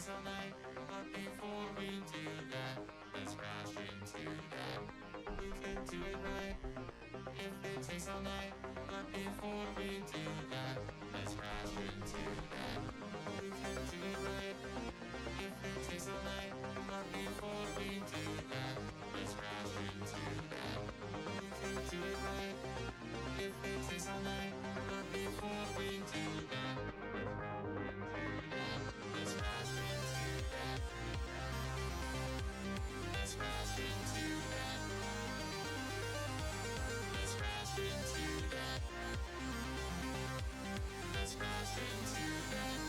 all night, but before we do that, let's crash into that. We can do it right if it takes all night, but before we do that, let's crash into that. We can do it right if it takes all night, but before we do that, let's crash into that. We can do it right if it takes all night, but before we do that, let's crash into that. Let's crash into that. Let's crash into that. Let's crash into that.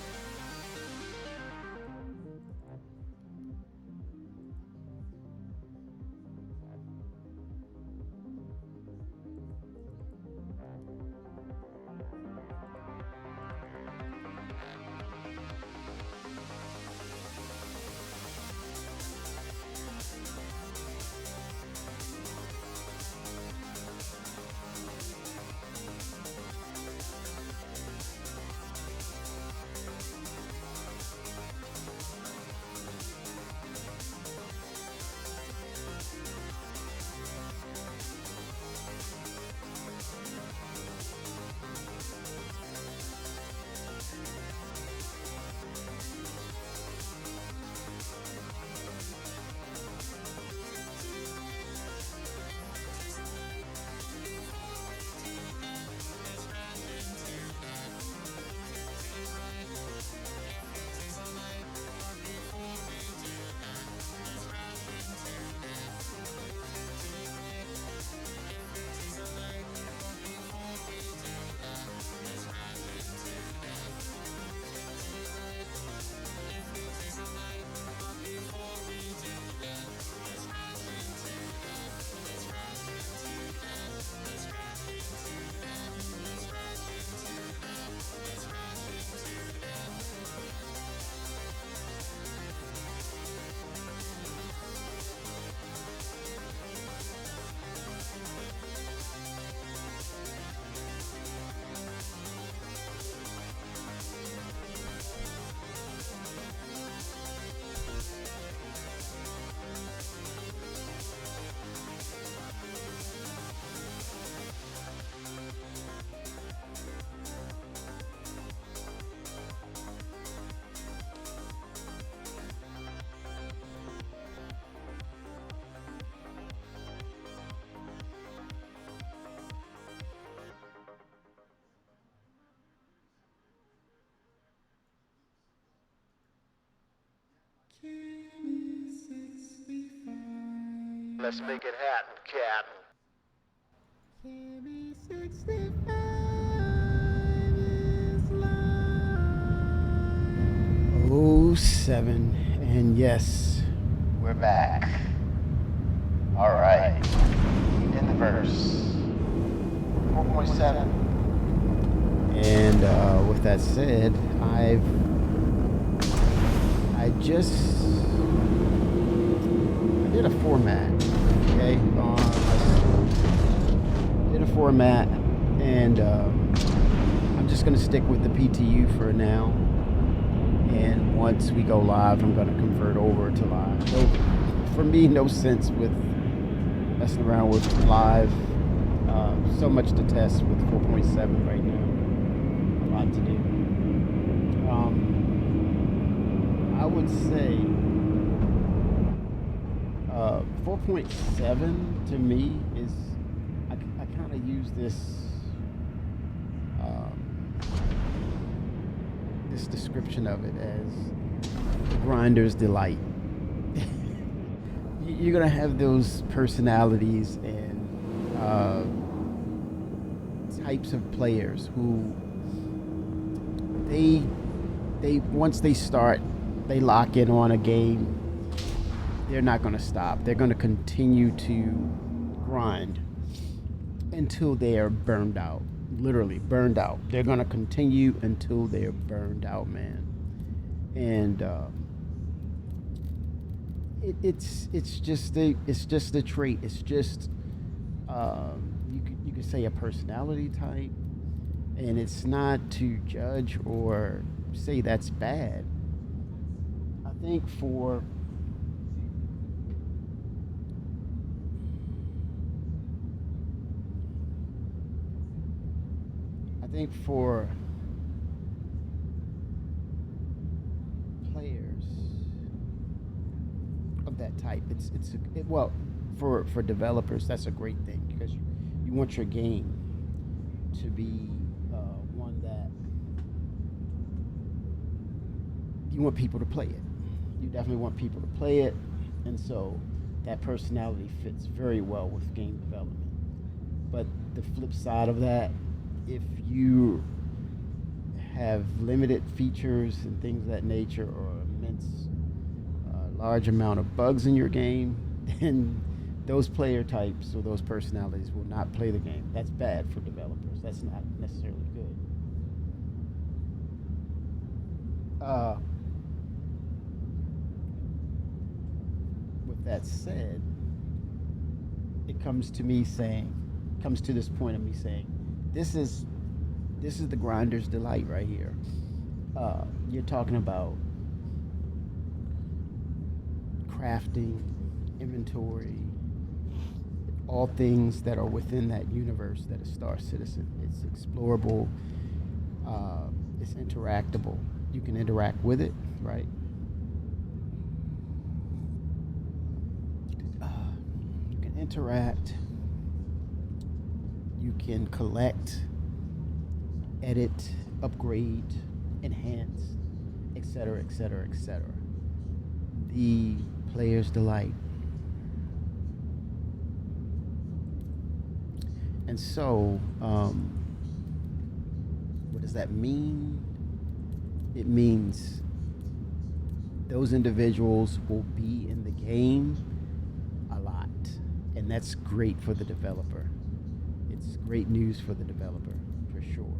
Let's make it happen, Captain. KB 65 is live. Oh, 07. And yes, We're back. All right. In the verse. 4.7. and with that said, I did a format, okay? Did a format, and I'm just gonna stick with the PTU for now. And once we go live, I'm gonna convert over to live. So for me, no sense with messing around with live. So much to test with 4.7 right now. A lot to do. I would say 4.7 to me is, I kind of use this description of it as the grinder's delight. You're gonna have those personalities and types of players who they once they start, they lock in on a game. They're not going to stop. They're going to continue to grind until they are burned out. Literally burned out. They're going to continue until they're burned out, man. And it's just a trait. It's just you could say a personality type, and it's not to judge or say that's bad. I think for players of that type, well, for developers, that's a great thing, because you want your game to be one that you want people to play it. You definitely want people to play it, and so that personality fits very well with game development. But the flip side of that, if you have limited features and things of that nature, or immense large amount of bugs in your game, then those player types or those personalities will not play the game. That's bad for developers. That's not necessarily good. With that said, it comes to this point of me saying, this is the grinder's delight right here. You're talking about crafting, inventory, all things that are within that universe that is Star Citizen. It's explorable. It's interactable. You can interact with it, right? You can interact. You can collect, edit, upgrade, enhance, etc., etc., etc. The player's delight. And so, what does that mean? It means those individuals will be in the game a lot, and that's great for the developer. It's great news for the developer, for sure.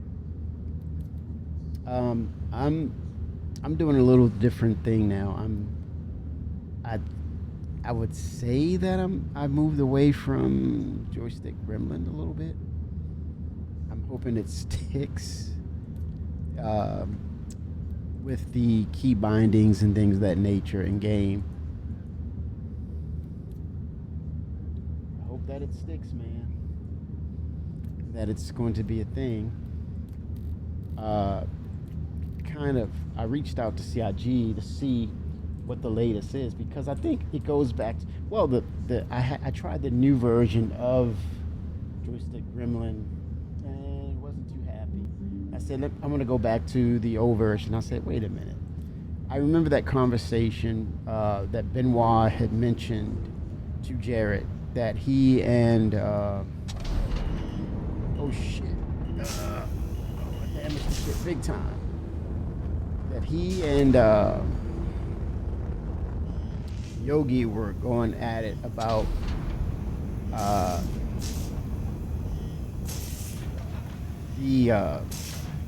I'm doing a little different thing now. I would say that I moved away from joystick gremlin a little bit. I'm hoping it sticks with the key bindings and things of that nature in game. I hope that it sticks, man. That it's going to be a thing. I reached out to CIG to see what the latest is, because I think it goes back to, well, I tried the new version of joystick gremlin and wasn't too happy. I said, I'm going to go back to the old version. I said, wait a minute. I remember that conversation that Benoit had mentioned to Jared that he and oh shit, damage the shit big time. That he and Yogi were going at it about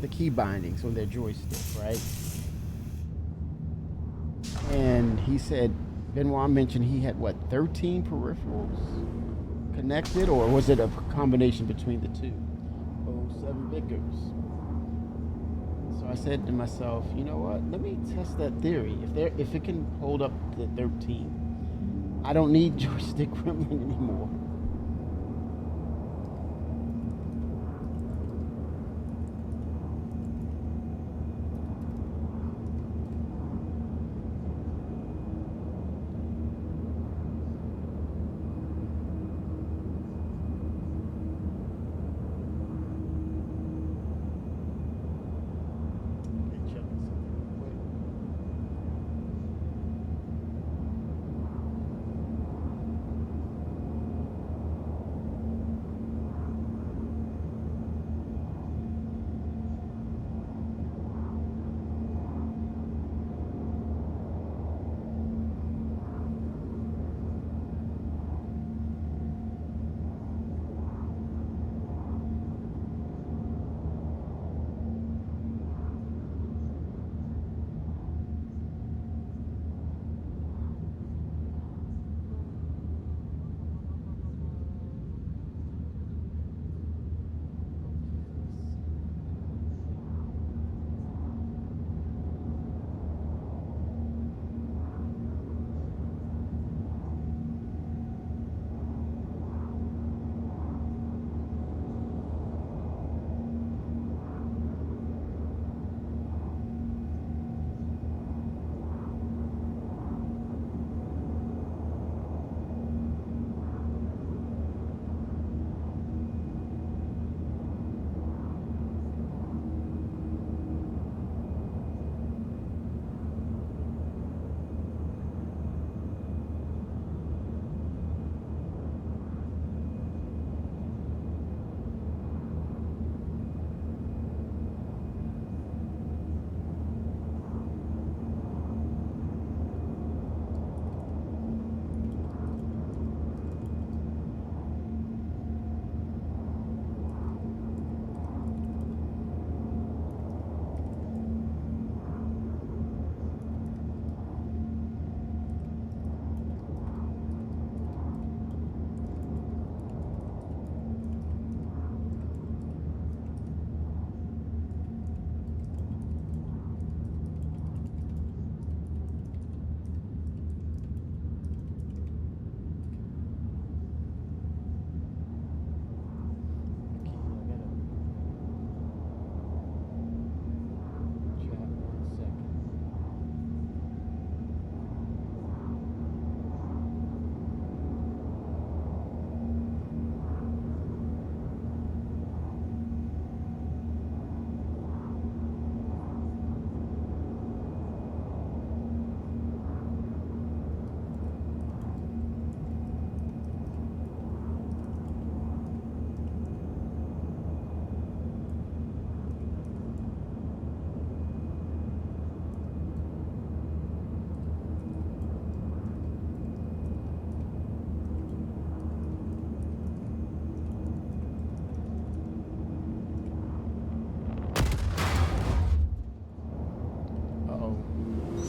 the key bindings on their joystick, right? And he said Benoit mentioned he had what 13 peripherals connected, or was it a combination between the two? Oh, 7 Vickers. So I said to myself, you know what? Let me test that theory. If it can hold up to 13, I don't need joystick gremlin anymore.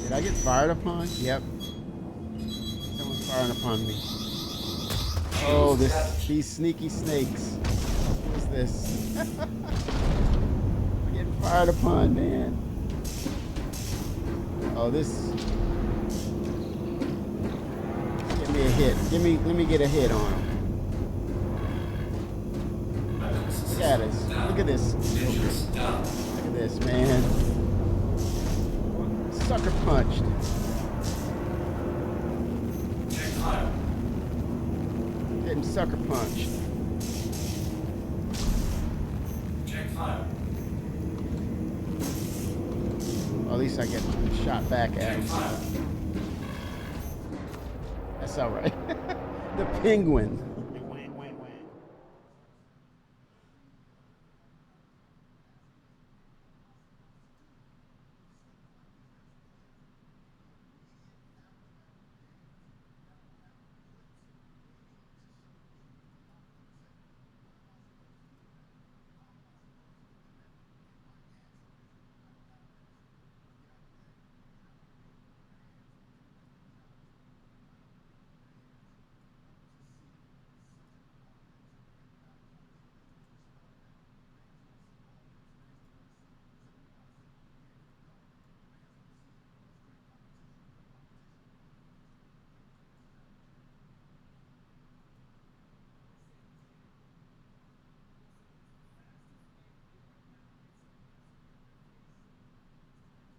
Did I get fired upon? Yep. Someone's firing upon me. Oh, these sneaky snakes. What's this? I'm getting fired upon, man. Oh, this. Give me a hit. Let me get a hit on him. Look at us. Look at this. Look at this, man. Sucker punched. Getting sucker punched. Well, at least I get shot back at him. That's all right. The penguin.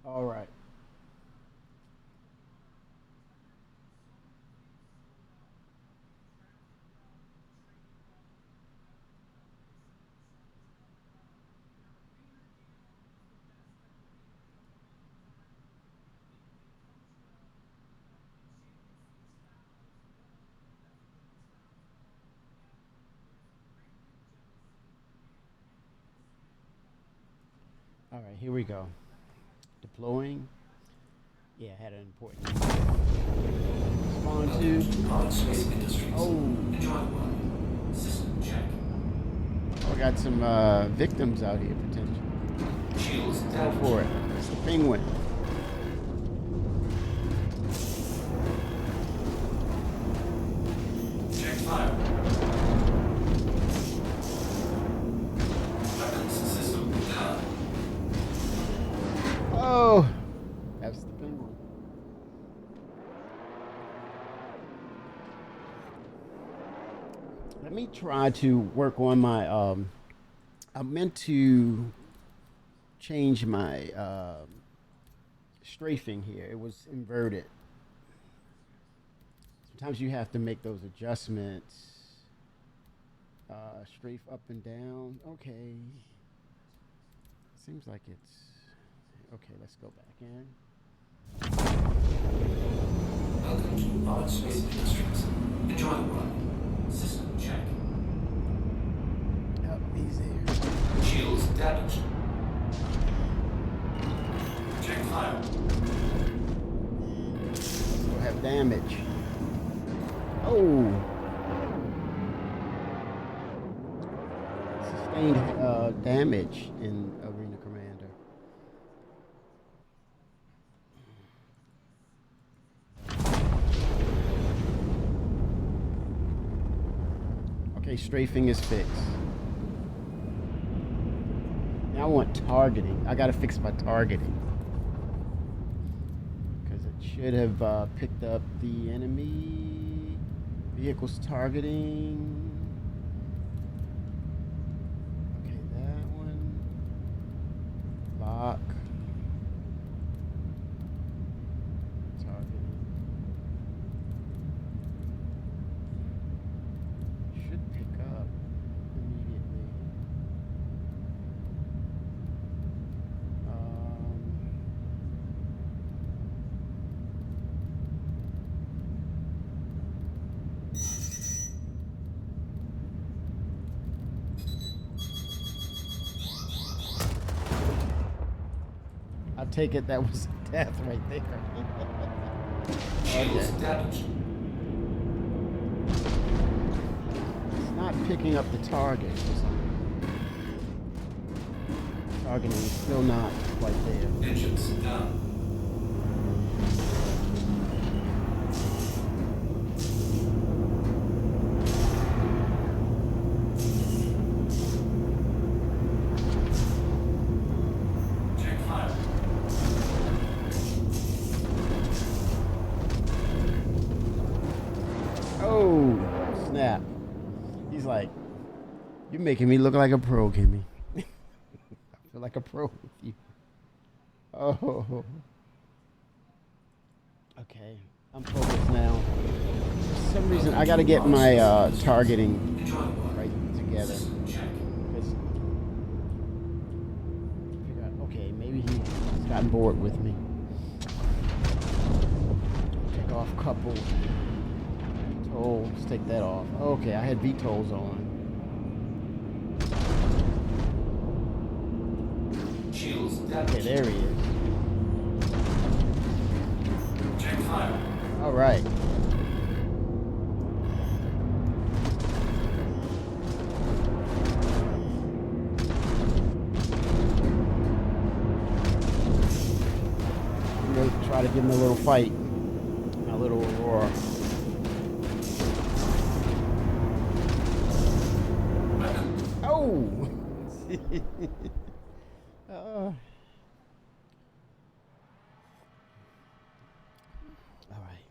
All right. All right, here we go. Deploying. Yeah, I had an important. Spawn two. Space Industries. Oh, Enjoy one. System check. I got some victims out here potentially. Shields Go damaged. for it. It's the penguin. Check fire. Weapons system down. Oh, that's the penguin. Let me try to work on my. I meant to change my strafing here. It was inverted. Sometimes you have to make those adjustments. Strafe up and down. Okay. Seems like it's okay. Let's go back in. Welcome to Large Space Industries. Enjoy the run. System check. Oh, he's there. Shields damaged. Check fire. We'll have damage. Oh. Sustained damage in Arena Commander. Okay, strafing is fixed. Now I want targeting. I gotta fix my targeting. Because it should have picked up the enemy vehicles targeting. Okay, that one. Lock. Targeting. Should pick up immediately. I take it that was death right there. Shields Okay. damaged. It's not picking up the target. Targeting is still not quite there. Engines down. Check fire. Oh, snap. He's like, you're making me look like a pro, Kimmy. I feel like a pro with you. Oh. Okay, I'm focused now. For some reason, I gotta get my targeting Enjoy one. right together. System check. 'Cause- figure out- okay, maybe he's gotten bored with me. Take off couple. Oh, let's take that off. Okay, I had VTOLs on. Shields Okay, damaged. there he is. Check fire. All right. I'm gonna try to give him a little fight. A little Aurora. Oh! All right.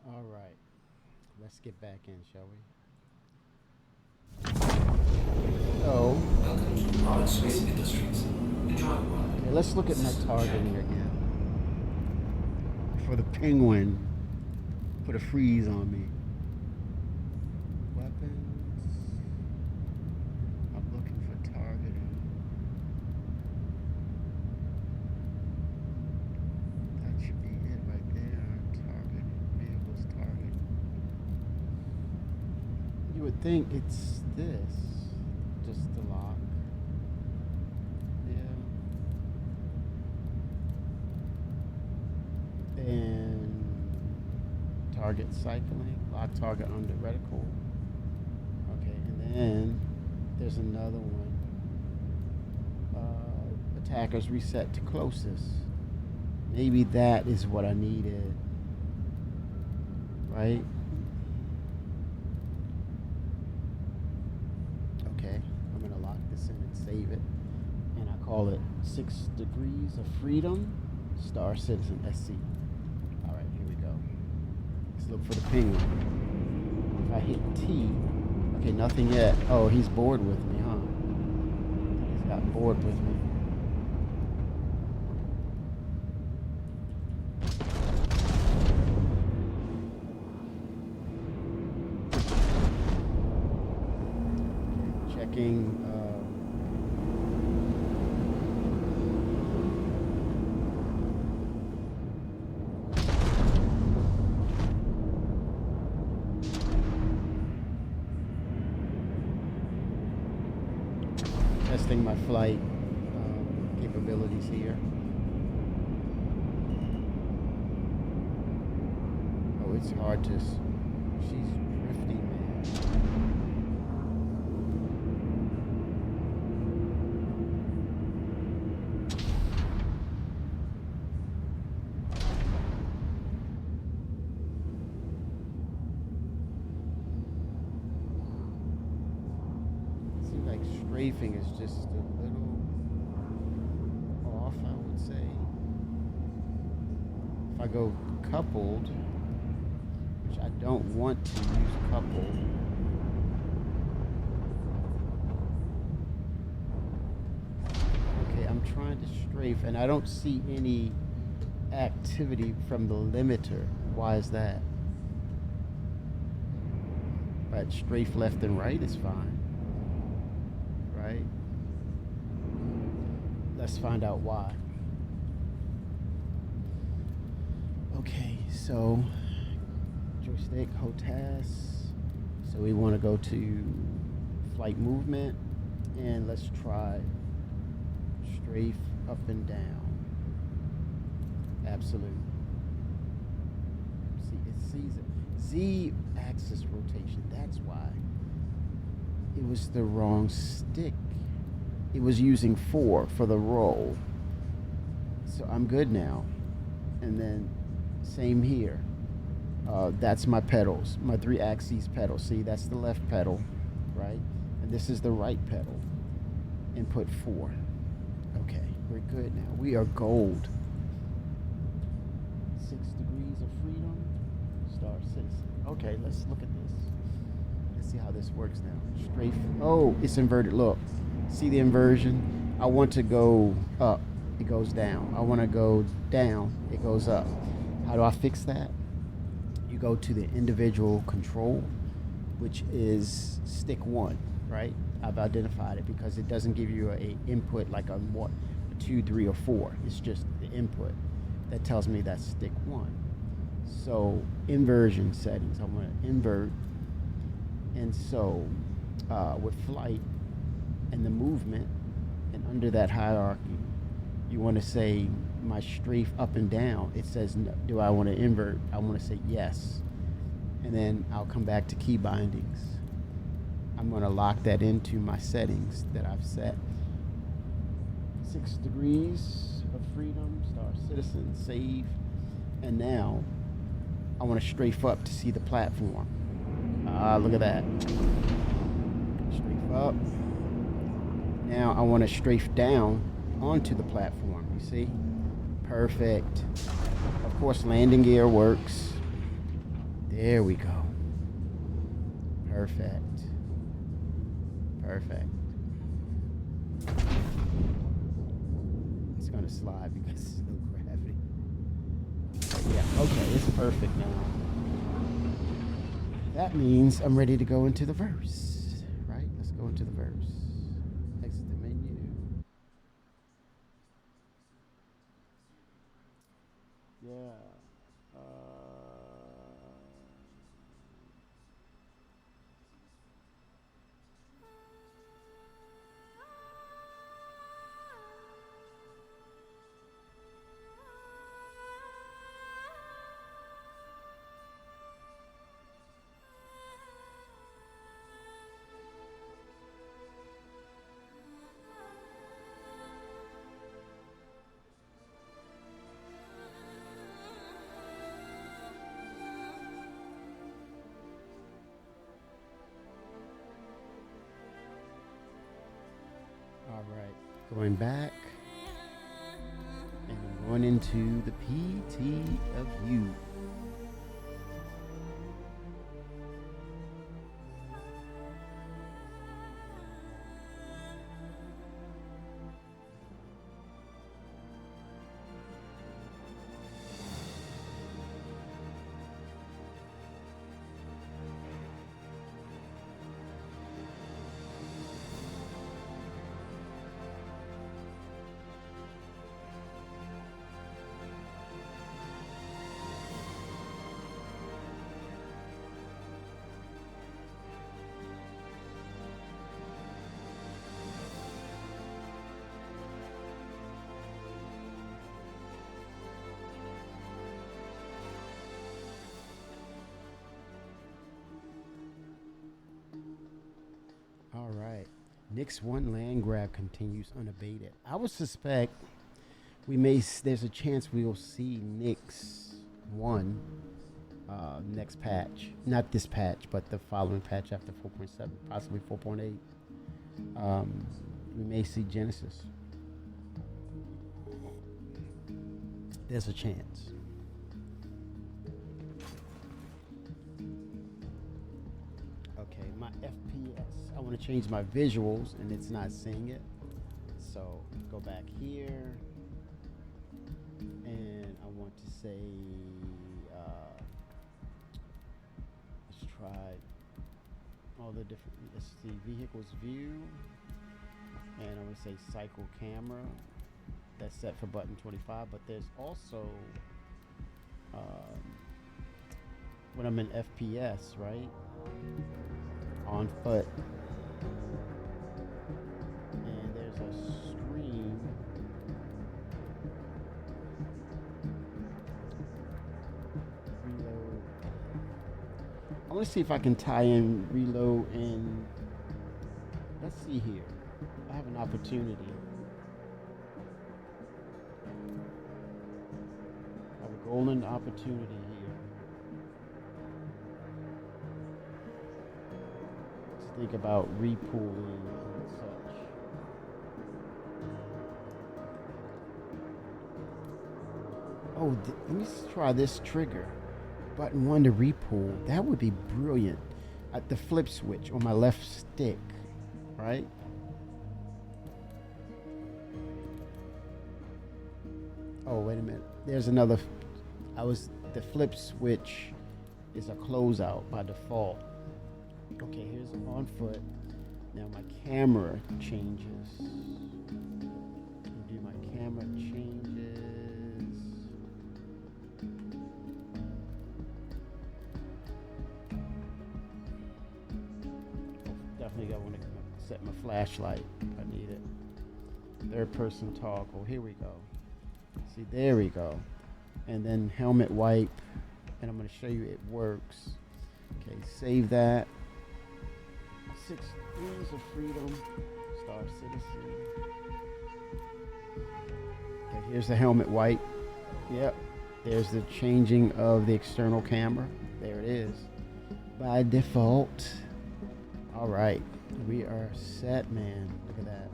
All right. Let's get back in, shall we? So, Welcome to Powered Space Industries. Enjoy one. okay, let's look at my targeting again. For the penguin, put a freeze on me. Weapons. I'm looking for targeting. That should be it right there. Target. Vehicles target. You would think it's this. Just the lock. Yeah. And target cycling. Lock target under reticle. Okay, and then there's another one. Attackers reset to closest. Maybe that is what I needed. Right? Okay, I'm gonna lock this in and save it. And I call it 6 Degrees of Freedom, Star Citizen SC. Alright, here we go. Let's look for the penguin. If I hit T, okay, nothing yet. Oh, he's bored with me, huh? He's got bored with me. strafing my flight capabilities here. Oh, it's hard to. She's drifty, man. Seems like strafing is just a little off, I would say. If I go coupled, which I don't want to use coupled. Okay, I'm trying to strafe, and I don't see any activity from the limiter. Why is that? But strafe left and right is fine, right? Let's find out why. Okay, so joystick, HOTAS. So we want to go to flight movement, and let's try strafe up and down. Absolute. See, it sees it. Z axis rotation. That's why. It was the wrong stick. It was using 4 for the roll. So I'm good now. And then same here. That's my pedals, my 3 axes pedal. See, that's the left pedal, right? And this is the right pedal. Input 4. Okay, we're good now. We are gold. 6 degrees of freedom. Star Citizen. Okay, let's look at this. Let's see how this works now. Strafe. Oh, it's inverted. Look. See the inversion? I want to go up. It goes down. I want to go down. It goes up. How do I fix that? You go to the individual control, which is stick 1, right? I've identified it because it doesn't give you a input like a 1, 2, 3, or 4. It's just the input that tells me that's stick 1. So inversion settings, I want to invert. And so with flight and the movement, and under that hierarchy, you want to say my strafe up and down. It says, do I want to invert? I want to say yes. And then I'll come back to key bindings. I'm going to lock that into my settings that I've set. 6 degrees of freedom, Star Citizen, save. And now I want to strafe up to see the platform. Look at that. Strafe up. Now I want to strafe down onto the platform. You see? Perfect. Of course, landing gear works. There we go. Perfect. Perfect. It's gonna slide because there's no gravity. But yeah, okay, it's perfect now. That means I'm ready to go into the verse, right? Let's go into the verse. Exit the menu. Yeah. All right, going back, and I'm going into the PTU. Knicks 1 land grab continues unabated. I would suspect there's a chance we'll see Knicks 1 next patch. Not this patch, but the following patch after 4.7, possibly 4.8. We may see Genesis. There's a chance. Okay, my FPS. I want to change my visuals and it's not seeing it. So go back here. And I want to say, let's try all the different, let's see, vehicles view. And I'm going to say cycle camera. That's set for button 25. But there's also, when I'm in FPS, right? On foot. And there's a screen. Reload. I want to see if I can tie in reload and let's see here. I have an opportunity. I have a golden opportunity here. Let's think about repooling and such. Oh, let me try this trigger. Button 1 to repool. That would be brilliant. At the flip switch on my left stick, right? Oh, wait a minute. There's another. The flip switch is a closeout by default. Okay, here's on foot. Now my camera changes. Do my camera changes. Definitely got to set my flashlight if I need it. Third person toggle. Here we go. See, there we go. And then helmet wipe. And I'm going to show you it works. Okay, save that. 6 Degrees of Freedom. Star Citizen. Okay, here's the helmet wipe. Yep. There's the changing of the external camera. There it is. By default. All right. We are set, man. Look at that.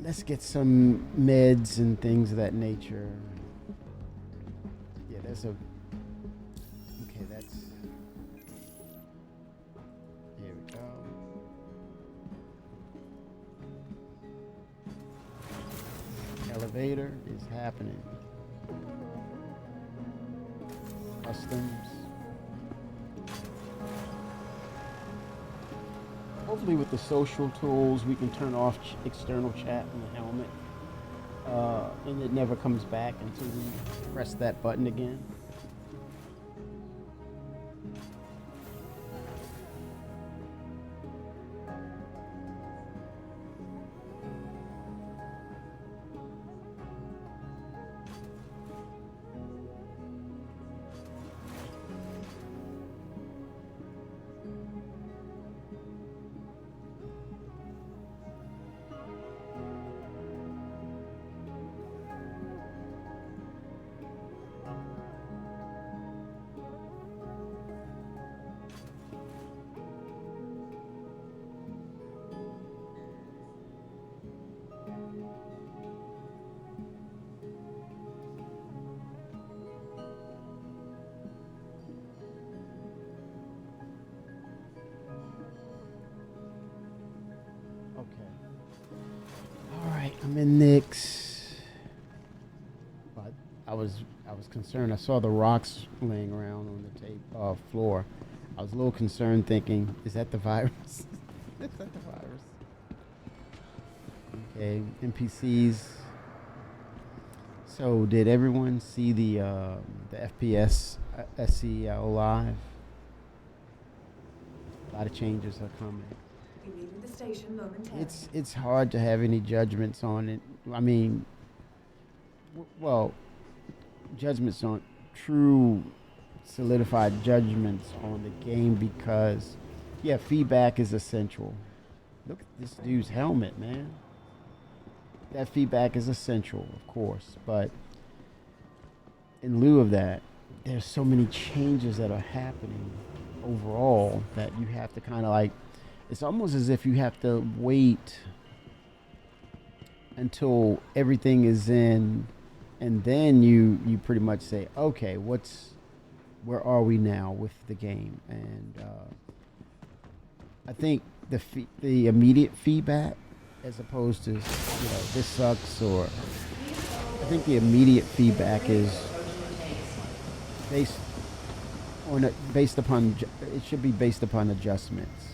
Let's get some meds and things of that nature. Yeah, that's a. Okay, that's. Here we go. Elevator is happening. Customs. Hopefully with the social tools, we can turn off external chat in the helmet. And it never comes back until we press that button again. I'm in Knicks. But I was concerned. I saw the rocks laying around on the tape floor. I was a little concerned, thinking, "Is that the virus? Is that the virus?" Okay, NPCs. So, did everyone see the FPS SEO live? A lot of changes are coming. Leaving the station momentarily. It's hard to have any judgments on it. I mean, well, judgments on true solidified judgments on the game because, yeah, feedback is essential. Look at this dude's helmet, man. That feedback is essential, of course, but in lieu of that, there's so many changes that are happening overall that you have to kind of like, it's almost as if you have to wait until everything is in, and then you pretty much say, okay, where are we now with the game? And I think the immediate feedback, as opposed to this sucks, or I think the immediate feedback is based based upon it should be based upon adjustments,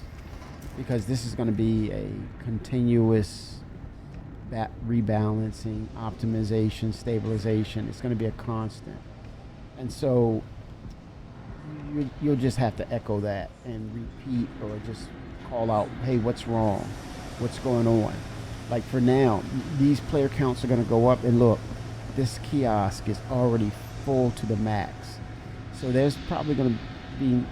because this is going to be a continuous rebalancing, optimization, stabilization. It's going to be a constant, and so you'll just have to echo that and repeat, or just call out, hey, what's wrong? What's going on? Like for now, these player counts are going to go up, and look, this kiosk is already full to the max. So there's probably going to be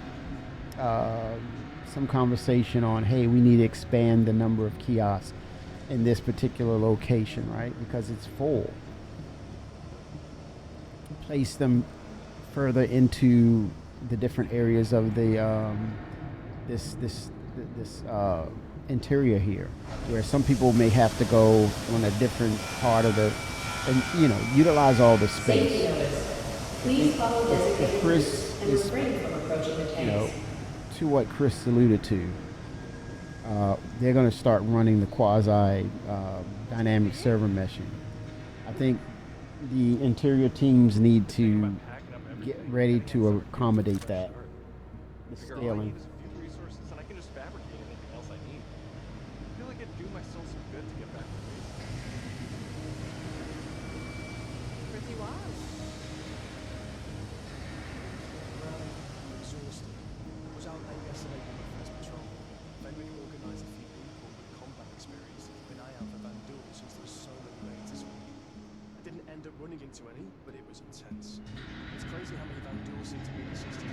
some conversation on, hey, we need to expand the number of kiosks in this particular location, right? Because it's full. Place them further into the different areas of the this interior here, where some people may have to go on a different part of the, and utilize all the space. If Chris is, to what Chris alluded to, they're going to start running the quasi dynamic server meshing. I think the interior teams need to get ready to accommodate that. The scaling. Running into any, but it was intense. It's crazy how many vandals seem to be in the system.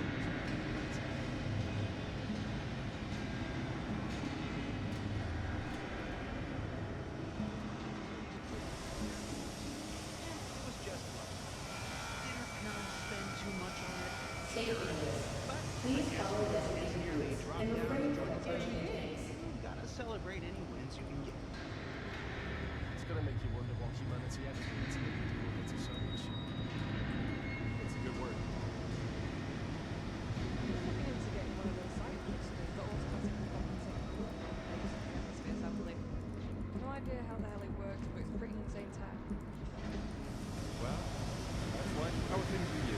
Please follow designated routes and refrain from approaching the tanks. Gotta celebrate any wins you can get. It's gonna make you wonder what humanity ever did to make you deal with it so much. It's a good word. No idea how the hell it works, but it's pretty insane tech. Well, that's why. How are things with you?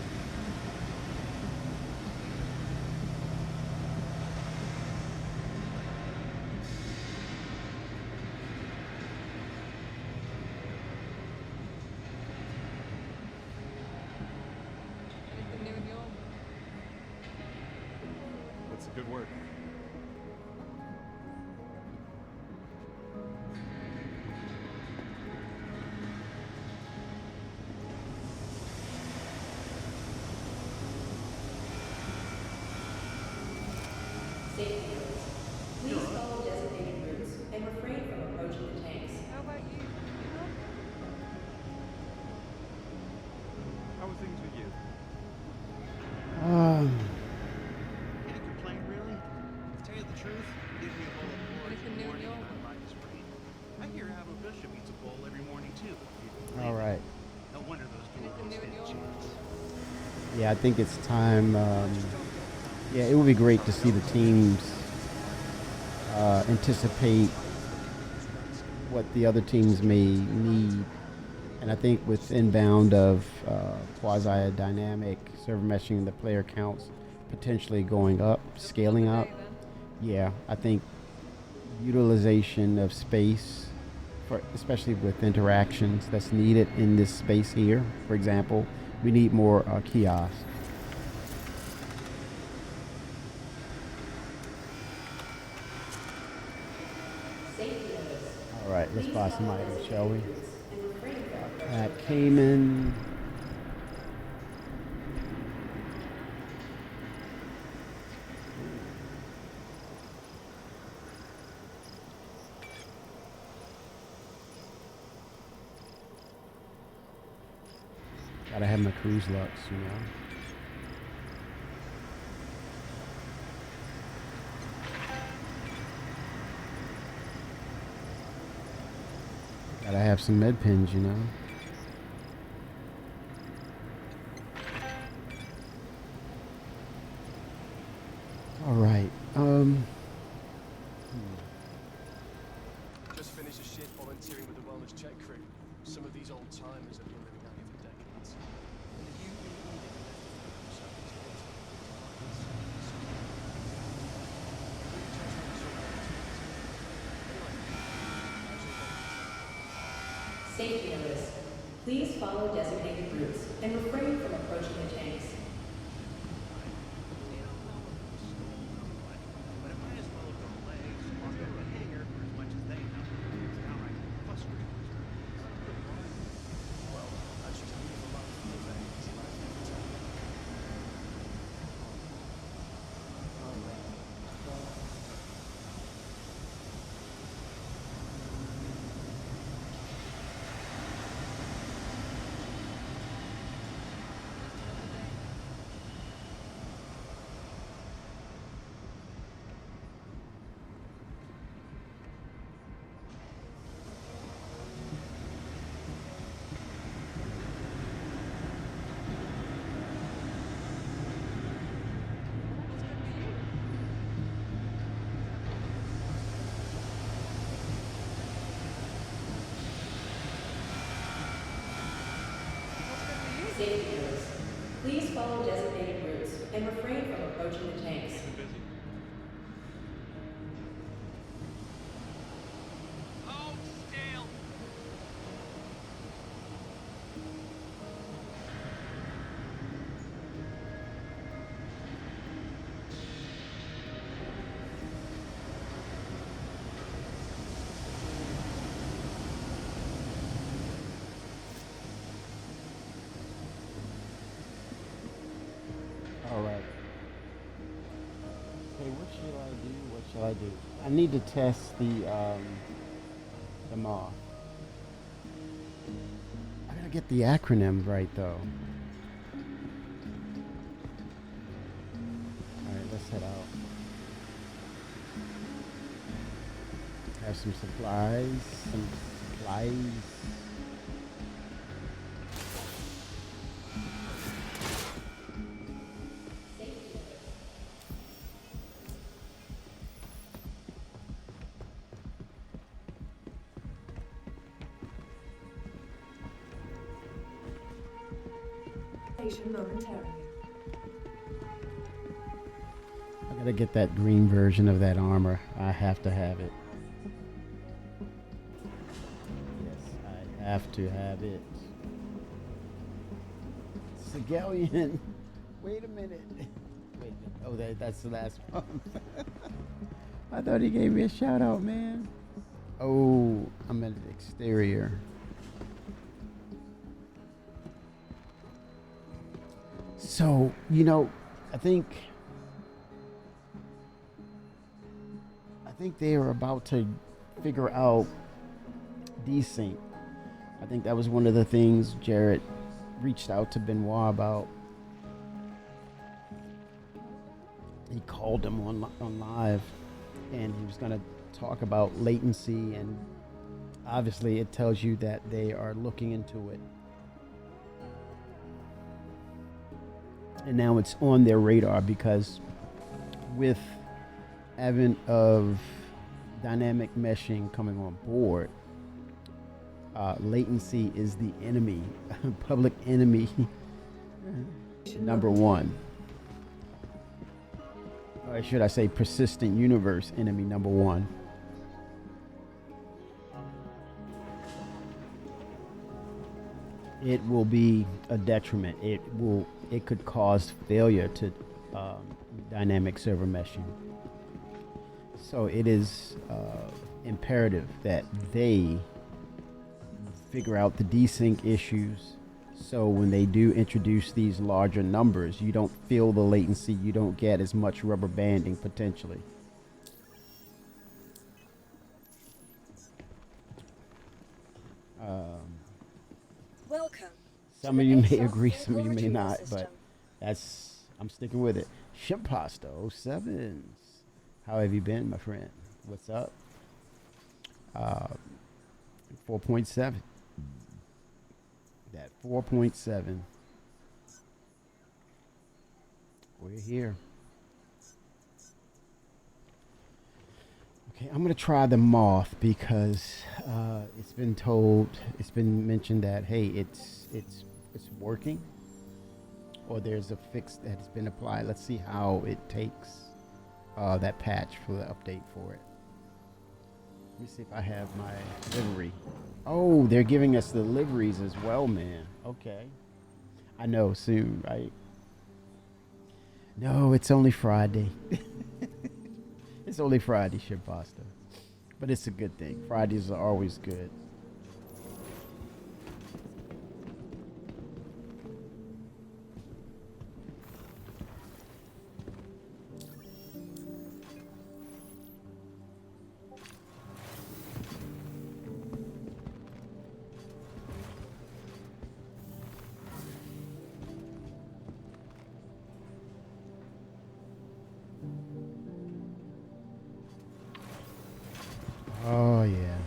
Anything new in your? That's a good word. Safety routes. Please follow designated routes and refrain from approaching the tanks. How about you? How are things with you? Any complaint, really? To tell you the truth, give me a bowl of porridge in the morning and I like this rain. I hear Ava Bishop eats a bowl every morning too. All right. No wonder those Anything doors new in stand a your? chance. Yeah, I think it's time. Yeah, it would be great to see the teams anticipate what the other teams may need. And I think with inbound of quasi-dynamic server meshing, the player counts potentially going up, scaling up. Yeah, I think utilization of space, especially with interactions that's needed in this space here. For example, we need more kiosks. All right, let's buy some items, shall we? Cayman. Gotta have my cruise lux, you know. Gotta have some med pins, you know. All right. Just finished a shift volunteering with the wellness check crew. Some of these old timers have been living out here for decades. And the UAE they can lift themselves Safety notice. Please follow designated routes and refrain from approaching the tanks. But it might as well have gone legs. I'll go to a hangar for as much as they know. It's downright frustrating. well, that's just me for life. Safety notice. Please follow designated routes and refrain from approaching the tanks. Oh, stale. All right. Okay, what should I do? What shall I do? I need to test the moth. I gotta get the acronym right though. Alright, let's head out. Have some supplies. Some supplies. Station momentarily. I gotta get that green version of that armor. I have to have it. Yes, I have to have it. Sigelian. Wait a minute. Wait, oh, that's the last one. I thought he gave me a shout out, man. Oh, I'm at the exterior. So, I think they are about to figure out desync. I think that was one of the things Jared reached out to Benoit about. He called him on live, and he was going to talk about latency, and obviously it tells you that they are looking into it. And now it's on their radar because with advent of dynamic meshing coming on board, latency is the enemy, public enemy number one. Or should I say persistent universe enemy number one. It will be a detriment. It could cause failure to dynamic server meshing. So it is imperative that they figure out the desync issues, so when they do introduce these larger numbers, you don't feel the latency, you don't get as much rubber banding potentially. Welcome Some of you may agree, some of you may not, but I'm sticking with it. Ship Pasta 07s. How have you been, my friend? What's up? Uh, 4.7. That 4.7. We're here. Okay, I'm gonna try the moth because it's been mentioned that hey, it's working, or there's a fix that has been applied. Let's see how it takes that patch for the update for it. Let me see if I have my livery. Oh, they're giving us the liveries as well, man. Okay, I know soon, right? No, it's only Friday. It's only Friday, ship pasta. But it's a good thing. Fridays are always good. Oh, yeah.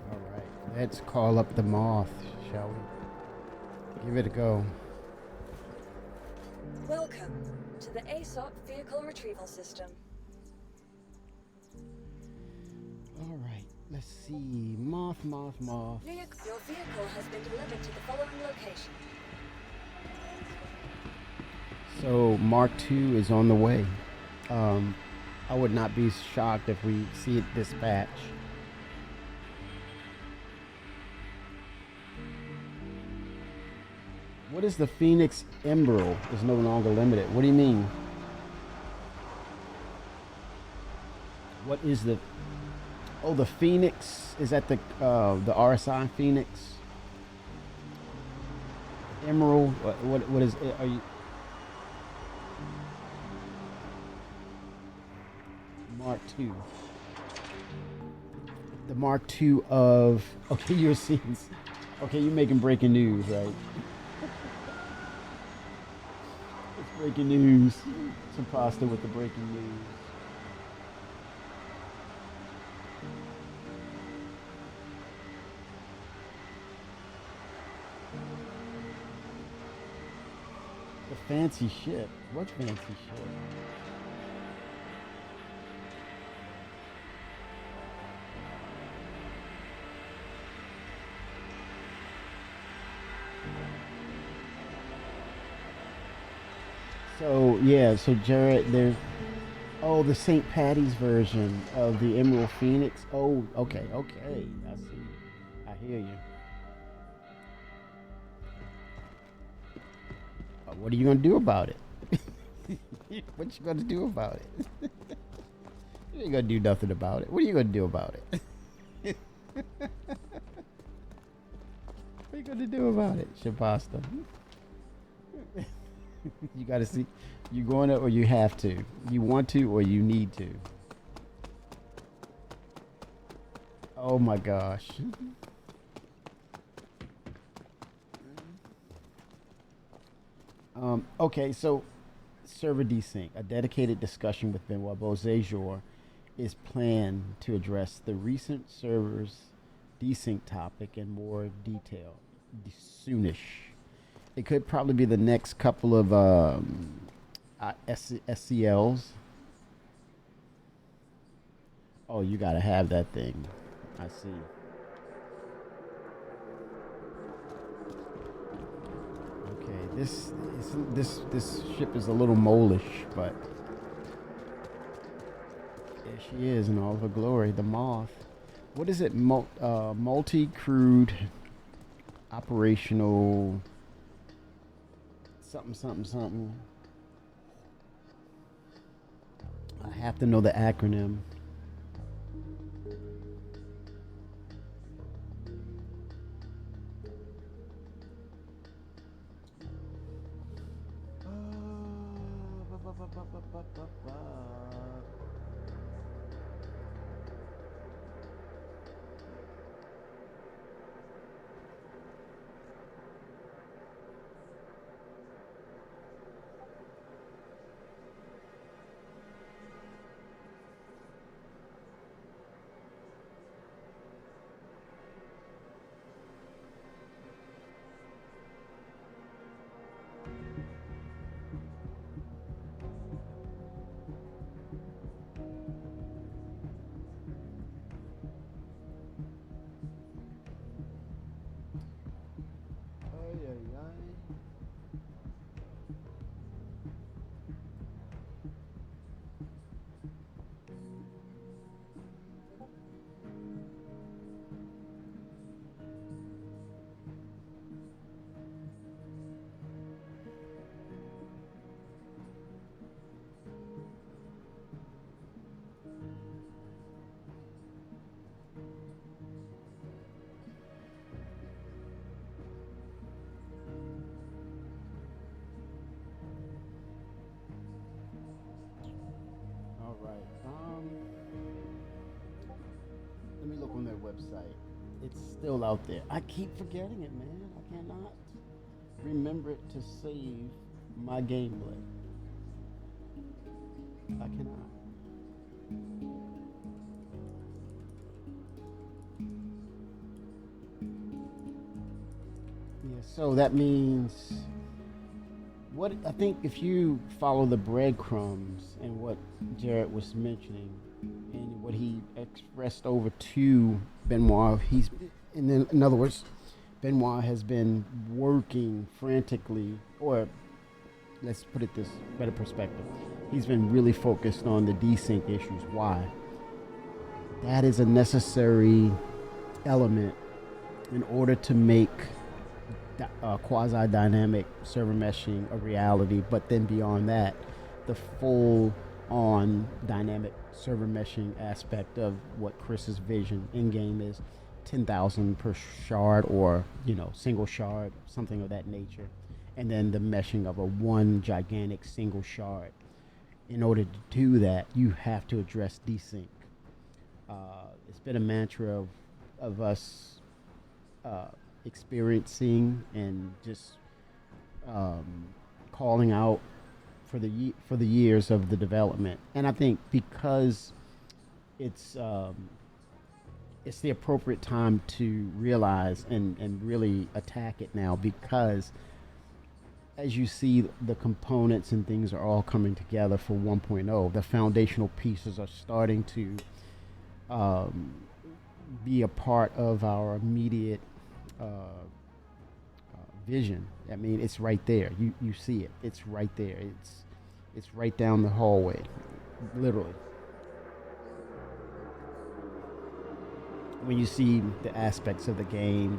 All right. Let's call up the moth, shall we? Give it a go. Welcome to the ASOP Vehicle Retrieval System. All right. Let's see. Moth. Your vehicle has been delivered to the following location. So Mark II is on the way. I would not be shocked if we see it dispatch. What is the Phoenix Emerald is no longer limited? What do you mean? What is the... Oh, the Phoenix, is that the RSI Phoenix? Emerald, what is it? Are you... Mark II. The Mark II of... Okay, you're seeing... Okay, you're making breaking news, right? It's breaking news. Some pasta with the breaking news. The fancy ship. What fancy ship? So yeah, so Jared, there's the St. Patty's version of the Emerald Phoenix. Oh, okay, I see. I hear you. What are you gonna do about it? What you gonna do about it? You ain't gonna do nothing about it. What are you gonna do about it? What are you gonna do about it, Shapasta? You gotta see. You going to or you have to. You want to or you need to. Oh my gosh. Okay, so server desync, a dedicated discussion with Benoit Beauséjour is planned to address the recent server's desync topic in more detail soonish. It could probably be the next couple of SCLs. Oh, you gotta have that thing. I see. Okay, this ship is a little molish, but there she is in all of her glory, the moth. What is it? Multi-crewed operational something. I have to know the acronym. still out there. I keep forgetting it, man. I cannot remember it to save my gameplay. I cannot. Yeah, so that means what I think if you follow the breadcrumbs and what Jared was mentioning and what he expressed over to Benoit, in other words, Benoit has been working frantically, or let's put it this better perspective. He's been really focused on the desync issues. Why? That is a necessary element in order to make quasi-dynamic server meshing a reality. But then beyond that, the full-on dynamic server meshing aspect of what Chris's vision in-game is 10,000 per shard, or single shard, something of that nature, and then the meshing of a one gigantic single shard. In order to do that, you have to address desync. It's been a mantra of us experiencing and just calling out for the years of the development. And I think because it's the appropriate time to realize and really attack it now, because as you see, the components and things are all coming together for 1.0. The foundational pieces are starting to be a part of our immediate vision. I mean, it's right there. You see it. It's right there. It's right down the hallway, literally. When you see the aspects of the game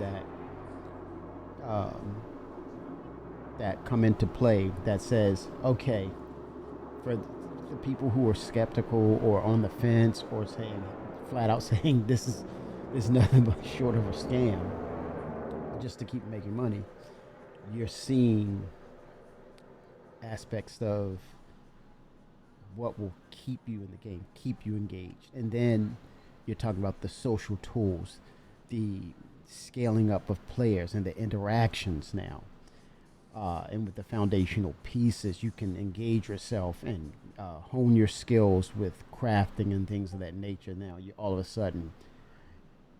that come into play, that says, okay, for the people who are skeptical or on the fence or saying flat out saying this is nothing but short of a scam just to keep making money, you're seeing aspects of what will keep you in the game, keep you engaged. And then you're talking about the social tools, the scaling up of players and the interactions now. And with the foundational pieces, you can engage yourself and hone your skills with crafting and things of that nature. Now, all of a sudden,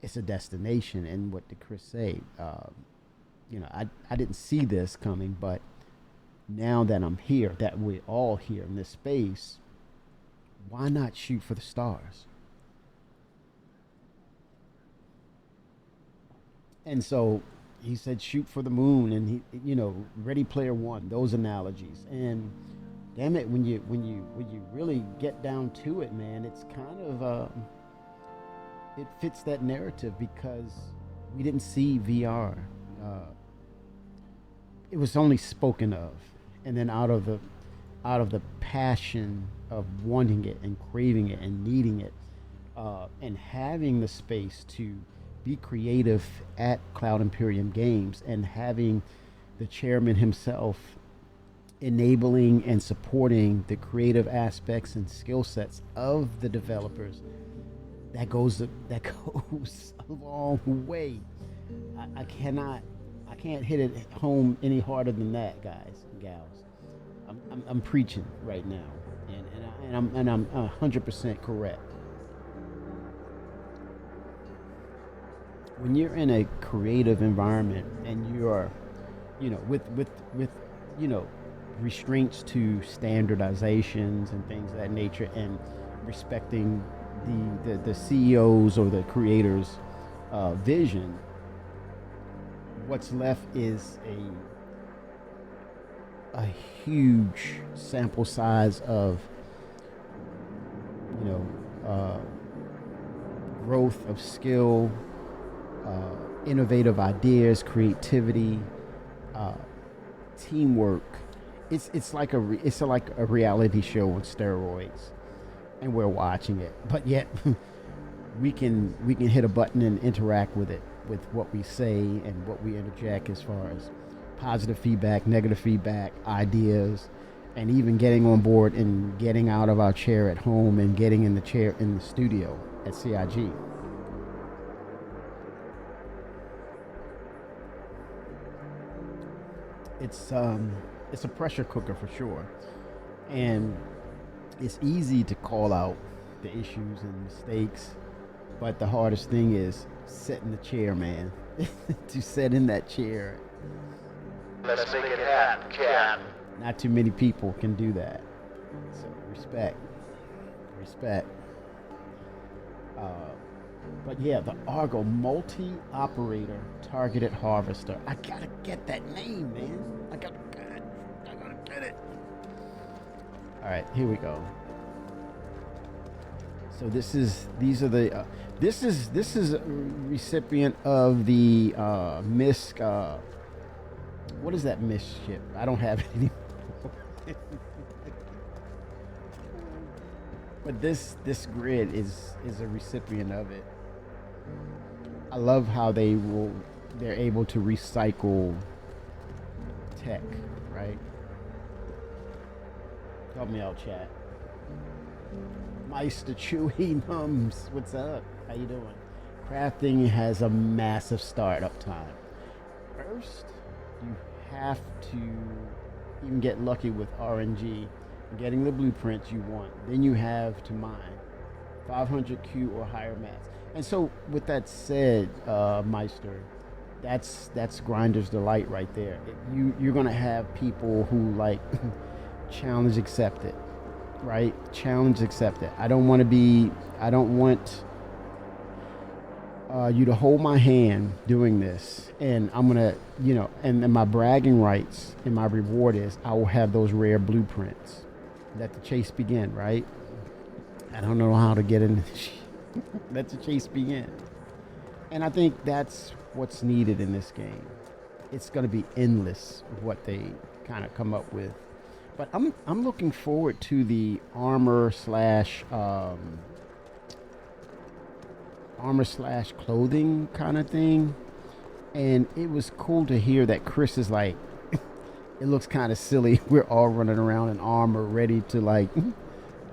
it's a destination. And what did Chris say? I didn't see this coming, but now that I'm here, that we're all here in this space, why not shoot for the stars? And so he said, shoot for the moon, and he, Ready Player One, those analogies. And damn it, when you really get down to it, man, it's kind of it fits that narrative, because we didn't see VR. It was only spoken of, and then out of the passion of wanting it and craving it and needing it, and having the space to be creative at Cloud Imperium Games, and having the chairman himself enabling and supporting the creative aspects and skill sets of the developers, that goes a long way. I can't hit it home any harder than that, guys and gals. I'm preaching right now, and I'm 100% correct. When you're in a creative environment and you're, with restraints to standardizations and things of that nature, and respecting the CEOs or the creators' vision, what's left is a huge sample size of growth of skill, innovative ideas, creativity, teamwork. It's like a reality show on steroids, and we're watching it. But yet, we can hit a button and interact with it, with what we say and what we interject as far as positive feedback, negative feedback, ideas, and even getting on board and getting out of our chair at home and getting in the chair in the studio at CIG. it's a pressure cooker for sure, and it's easy to call out the issues and mistakes, but the hardest thing is sit in the chair, man. To sit in that chair. Let's make it happen, Captain. Not too many people can do that. So respect. Uh, but yeah, the Argo multi-operator targeted harvester. I gotta get that name, man. I gotta get it. All right, here we go. So this is a recipient of the MISC. What is that MISC ship? I don't have it anymore. But this grid is a recipient of it. I love how they're able to recycle tech, right? Help me out, chat. Meister Chewy Mums, what's up? How you doing? Crafting has a massive startup time. First, you have to even get lucky with RNG, getting the blueprints you want. Then you have to mine 500Q or higher mats. And so, with that said, Meister, that's Grinder's Delight right there. You're gonna have people who like challenge accepted, right? Challenge accepted. I don't want you to hold my hand doing this, and I'm gonna, and my bragging rights and my reward is I will have those rare blueprints. Let the chase begin, right? I don't know how to get in this. Let the chase begin. And I think that's what's needed in this game. It's gonna be endless what they kind of come up with. But I'm looking forward to the armor slash clothing kind of thing. And it was cool to hear that Chris is like, it looks kind of silly. We're all running around in armor, ready to like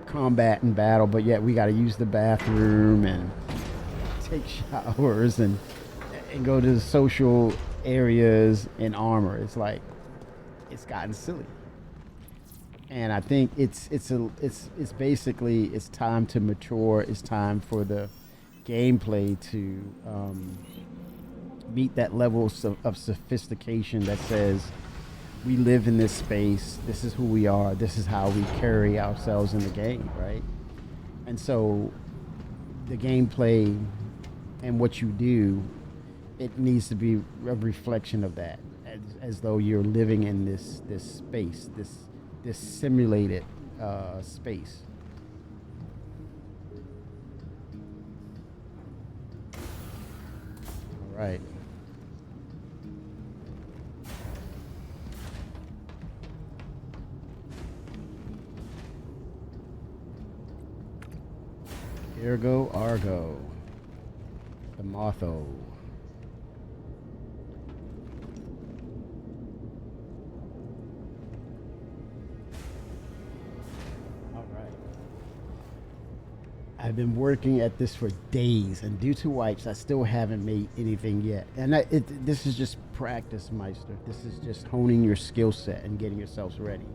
combat and battle, but yet we got to use the bathroom and take showers and go to the social areas in armor. It's like, it's gotten silly. And I think it's basically, it's time to mature. It's time for the gameplay to meet that level of sophistication that says we live in this space. This is who we are. This is how we carry ourselves in the game, right? And so the gameplay and what you do, it needs to be a reflection of that, as though you're living in this space, this simulated space. All right. Ergo Argo, the Motho. All right. I've been working at this for days, and due to wipes, I still haven't made anything yet. And this is just practice, Meister. This is just honing your skill set and getting yourselves ready.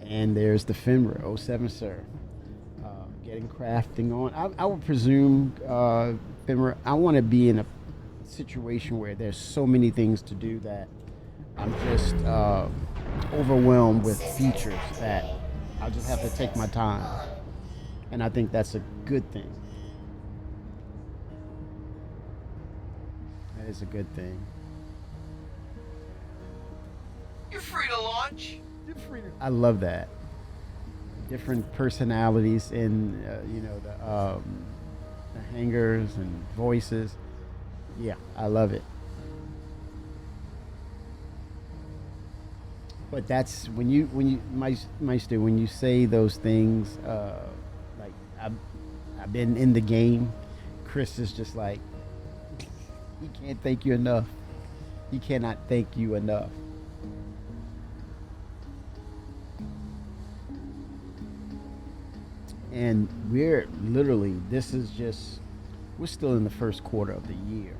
And there's the Finra, 07 Sir. Getting crafting on. I would presume, Finra, I want to be in a situation where there's so many things to do that I'm just overwhelmed with features that I'll just have to take my time. And I think that's a good thing. That is a good thing. You're free to launch. I love that. Different personalities in, the hangars and voices. Yeah, I love it. But that's when you Meister, when you say those things, like I've been in the game. Chris is just like, he can't thank you enough. He cannot thank you enough. And we're still in the first quarter of the year.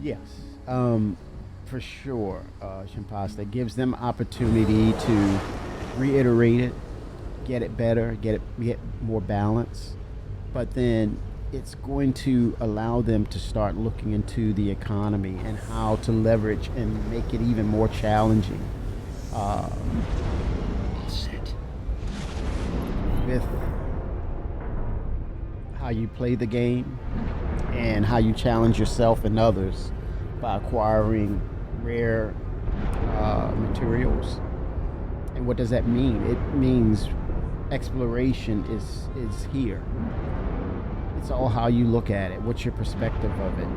Yes, for sure, Shampasta gives them opportunity to reiterate it, get it better, get more balance, but then it's going to allow them to start looking into the economy and how to leverage and make it even more challenging. Uh, with how you play the game and how you challenge yourself and others by acquiring rare materials. And what does that mean? It means exploration is here. It's all how you look at it. What's your perspective of it?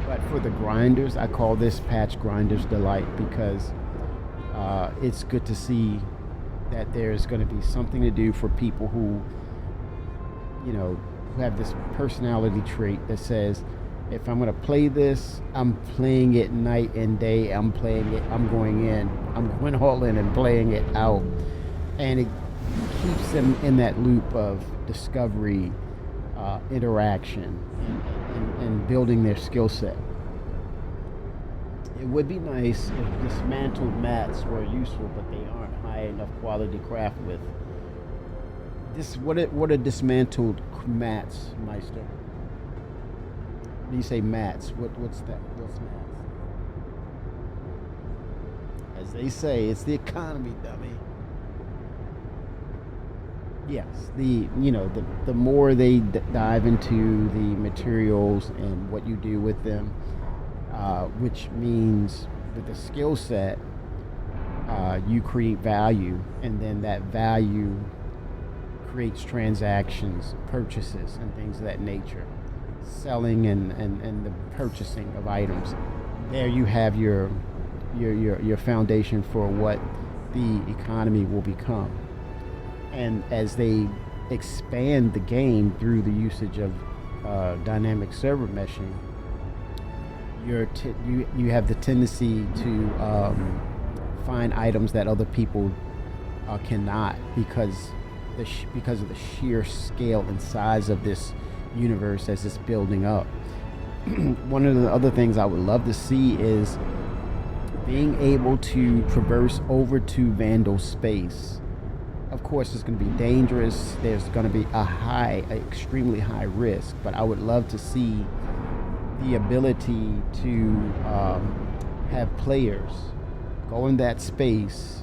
But for the grinders, I call this patch Grinders Delight because it's good to see that there's going to be something to do for people who, who have this personality trait that says, if I'm going to play this, I'm playing it night and day. I'm playing it. I'm going all in and playing it out. And it keeps them in that loop of discovery, interaction, and building their skill set. It would be nice if dismantled mats were useful, but they aren't high enough quality craft with. What are dismantled mats, Meister? When you say mats, what's that? What's mats? As they say, it's the economy, dummy. Yes, the more they dive into the materials and what you do with them, which means with the skill set, you create value, and then that value creates transactions, purchases, and things of that nature. Selling and the purchasing of items. There you have your foundation for what the economy will become. And as they expand the game through the usage of dynamic server meshing, you have the tendency to find items that other people cannot because of the sheer scale and size of this universe as it's building up. One of the other things I would love to see is being able to traverse over to Vandal space. Of course, it's going to be dangerous. There's going to be extremely high risk, but I would love to see the ability to have players go in that space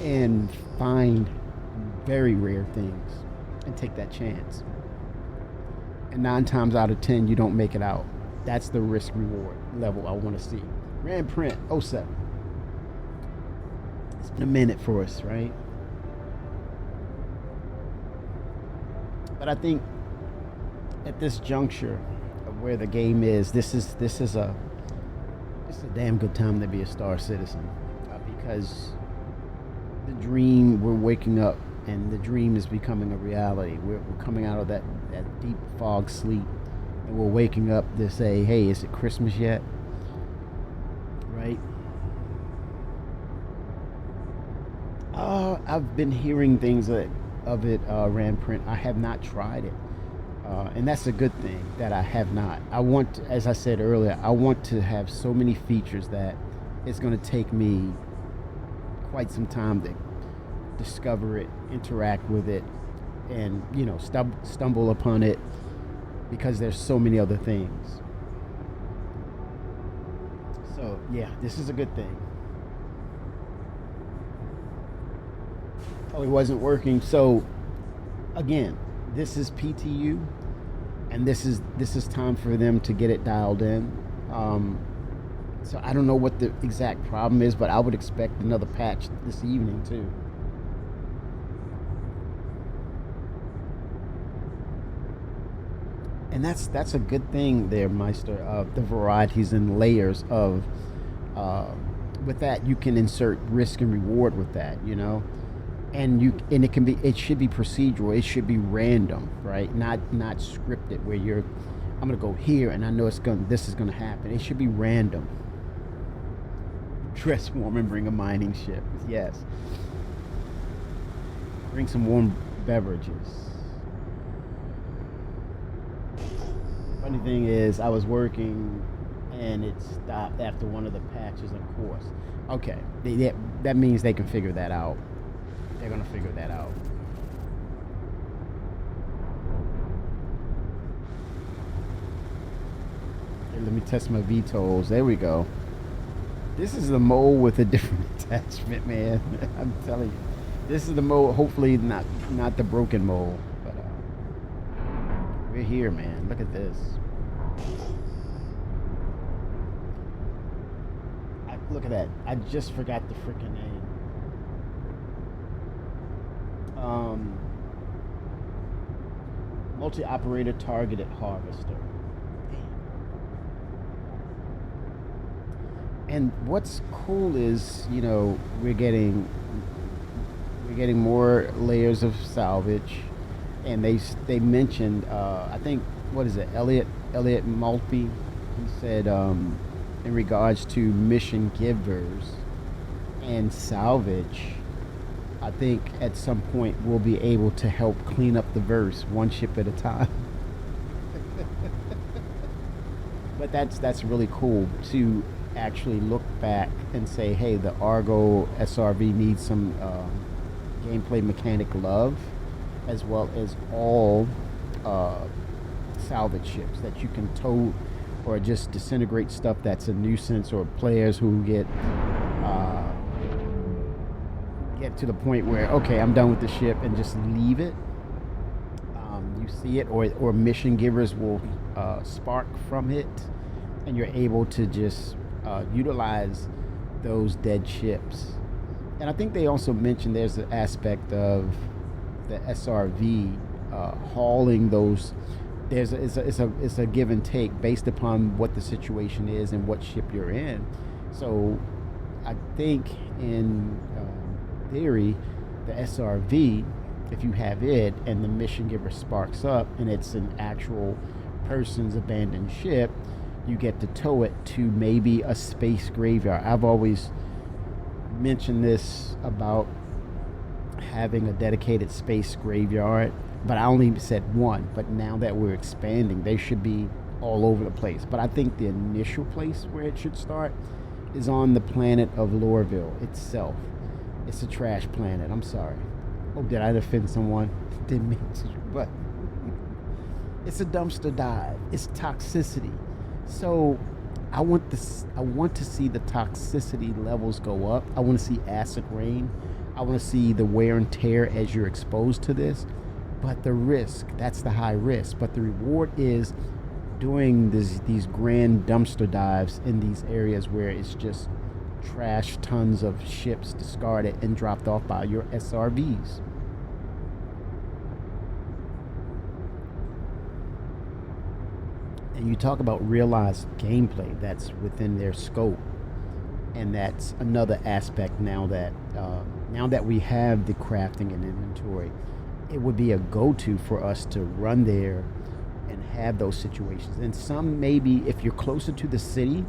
and find very rare things and take that chance. And 9 times out of 10, you don't make it out. That's the risk reward level I want to see. Rand Print 07. It's been a minute for us, right? But I think at this juncture of where the game is, this is a damn good time to be a Star Citizen, because the dream, we're waking up and the dream is becoming a reality. We're coming out of that deep fog sleep, and we're waking up to say, hey, is it Christmas yet? Right? I've been hearing things of it, Rand Print. I have not tried it. And that's a good thing that I have not. As I said earlier, I want to have so many features that it's going to take me quite some time to discover it, interact with it, and stumble upon it, because there's so many other things. So yeah, this is a good thing. Oh, it wasn't working. So again, this is PTU, and this is time for them to get it dialed in. So I don't know what the exact problem is, but I would expect another patch this evening too. And that's a good thing there, Meister. The varieties and layers of with that, you can insert risk and reward with that, and it should be procedural. It should be random, right? Not scripted where I'm gonna go here and I know this is gonna happen. It should be random. Dress warm and bring a mining ship. Yes. Bring some warm beverages. Funny thing is, I was working and it stopped after one of the patches, of course. Okay, that means they can figure that out. They're gonna figure that out. Here, let me test my VTOLs. There we go. This is the mode with a different attachment, man. I'm telling you. This is the mode, hopefully not the broken mode. But we're here, man. Look at this. Look at that. I just forgot the freaking name. Multi-operator targeted harvester. And what's cool is, we're getting more layers of salvage, and they mentioned, I think, what is it, Elliot Maltby, he said, in regards to mission givers and salvage, I think at some point we'll be able to help clean up the verse one ship at a time. But that's really cool to actually look back and say, hey, the Argo SRV needs some gameplay mechanic love, as well as all salvage ships that you can tow or just disintegrate stuff that's a nuisance, or players who get to the point where, okay, I'm done with the ship, and just leave it. You see it, or mission givers will spark from it, and you're able to just utilize those dead ships. And I think they also mentioned there's an aspect of the SRV hauling those. It's a give and take based upon what the situation is and what ship you're in. So I think in theory, the SRV, if you have it and the mission giver sparks up and it's an actual person's abandoned ship, you get to tow it to maybe a space graveyard. I've always mentioned this about having a dedicated space graveyard, but I only said one. But now that we're expanding, they should be all over the place. But I think the initial place where it should start is on the planet of Lorville itself. It's a trash planet. I'm sorry. Oh, did I offend someone? Didn't mean to, but it's a dumpster dive. It's toxicity. So I want to see the toxicity levels go up. I want to see acid rain. I want to see the wear and tear as you're exposed to this. But the risk, that's the high risk. But the reward is doing these grand dumpster dives in these areas where it's just trash tons of ships discarded and dropped off by your SRVs. And you talk about realized gameplay that's within their scope, and that's another aspect now that we have the crafting and inventory. It would be a go-to for us to run there and have those situations. And some, maybe if you're closer to the city,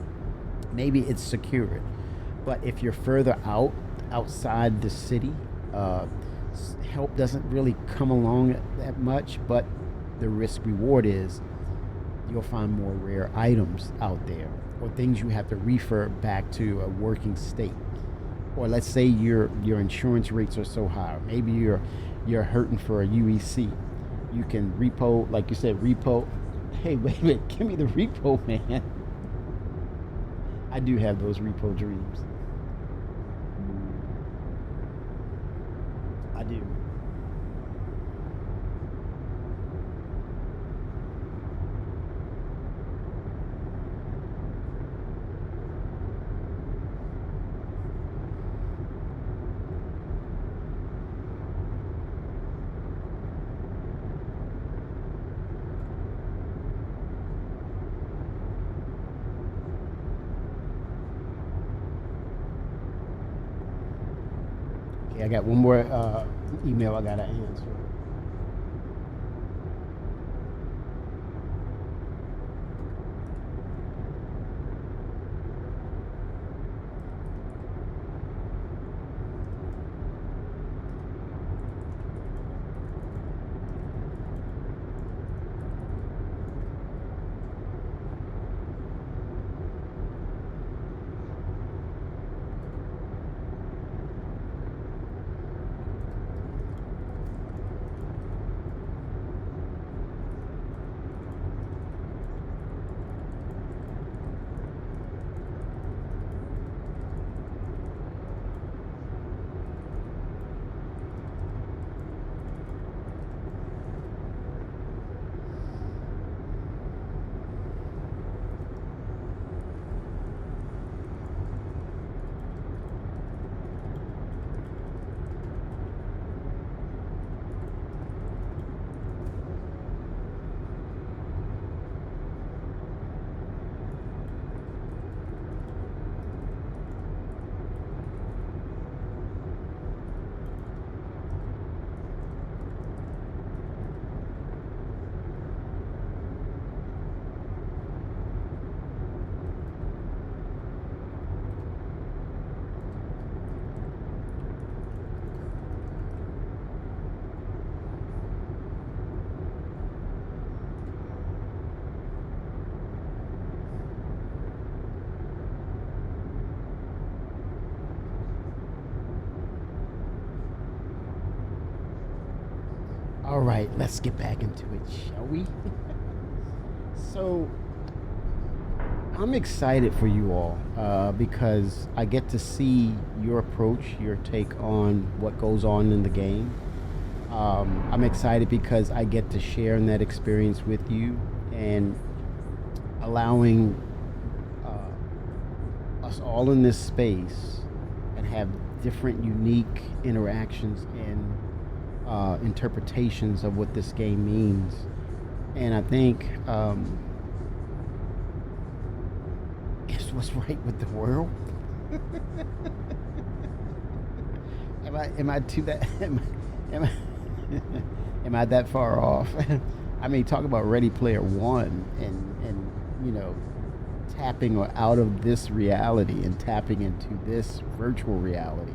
maybe it's secured. But if you're further outside the city, help doesn't really come along that much. But the risk reward is you'll find more rare items out there, or things you have to refer back to a working state. Or let's say your insurance rates are so high, maybe you're hurting for a UEC. You can repo, like you said, repo. Hey, wait a minute, give me the repo, man. I do have those repo dreams. I do. Okay, I got one more email I gotta answer. All right, let's get back into it, shall we? So, I'm excited for you all because I get to see your approach, your take on what goes on in the game. I'm excited because I get to share in that experience with you and allowing us all in this space and have different unique interactions and interpretations of what this game means. And I think it's what's right with the world. Am I too that am I am I that far off? I mean, talk about Ready Player One and you know, tapping out of this reality and tapping into this virtual reality.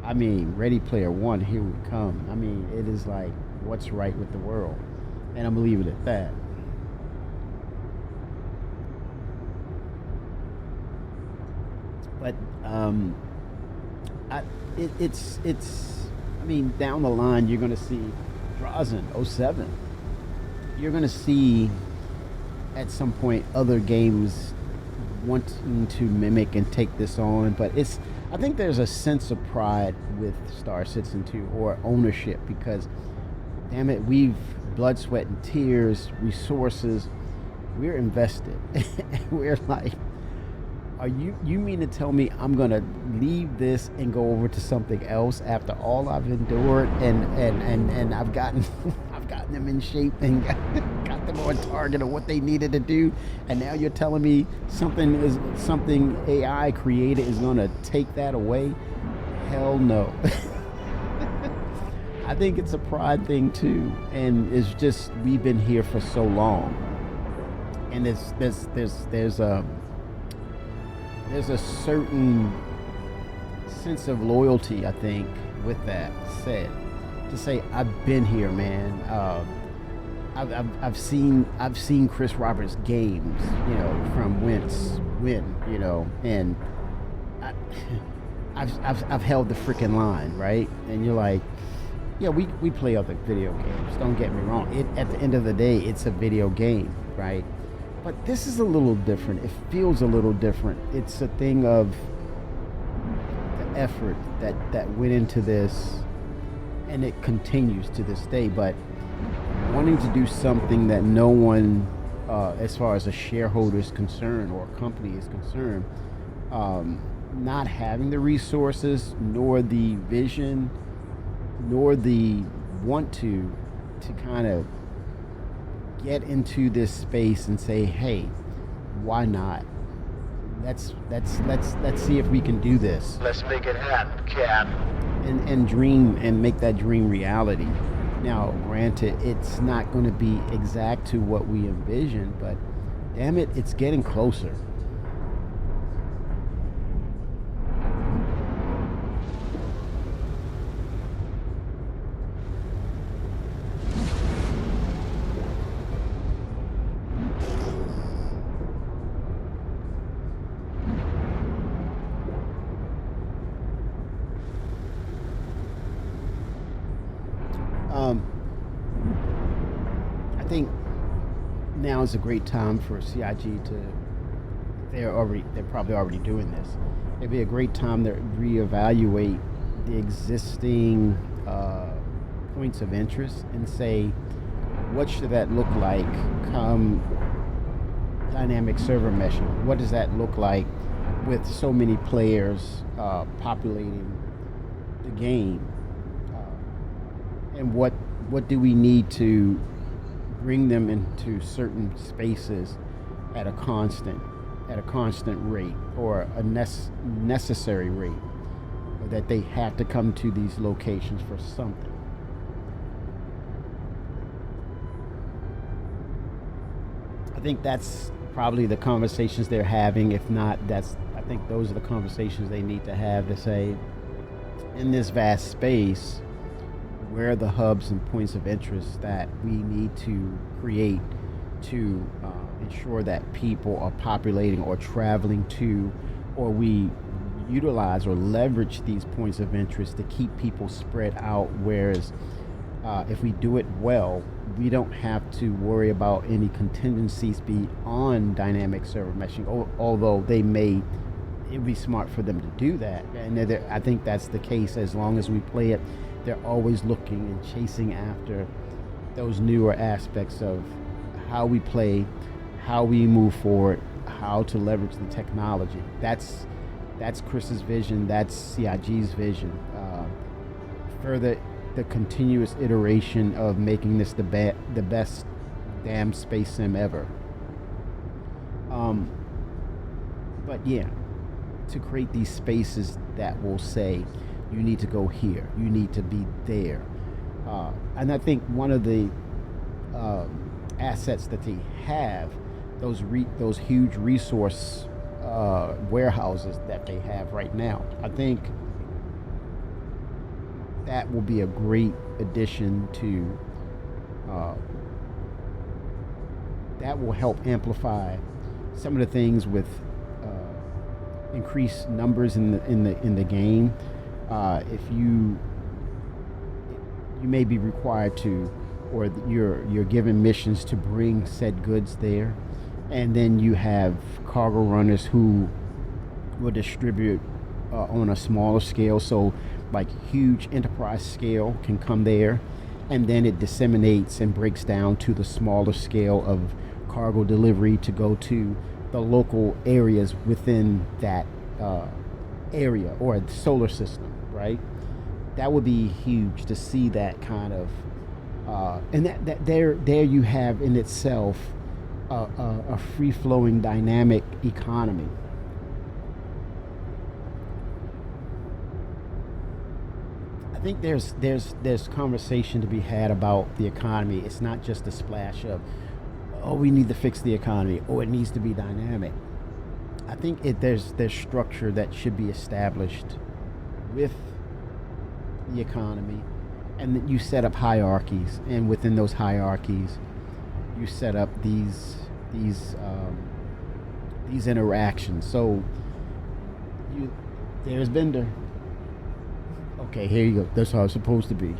I mean, Ready Player One, here we come. I mean, it is like what's right with the world, and I'm gonna leave it at that. But it's. I mean, down the line, you're gonna see Drazen '07. You're gonna see at some point other games wanting to mimic and take this on, but I think there's a sense of pride with Star Citizen 2 or ownership because damn it, we've blood, sweat and tears, resources, we're invested. We're like, you mean to tell me I'm gonna leave this and go over to something else after all I've endured and I've gotten I've gotten them in shape and got them on target of what they needed to do, and now you're telling me something AI created is gonna take that away? Hell no. I think it's a pride thing too, and it's just we've been here for so long, and there's a certain sense of loyalty, I think, with that said. To say I've been here, man. I've seen Chris Roberts games, you know, from when, you know, and I've held the freaking line, right? And you're like, yeah, we play other video games. Don't get me wrong. At the end of the day, it's a video game, right? But this is a little different. It feels a little different. It's a thing of the effort that went into this, and it continues to this day. But wanting to do something that no one, as far as a shareholder is concerned or a company is concerned, not having the resources, nor the vision, nor the want to kind of get into this space and say, hey, why not? Let's see if we can do this. Let's make it happen, Cap. And dream and make that dream reality. Now, granted, it's not going to be exact to what we envision, but damn it, it's getting closer. I think now is a great time for CIG to. They're probably already doing this. It'd be a great time to reevaluate the existing points of interest and say, what should that look like come dynamic server meshing? What does that look like with so many players populating the game? And what do we need to bring them into certain spaces at a constant rate, or a necessary rate, or that they have to come to these locations for something? I think that's probably the conversations they're having. If not, I think those are the conversations they need to have to say, in this vast space, where are the hubs and points of interest that we need to create to ensure that people are populating or traveling to, or we utilize or leverage these points of interest to keep people spread out, whereas if we do it well, we don't have to worry about any contingencies beyond dynamic server meshing. Although it'd be smart for them to do that, and I think that's the case. As long as we play it, they're always looking and chasing after those newer aspects of how we play, how we move forward, how to leverage the technology. That's Chris's vision. That's CIG's vision. Further, the continuous iteration of making this the best damn space sim ever. But yeah, to create these spaces that will say, you need to go here, you need to be there. And I think one of the assets that they have, those huge resource warehouses that they have right now, I think that will be a great addition to that will help amplify some of the things with increased numbers in the game. If you may be required to, or you're given missions to bring said goods there, and then you have cargo runners who will distribute on a smaller scale. So like huge enterprise scale can come there, and then it disseminates and breaks down to the smaller scale of cargo delivery to go to the local areas within that area or solar system, right? That would be huge to see that kind of and that there you have in itself a free-flowing dynamic economy. I think there's conversation to be had about the economy. It's not just a splash of, oh, we need to fix the economy, oh, it needs to be dynamic. I think there's structure that should be established with the economy, and that you set up hierarchies, and within those hierarchies, you set up these interactions. So there's Bender. Okay, here you go. That's how it's supposed to be.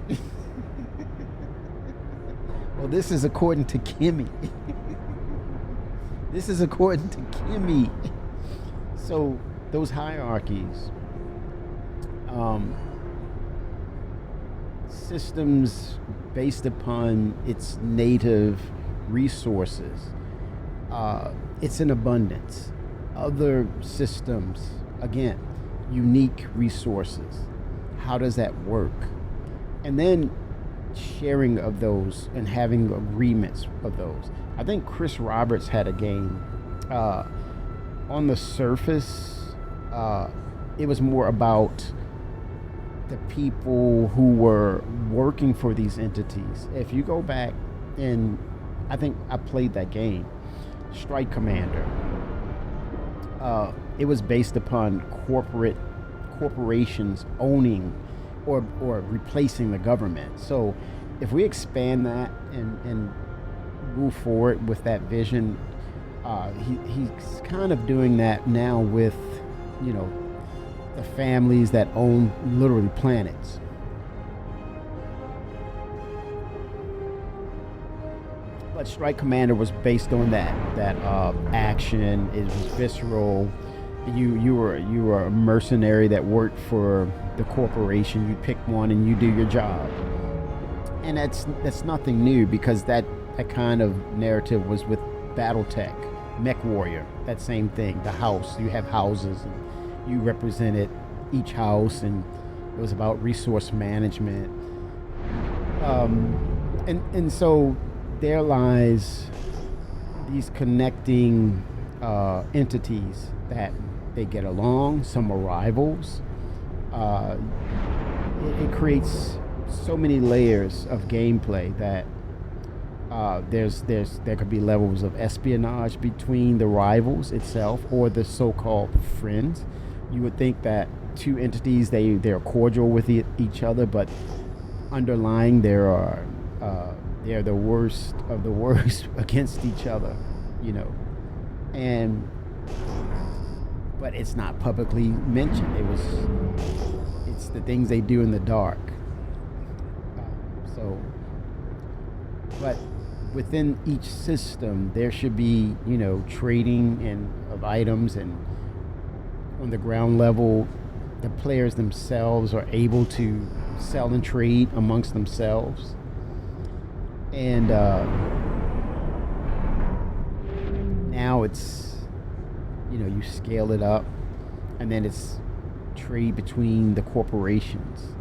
Well, this is according to Kimmy. This is according to Kimmy. So those hierarchies, systems based upon its native resources, it's an abundance. Other systems, again, unique resources. How does that work? And then sharing of those and having agreements of those. I think Chris Roberts had a game. On the surface, it was more about the people who were working for these entities. If you go back, and I think I played that game, Strike Commander, it was based upon corporations owning or replacing the government. So if we expand that and move forward with that vision, he's kind of doing that now with, the families that own literally planets. But Strike Commander was based on that action. It was visceral. You were a mercenary that worked for the corporation. You pick one and you do your job. And that's nothing new, because that kind of narrative was with BattleTech, Mech Warrior, that same thing. The house, you have houses, and you represented each house, and it was about resource management. And so there lies these connecting entities that they get along. Some are rivals. It creates so many layers of gameplay that there could be levels of espionage between the rivals itself or the so-called friends. You would think that two entities, they're cordial with each other, but underlying they're the worst of the worst against each other, but it's not publicly mentioned. It's the things they do in the dark. So, but within each system, there should be, trading and of items, and on the ground level, the players themselves are able to sell and trade amongst themselves. And now it's, you scale it up, and then it's trade between the corporations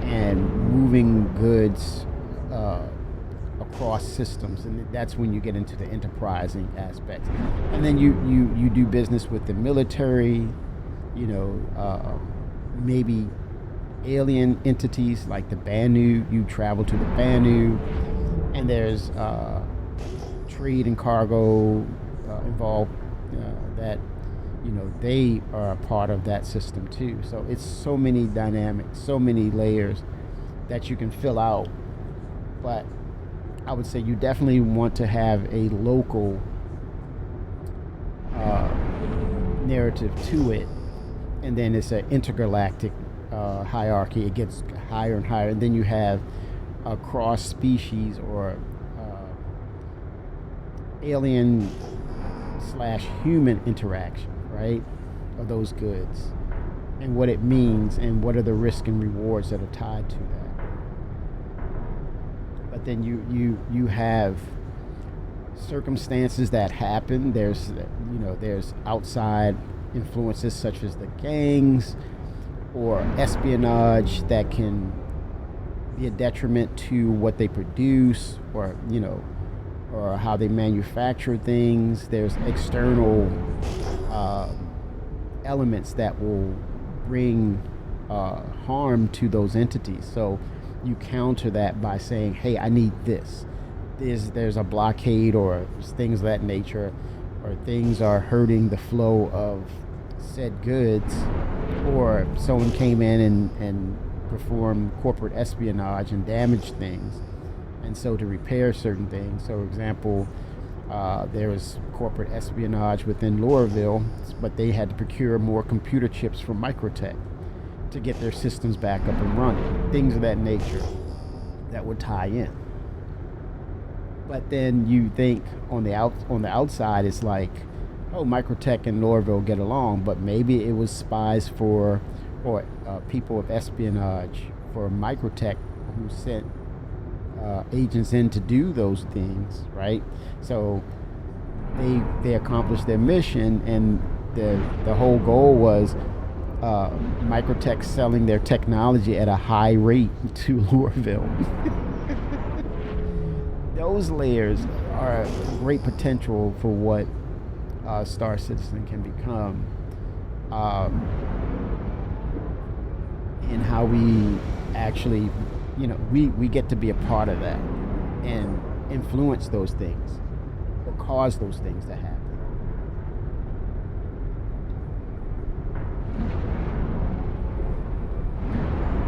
and moving goods across systems, and that's when you get into the enterprising aspects. And then you do business with the military, maybe alien entities like the Banu. You travel to the Banu, and there's trade and cargo involved that they are a part of that system too. So it's so many dynamics, so many layers that you can fill out. But I would say you definitely want to have a local narrative to it, and then it's an intergalactic hierarchy. It gets higher and higher, and then you have a cross species or alien / human interaction, right, of those goods, and what it means, and what are the risks and rewards that are tied to that. But then you have circumstances that happen. There's outside influences such as the gangs or espionage that can be a detriment to what they produce, or or how they manufacture things. There's external elements that will bring harm to those entities. So you counter that by saying, hey, I need this. There's a blockade or things of that nature, or things are hurting the flow of said goods, or someone came in and performed corporate espionage and damaged things. And so to repair certain things, so for example, there was corporate espionage within Lorville, but they had to procure more computer chips from Microtech to get their systems back up and running. Things of that nature that would tie in. But then you think on the outside, it's like, oh, Microtech and Lorville get along, but maybe it was spies or people of espionage for Microtech who sent agents in to do those things, right? So they accomplished their mission, and the whole goal was Microtech selling their technology at a high rate to Lorville. Those layers are great potential for what Star Citizen can become, and how we actually, we get to be a part of that and influence those things or cause those things to happen.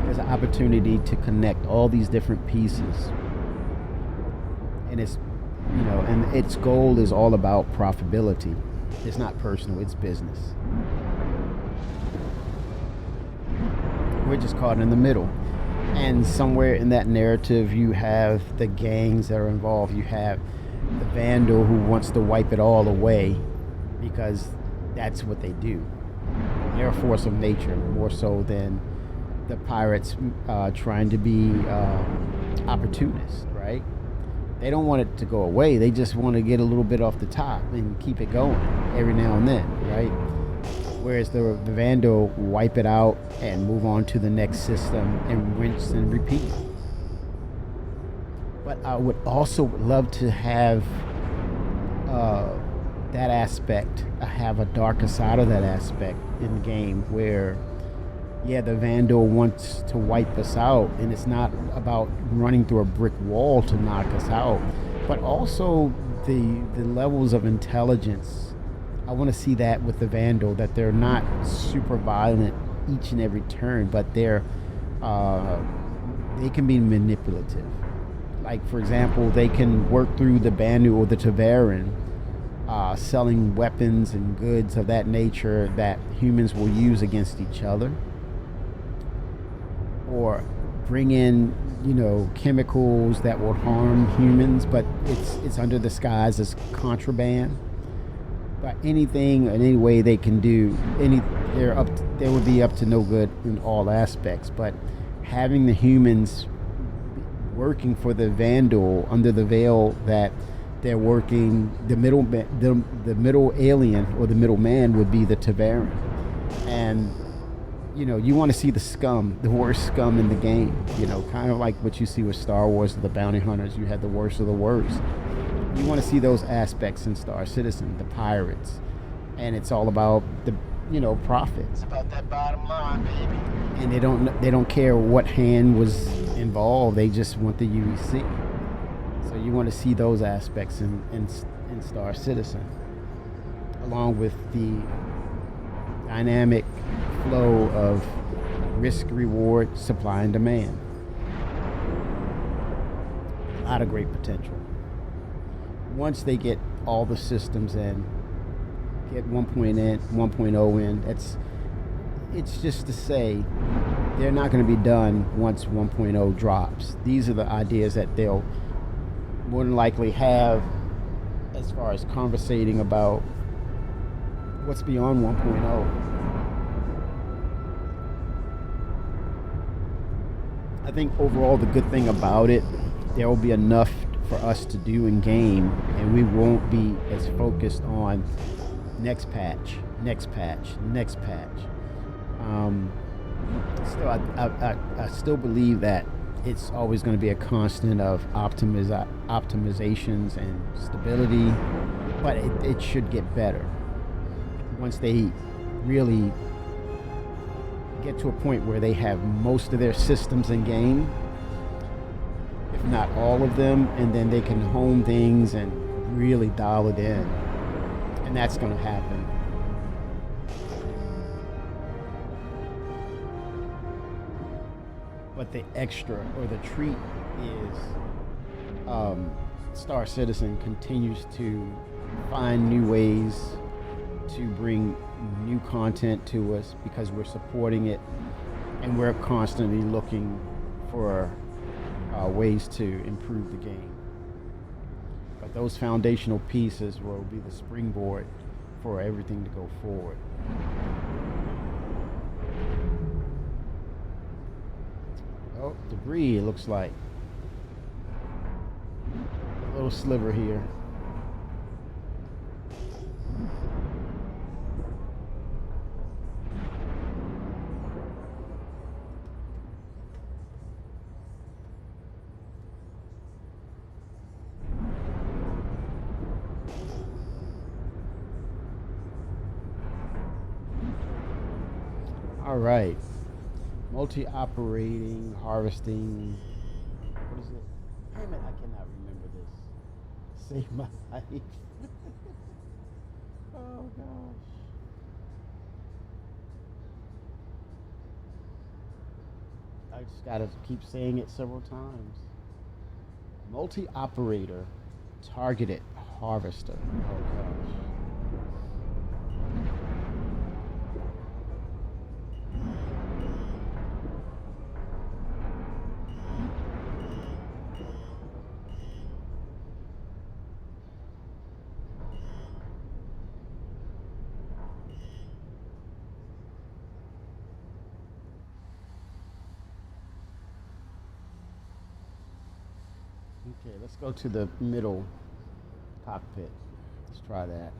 There's an opportunity to connect all these different pieces, and it's, and its goal is all about profitability. It's not personal, it's business. We're just caught in the middle. And somewhere in that narrative, you have the gangs that are involved. You have the vandal who wants to wipe it all away because that's what they do. They're a force of nature more so than the pirates trying to be opportunists, right? They don't want it to go away. They just want to get a little bit off the top and keep it going every now and then, right? Whereas the vandal wipe it out and move on to the next system and rinse and repeat. But I would also love to have that aspect, have a darker side of that aspect in the game where, yeah, the vandal wants to wipe us out, and it's not about running through a brick wall to knock us out, but also the levels of intelligence. I want to see that with the vandal, that they're not super violent each and every turn, but they can be manipulative. Like, for example, they can work through the Banu or the Tavaran, selling weapons and goods of that nature that humans will use against each other, or bring in chemicals that will harm humans, but it's under the skies as contraband. But anything in any way they can do, they would be up to no good in all aspects. But having the humans working for the vandal under the veil that they're working, the middle alien or the middle man would be the Tavaran, and you want to see the scum, the worst scum in the game. Kind of like what you see with Star Wars, the bounty hunters. You had the worst of the worst. You want to see those aspects in Star Citizen, the pirates, and it's all about the profit. It's about that bottom line, baby. And they don't care what hand was involved. They just want the UEC. So you want to see those aspects in Star Citizen, along with the dynamic flow of risk, reward, supply, and demand. A lot of great potential. Once they get all the systems in, get 1.0 in, it's just to say they're not going to be done once 1.0 drops. These are the ideas that they'll more than likely have as far as conversating about what's beyond 1.0. I think overall the good thing about it, there will be enough for us to do in game, and we won't be as focused on next patch. Still, I still believe that it's always going to be a constant of optimizations and stability, but it should get better once they really get to a point where they have most of their systems in game, if not all of them, and then they can hone things and really dial it in, and that's going to happen. But the extra or the treat is Star Citizen continues to find new ways to bring new content to us because we're supporting it, and we're constantly looking for ways to improve the game. But those foundational pieces will be the springboard for everything to go forward. Oh, debris, it looks like. A little sliver here. All right. Multi-operating, harvesting. What is it? Damn it, I cannot remember this. Save my life. Oh, gosh. I just got to keep saying it several times. Multi-operator, targeted harvester. Oh, gosh. Okay, let's go to the middle cockpit. Let's try that.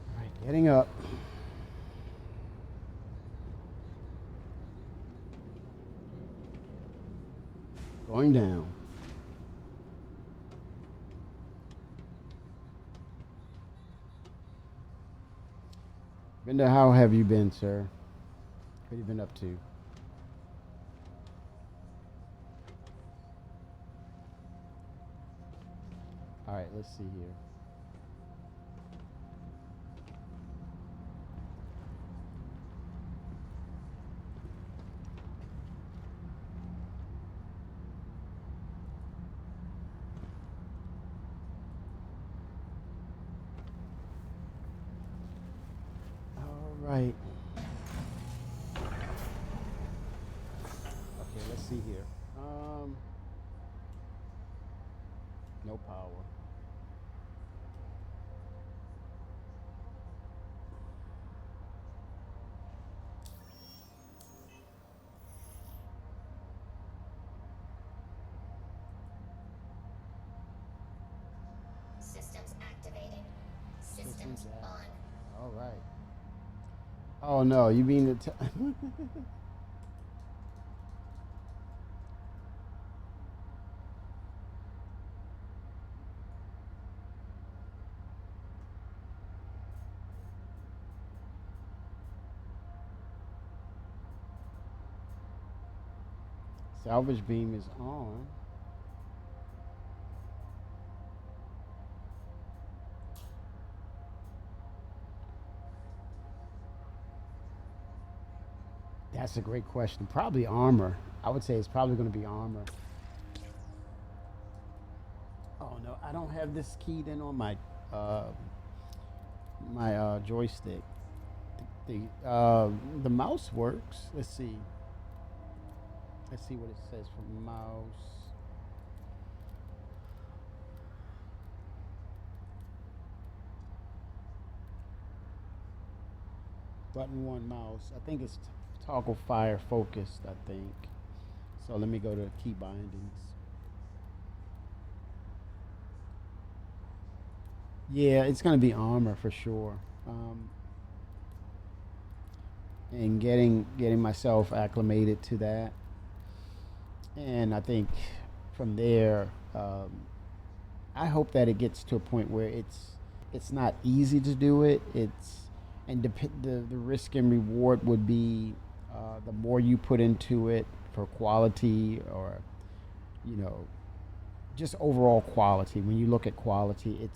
All right, getting up. Going down. Bender, how have you been, sir? What have you been up to? All right, let's see here. right. Okay, let's see here. No power. Systems activating. Systems Systems on. All right. Oh no, you mean the salvage beam is on. That's a great question. Probably armor. I would say it's probably going to be armor. Oh no, I don't have this keyed in on uh, my joystick. The mouse works. Let's see. Let's see what it says for mouse. Button one mouse. I think it's toggle fire focused. I think. So let me go to key bindings. Yeah, it's gonna be armor for sure. And getting myself acclimated to that, and I think from there, I hope that it gets to a point where it's not easy to do it. It's and the risk and reward would be the more you put into it for quality or you know just overall quality. When you look at quality,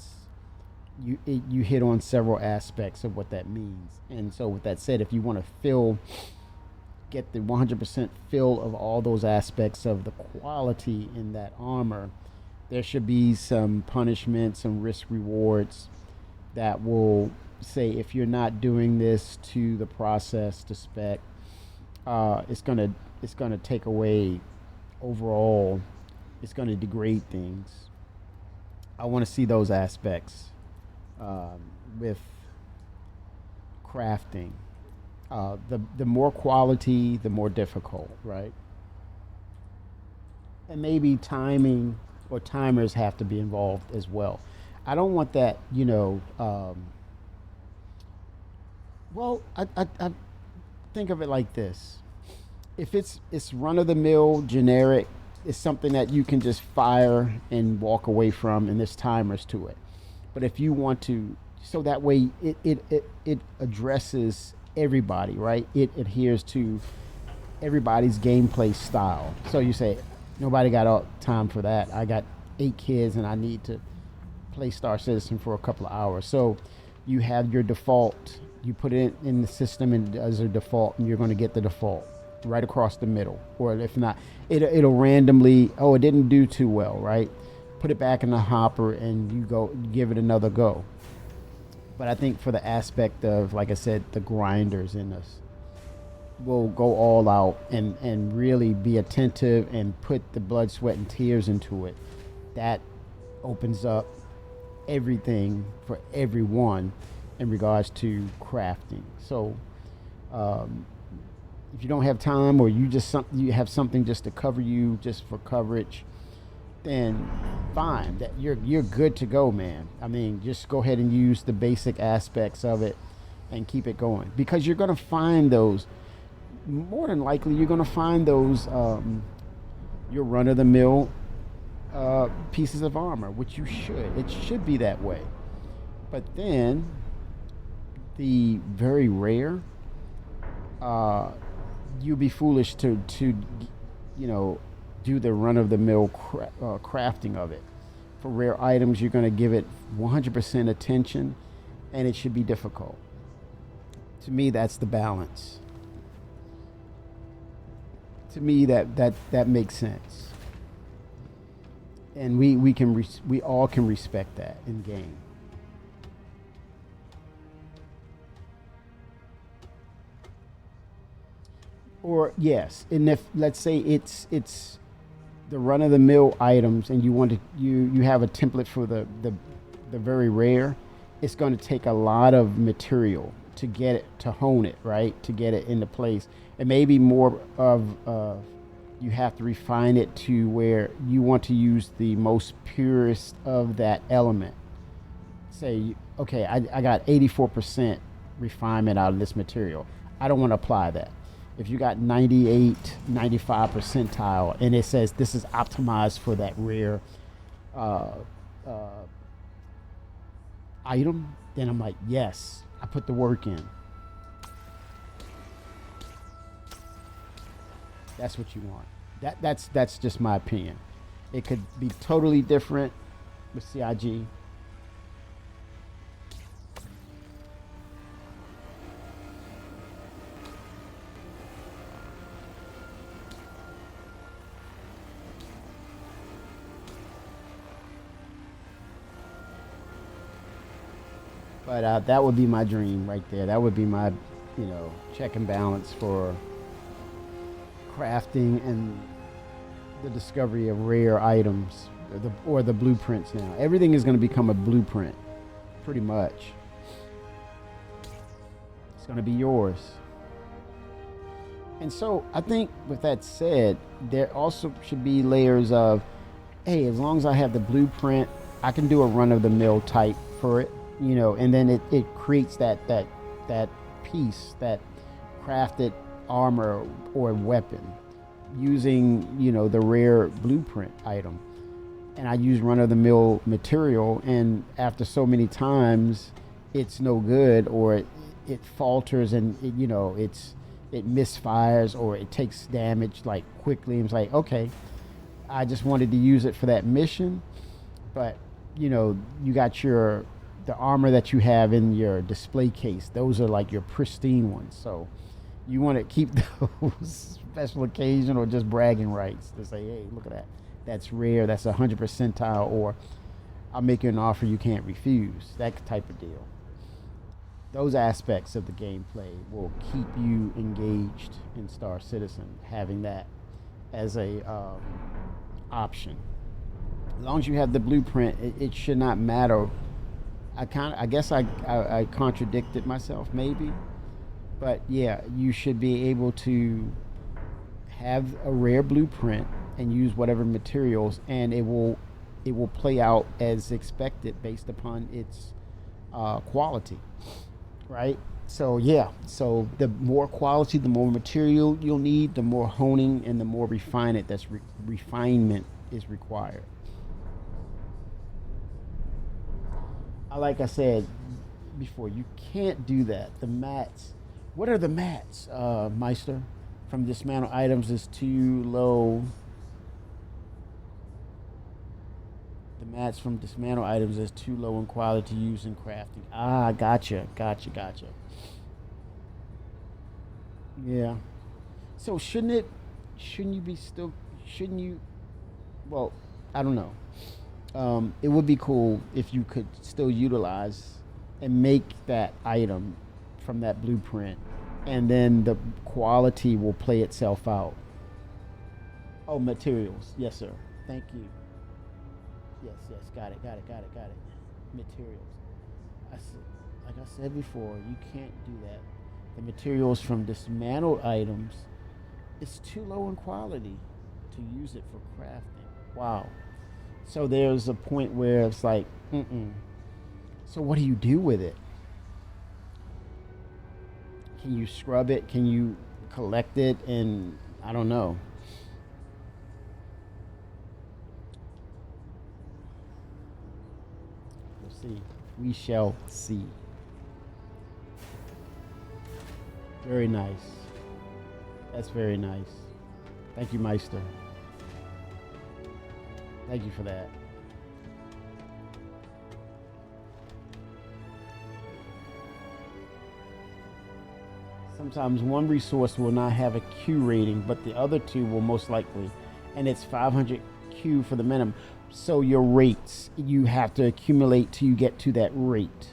you hit on several aspects of what that means. And so, with that said, if you want to get the 100% fill of all those aspects of the quality in that armor, there should be some punishment, some risk rewards that will say if you're not doing this to the process to spec, it's gonna take away overall. It's gonna degrade things. I want to see those aspects um, with crafting. The more quality, the more difficult, right? And maybe timing or timers have to be involved as well. I don't want that, well, I think of it like this. If it's run of the mill generic, it's something that you can just fire and walk away from, and there's timers to it. But if you want to, so that way it addresses everybody, right? It adheres to everybody's gameplay style. So you say, nobody got all time for that. I got 8 kids and I need to play Star Citizen for a couple of hours. So you have your default. You put it in the system and as a default, and you're going to get the default right across the middle. Or if not, it'll randomly. Oh, it didn't do too well, right? Put it back in the hopper and you go give it another go. But I think for the aspect of, like I said, the grinders in us, will go all out and really be attentive and put the blood, sweat, and tears into it. That opens up everything for everyone in regards to crafting. So if you don't have time or you have something just to cover you just for coverage, then fine. That you're good to go, man. I mean, just go ahead and use the basic aspects of it and keep it going because you're going to find those. More than likely, you're going to find those your run-of-the-mill pieces of armor, which you should. It should be that way. But then, the very rare, you'd be foolish to do the run-of-the-mill crafting of it. For rare items, you're going to give it 100% attention, and it should be difficult. To me, that's the balance. To me, that makes sense, and we all can respect that in game. Or yes, and if let's say it's the run of the mill items, and you want to you have a template for the very rare, it's going to take a lot of material to get it to hone it right, to get it into place. And maybe more of you have to refine it to where you want to use the most purest of that element. Say, okay, I got 84% refinement out of this material. I don't want to apply that. If you got 98, 95 percentile, and it says this is optimized for that rare uh, uh, item, then I'm like, yes, I put the work in. That's what you want. That's just my opinion. It could be totally different with CIG. But that would be my dream right there. That would be my, check and balance for crafting and the discovery of rare items, or the blueprints. Now everything is going to become a blueprint, pretty much. It's going to be yours. And so I think with that said, there also should be layers of, hey, as long as I have the blueprint, I can do a run-of-the-mill type for it, and then it creates that piece, that crafted armor or weapon using, the rare blueprint item. And I use run-of-the-mill material, and after so many times, it's no good, or it falters, and it misfires, or it takes damage like quickly. And it's like, okay, I just wanted to use it for that mission, but you got the armor that you have in your display case. Those are like your pristine ones. So you want to keep those special occasion or just bragging rights to say, hey, look at that. That's rare. That's 100 percentile, or I'll make you an offer you can't refuse. That type of deal. Those aspects of the gameplay will keep you engaged in Star Citizen, having that as a option. As long as you have the blueprint, it should not matter. I guess I contradicted myself maybe, but yeah, you should be able to have a rare blueprint and use whatever materials, and it will play out as expected based upon its quality, right? So yeah, so the more quality, the more material you'll need, the more honing and the more refinement refinement is required. Like I said before, you can't do that. The mats, what are the mats, Meister? From dismantle items is too low. The mats from dismantle items is too low in quality to use in crafting. Ah, gotcha. Yeah. So shouldn't you, well, I don't know. It would be cool if you could still utilize and make that item from that blueprint, and then the quality will play itself out. Oh, materials. Yes, sir. Thank you. Yes. Got it. Materials. Like I said before, you can't do that. The materials from dismantled items, it's too low in quality to use it for crafting. Wow. So there's a point where it's like, So what do you do with it? Can you scrub it? Can you collect it? And I don't know. We'll see. We shall see. Very nice. That's very nice. Thank you, Meister. Thank you for that. Sometimes one resource will not have a Q rating, but the other two will most likely. And it's 500 Q for the minimum. So your rates, you have to accumulate till you get to that rate.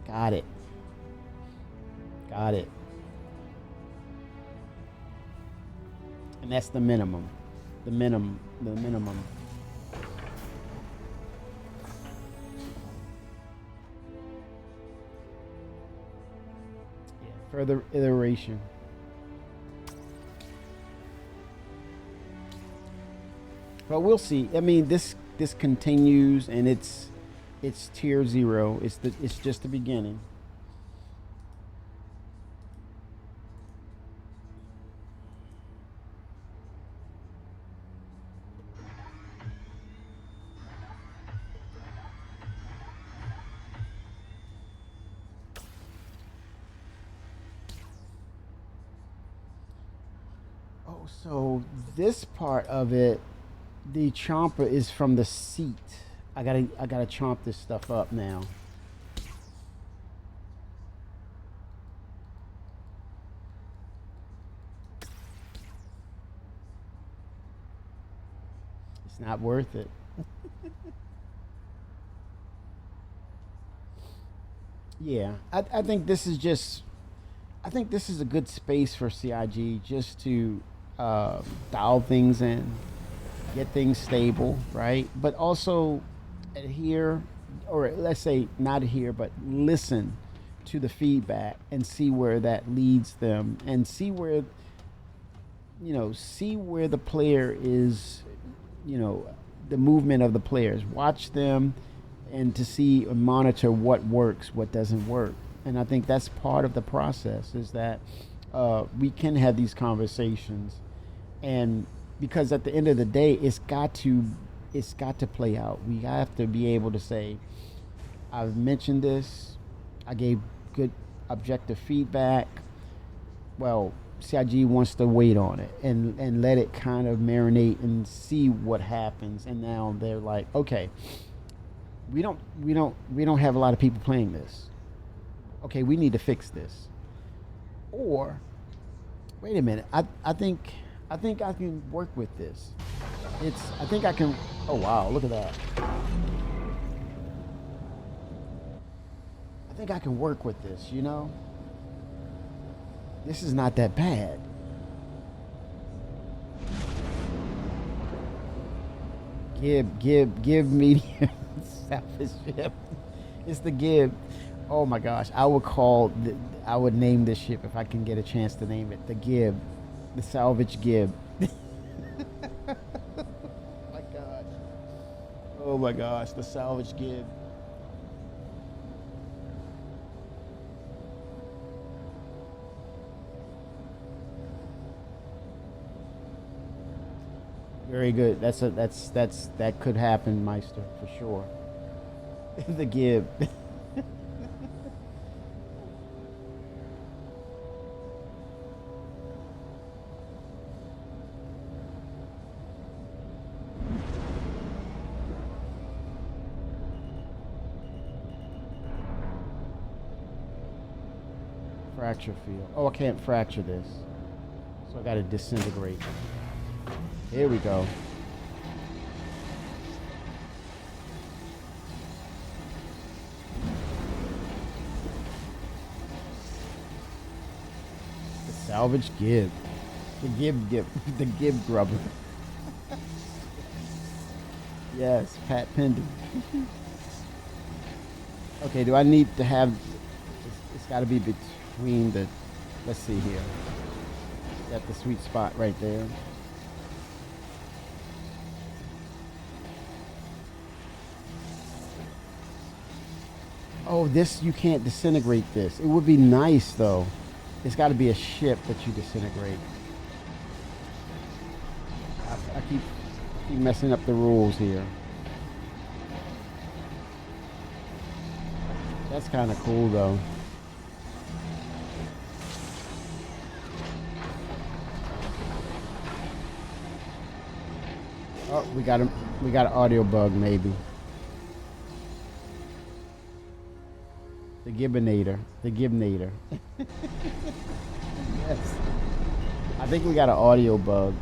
Got it. And that's the minimum. The minimum. The minimum. Yeah. Further iteration. But we'll see. I mean, this continues, and it's tier 0. It's just the beginning. Oh, so this part of it, the chomper is from the seat. I gotta chomp this stuff up now. It's not worth it. Yeah, I think this is just. I think this is a good space for CIG just to dial things in, get things stable, right? But also adhere, or let's say not adhere, but listen to the feedback and see where that leads them, and see where the player is, the movement of the players. Watch them, and to see and monitor what works, what doesn't work. And I think that's part of the process, is that we can have these conversations, and because at the end of the day, it's got to play out. We have to be able to say, I've mentioned this, I gave good objective feedback. Well, CIG wants to wait on it and let it kind of marinate and see what happens. And now they're like, okay, we don't have a lot of people playing this. Okay, we need to fix this. Or, wait a minute, I think I can work with this. I think I can. Oh wow, look at that. I think I can work with this. This is not that bad. Give medium selfish. It's the Gib. Oh my gosh, I would name this ship if I can get a chance to name it. The Gib. The salvage Gib. My gosh. Oh my gosh, the salvage Gib. Very good. That could happen, Meister, for sure. The Gib. Fracture field. Oh, I can't fracture this. So I gotta disintegrate. Here we go. The salvage Gib. The Gib. The Gib grubber. Yes, Pat Pendon. Okay, do I need to have... It's gotta be between the... Let's see here. Got the sweet spot right there. Oh, this, you can't disintegrate this. It would be nice, though. It's got to be a ship that you disintegrate. I keep messing up the rules here. That's kind of cool, though. Oh, we got an audio bug, maybe. The Gibinator. The Gibnator. Yes. I think we got an audio bug.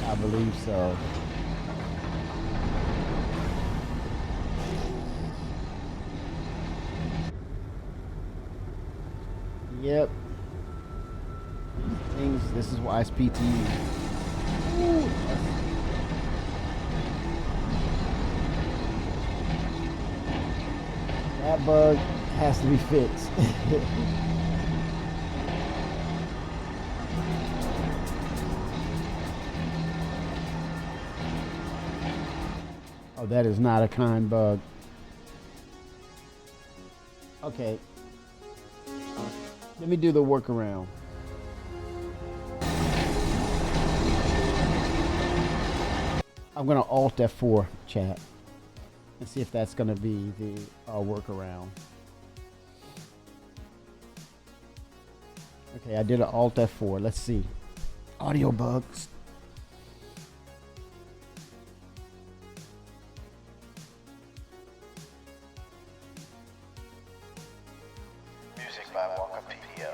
I believe so. Yep. This is why it's PTU. Ooh. That bug has to be fixed. Oh, that is not a kind bug. Okay. Let me do the workaround. I'm gonna Alt F4 chat and see if that's gonna be the workaround. Okay, I did an Alt F4. Let's see. Audio bugs. Music by Wikipedia.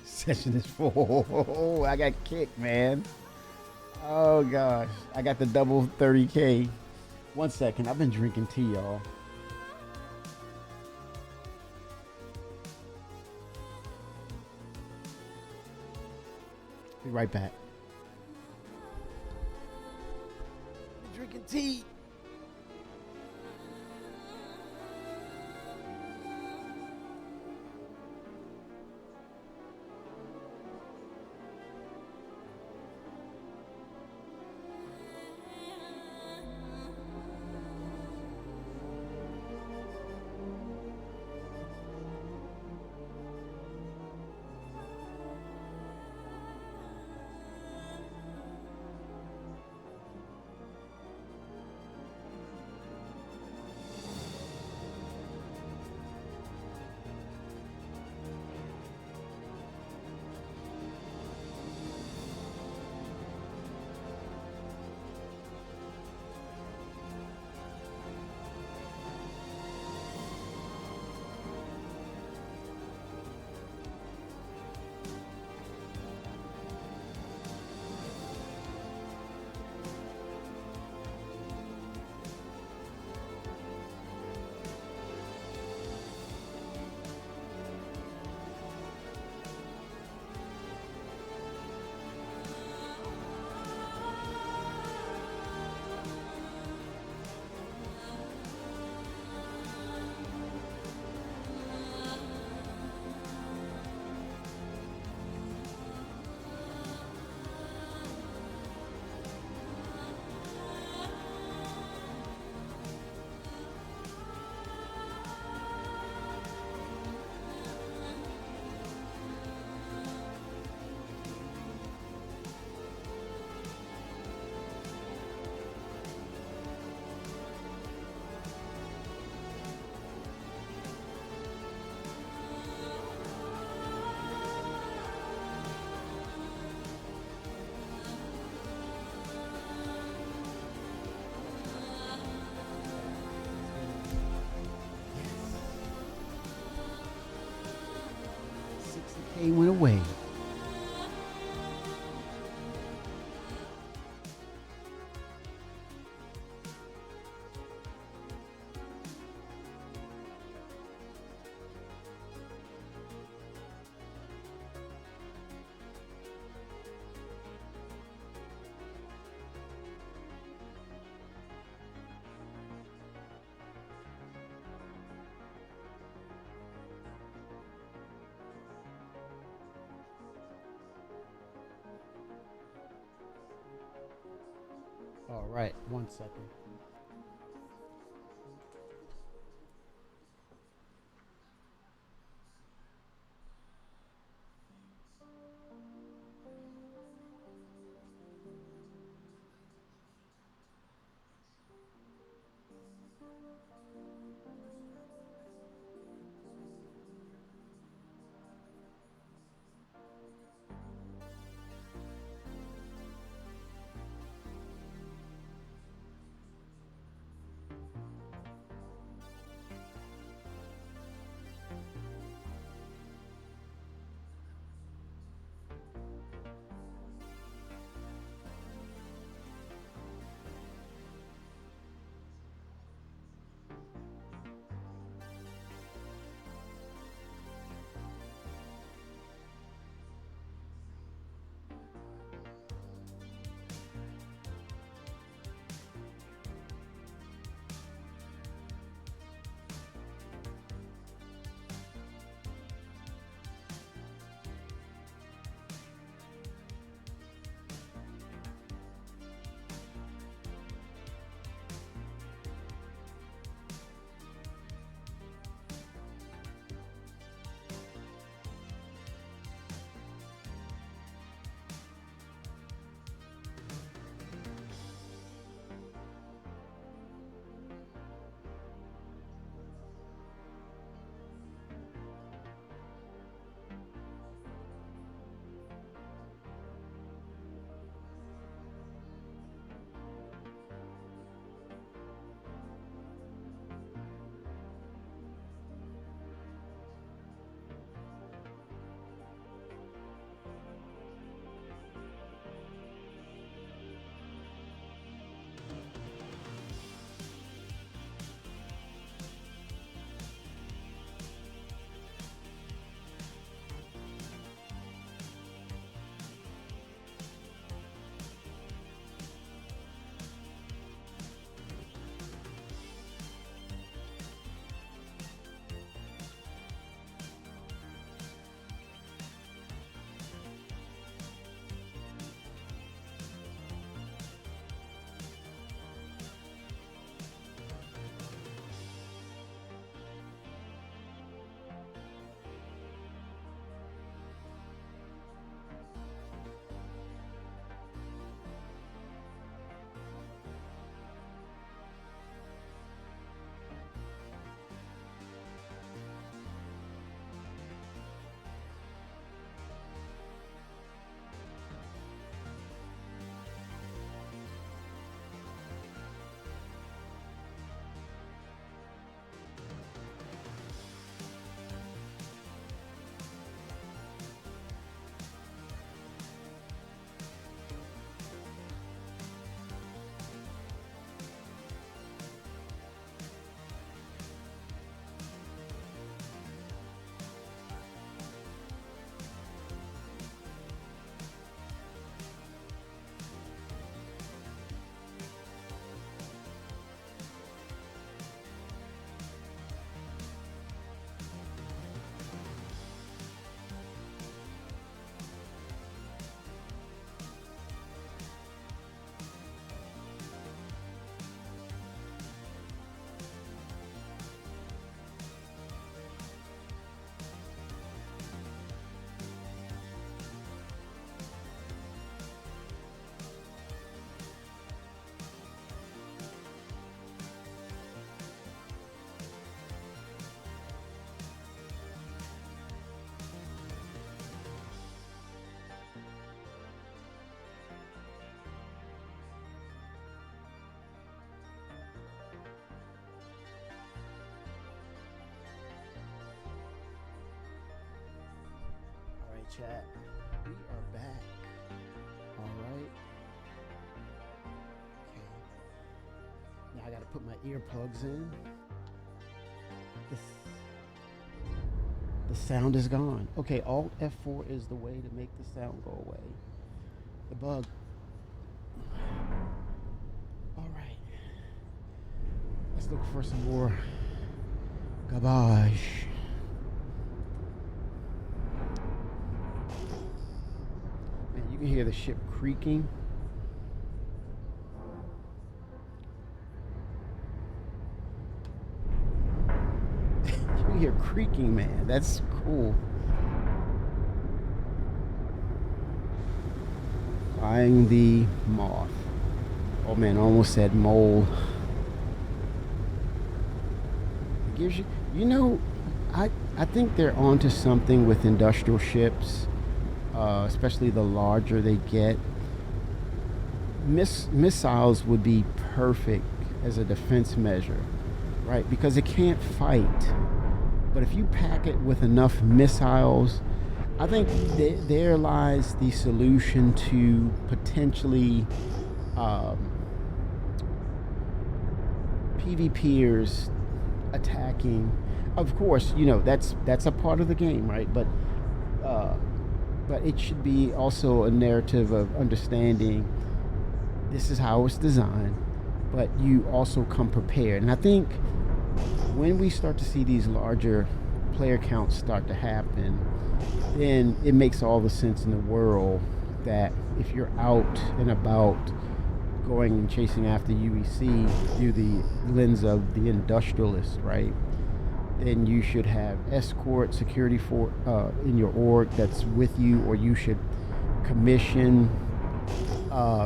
Session is full. I got kicked, man. Oh gosh, I got the double 30K. 1 second, I've been drinking tea, y'all. Be right back. Drinking tea. He went away. All right, 1 second. chat. We are back. All right. Okay. Now I got to put my earplugs in. The sound is gone. Okay, Alt F4 is the way to make the sound go away. The bug. All right. Let's look for some more garbage. Man, you can hear the ship creaking. You can hear creaking, man. That's cool. Flying the moth. Oh man, I almost said mole. It gives you, you know, I think they're onto something with industrial ships, especially the larger they get. Missiles would be perfect as a defense measure, right? Because it can't fight. But if you pack it with enough missiles, I think there lies the solution to potentially PvPers attacking. Of course, you know that's a part of the game, right? But it should be also a narrative of understanding this is how it's designed, but you also come prepared. And I think when we start to see these larger player counts start to happen, then it makes all the sense in the world that if you're out and about going and chasing after UEC through the lens of the industrialist, right, then you should have escort security for in your org that's with you, or you should commission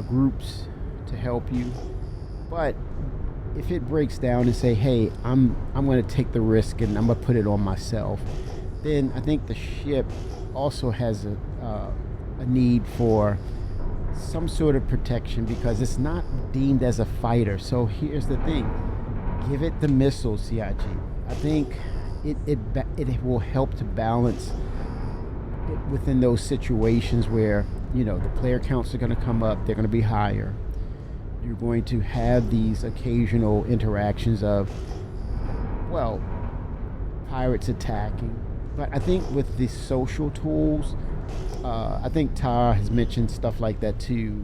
groups to help you. But if it breaks down and say, hey, I'm going to take the risk and I'm going to put it on myself, then I think the ship also has a need for some sort of protection, because it's not deemed as a fighter. So here's the thing: give it the missiles, CIG. I think it will help to balance it within those situations where, you know, the player counts are going to come up, they're going to be higher. You're going to have these occasional interactions of, well, pirates attacking. But I think with the social tools, I think Tara has mentioned stuff like that too.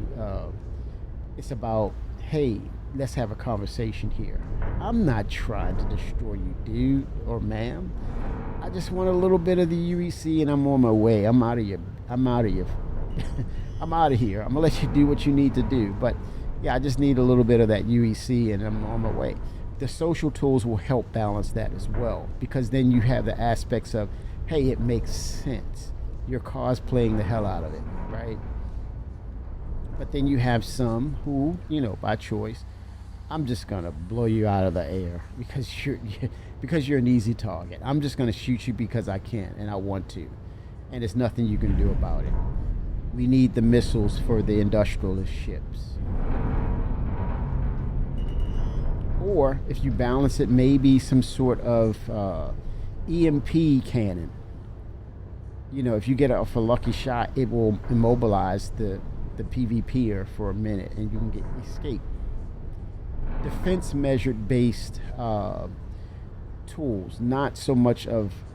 It's about, hey, let's have a conversation here. I'm not trying to destroy you, dude or ma'am. I just want a little bit of the UEC and I'm on my way. I'm out of here. I'm out of here. I'm gonna let you do what you need to do. But yeah, I just need a little bit of that UEC and I'm on my way. The social tools will help balance that as well, because then you have the aspects of, hey, it makes sense. You're cosplaying the hell out of it, right? But then you have some who, you know, by choice, I'm just gonna blow you out of the air because you're an easy target. I'm just gonna shoot you because I can and I want to, and there's nothing you can do about it. We need the missiles for the industrialist ships. Or if you balance it, maybe some sort of EMP cannon. You know, if you get off a lucky shot, it will immobilize the PvPer for a minute and you can escape. Defense measured based tools, not so much of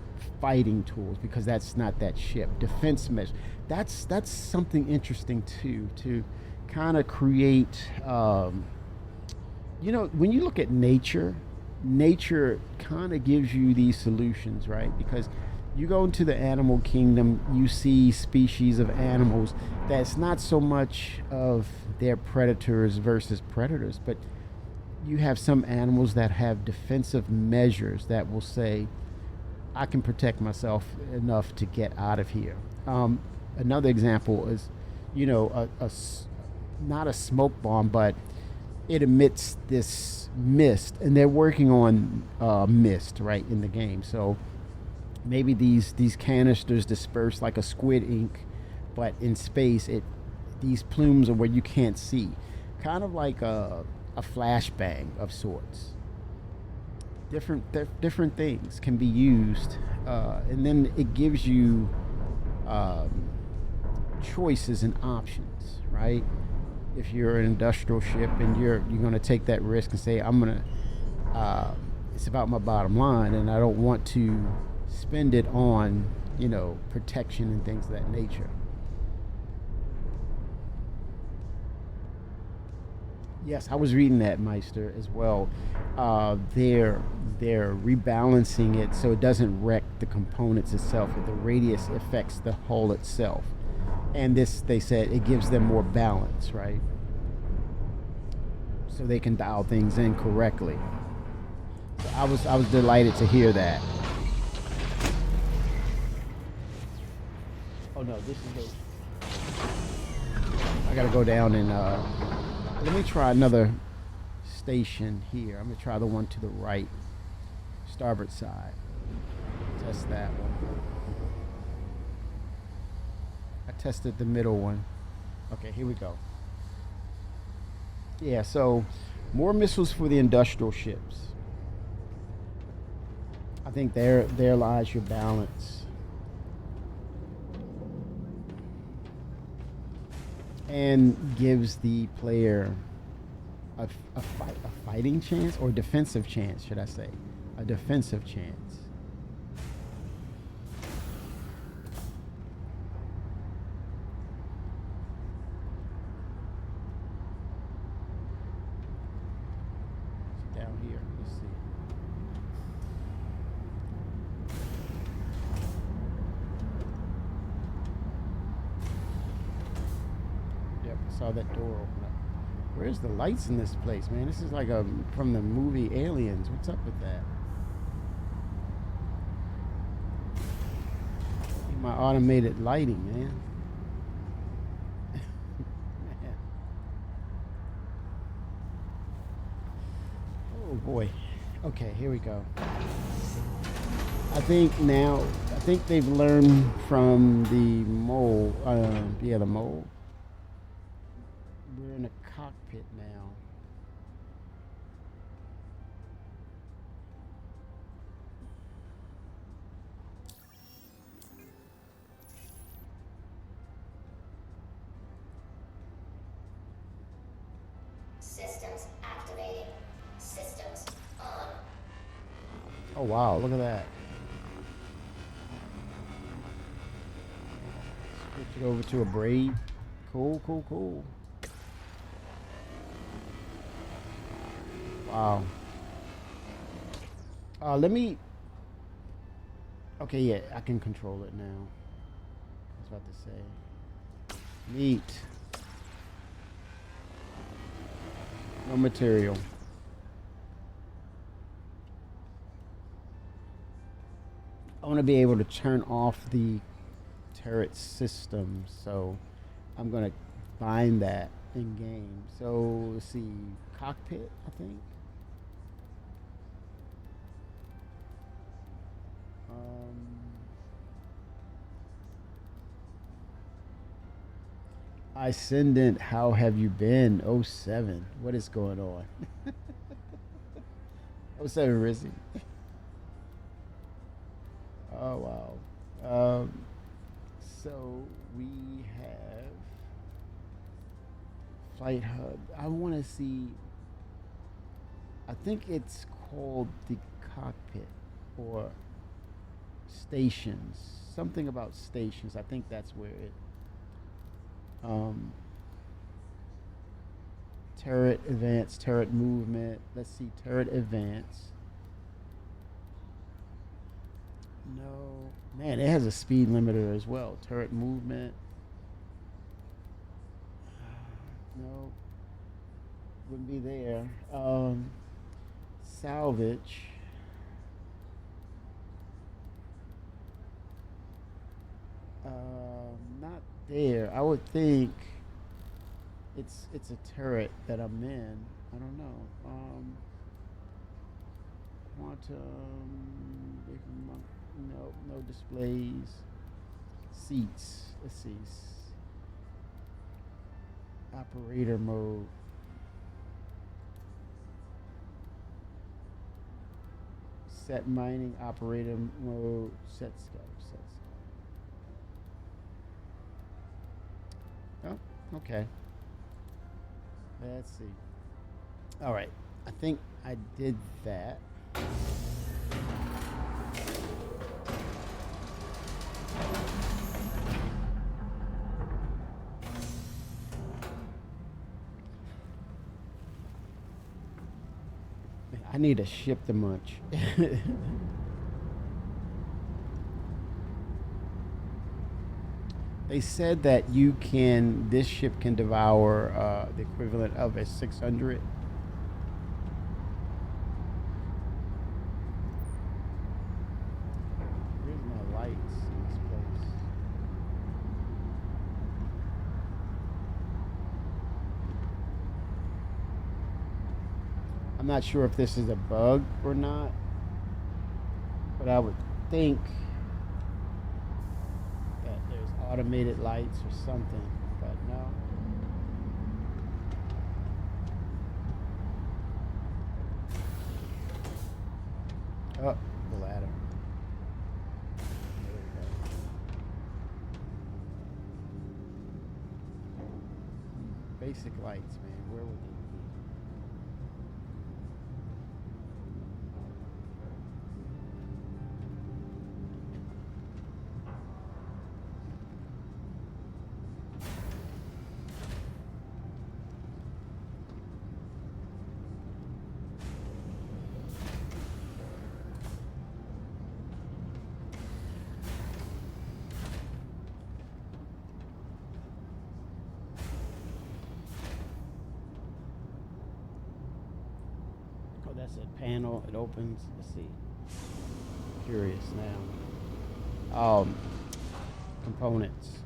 fighting tools, because that's not that ship. Defense measure. That's something interesting too, to kind of create. You know, when you look at nature kind of gives you these solutions, right? Because you go into the animal kingdom, you see species of animals that's not so much of their predators versus predators, but you have some animals that have defensive measures that will say, I can protect myself enough to get out of here. Another example is, you know, not a smoke bomb, but it emits this mist, and they're working on mist right in the game. So maybe these canisters disperse like a squid ink, but in space these plumes are where you can't see, kind of like a flashbang of sorts. Different things can be used, and then it gives you um, choices and options, right? If you're an industrial ship and you're going to take that risk and say, I'm going to, it's about my bottom line, and I don't want to spend it on, protection and things of that nature. Yes, I was reading that, Meister, as well. They're rebalancing it so it doesn't wreck the components itself. The radius affects the hull itself, and this, they said, it gives them more balance, right? So they can dial things in correctly. So I was delighted to hear that. Oh no, this is I gotta go down and let me try another station here. I'm gonna try the one to the right, starboard side. Test that one. I tested the middle one. Okay, here we go. Yeah, so more missiles for the industrial ships. I think there lies your balance. And gives the player a fighting chance, or defensive chance, should I say. A defensive chance. Down here, let's see. Yep, I saw that door open up. Where's the lights in this place, man? This is like from the movie Aliens. What's up with that? My automated lighting, man. Man. Oh boy. Okay, here we go. I think they've learned from the mole. The mole. We're in a cockpit now. Systems activating. Systems on. Oh wow, look at that. Switch it over to a braid. Cool, cool, cool. Wow. Let me. Okay, yeah, I can control it now. I was about to say. Neat. No material. I want to be able to turn off the turret system, so I'm going to find that in game. So let's see, cockpit, I think. Ascendant, how have you been? 07. What is going on? 07 Rizzy. Oh wow. So we have Flight Hub. I want to see. I think it's called the cockpit or stations. Something about stations. I think that's where it. Turret advance, turret movement. Let's see, turret advance. No, man, it has a speed limiter as well. Turret movement. No, wouldn't be there. Salvage. Not there. I would think it's a turret that I'm in. I don't know. Quantum. No displays. Seats. Let's see. Operator mode. Set mining operator mode. Set scope. Okay. Let's see. All right. I think I did that. I need to ship the munch. They said that this ship can devour the equivalent of a 600. Where's my lights in this place? I'm not sure if this is a bug or not, but I would think that there's automated lights or something, but no. Oh, the ladder. There we go. Basic lights, man. Where would they be? Oh, that's a panel. It opens. Let's see. Curious now. Components.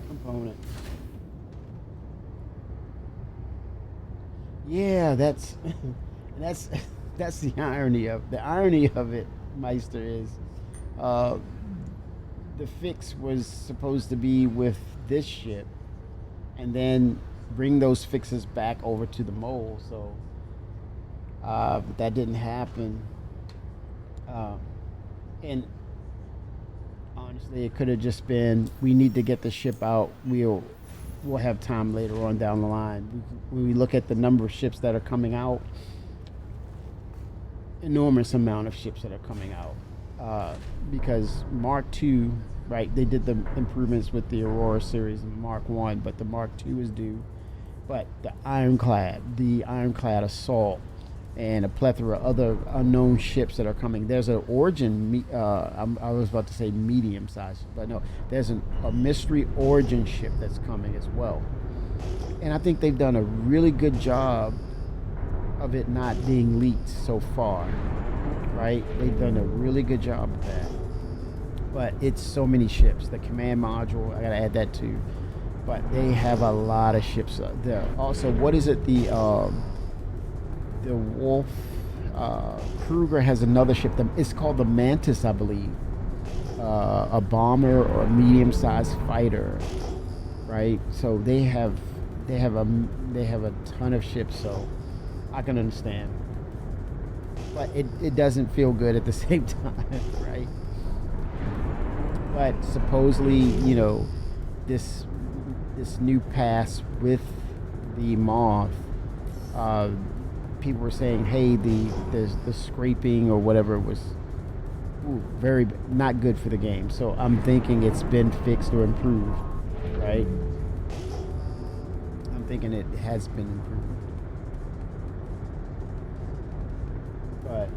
Components. Yeah, that's that's that's the irony of it, Meister, is uh, the fix was supposed to be with this ship, and then bring those fixes back over to the mole. So but that didn't happen. And honestly, it could have just been, we need to get the ship out. We'll have time later on down the line. When we look at the number of ships that are coming out, enormous amount of ships that are coming out. Because Mark II, right, they did the improvements with the Aurora series and Mark I, but the Mark II is due. But the Ironclad Assault, and a plethora of other unknown ships that are coming. There's an Origin, I was about to say medium size, but no, there's a mystery Origin ship that's coming as well. And I think they've done a really good job of it not being leaked so far, right? They've done a really good job of that. But it's so many ships. The command module, I gotta add that too. But they have a lot of ships there. Also, what is it? The Wolf Kruger has another ship. It's called the Mantis, I believe. A bomber or a medium-sized fighter, right? So they have a ton of ships. So I can understand, but it doesn't feel good at the same time, right? But supposedly, this new pass with the Moth. People were saying, hey, the scraping or whatever was very not good for the game. So I'm thinking it's been fixed or improved, right? I'm thinking it has been improved. But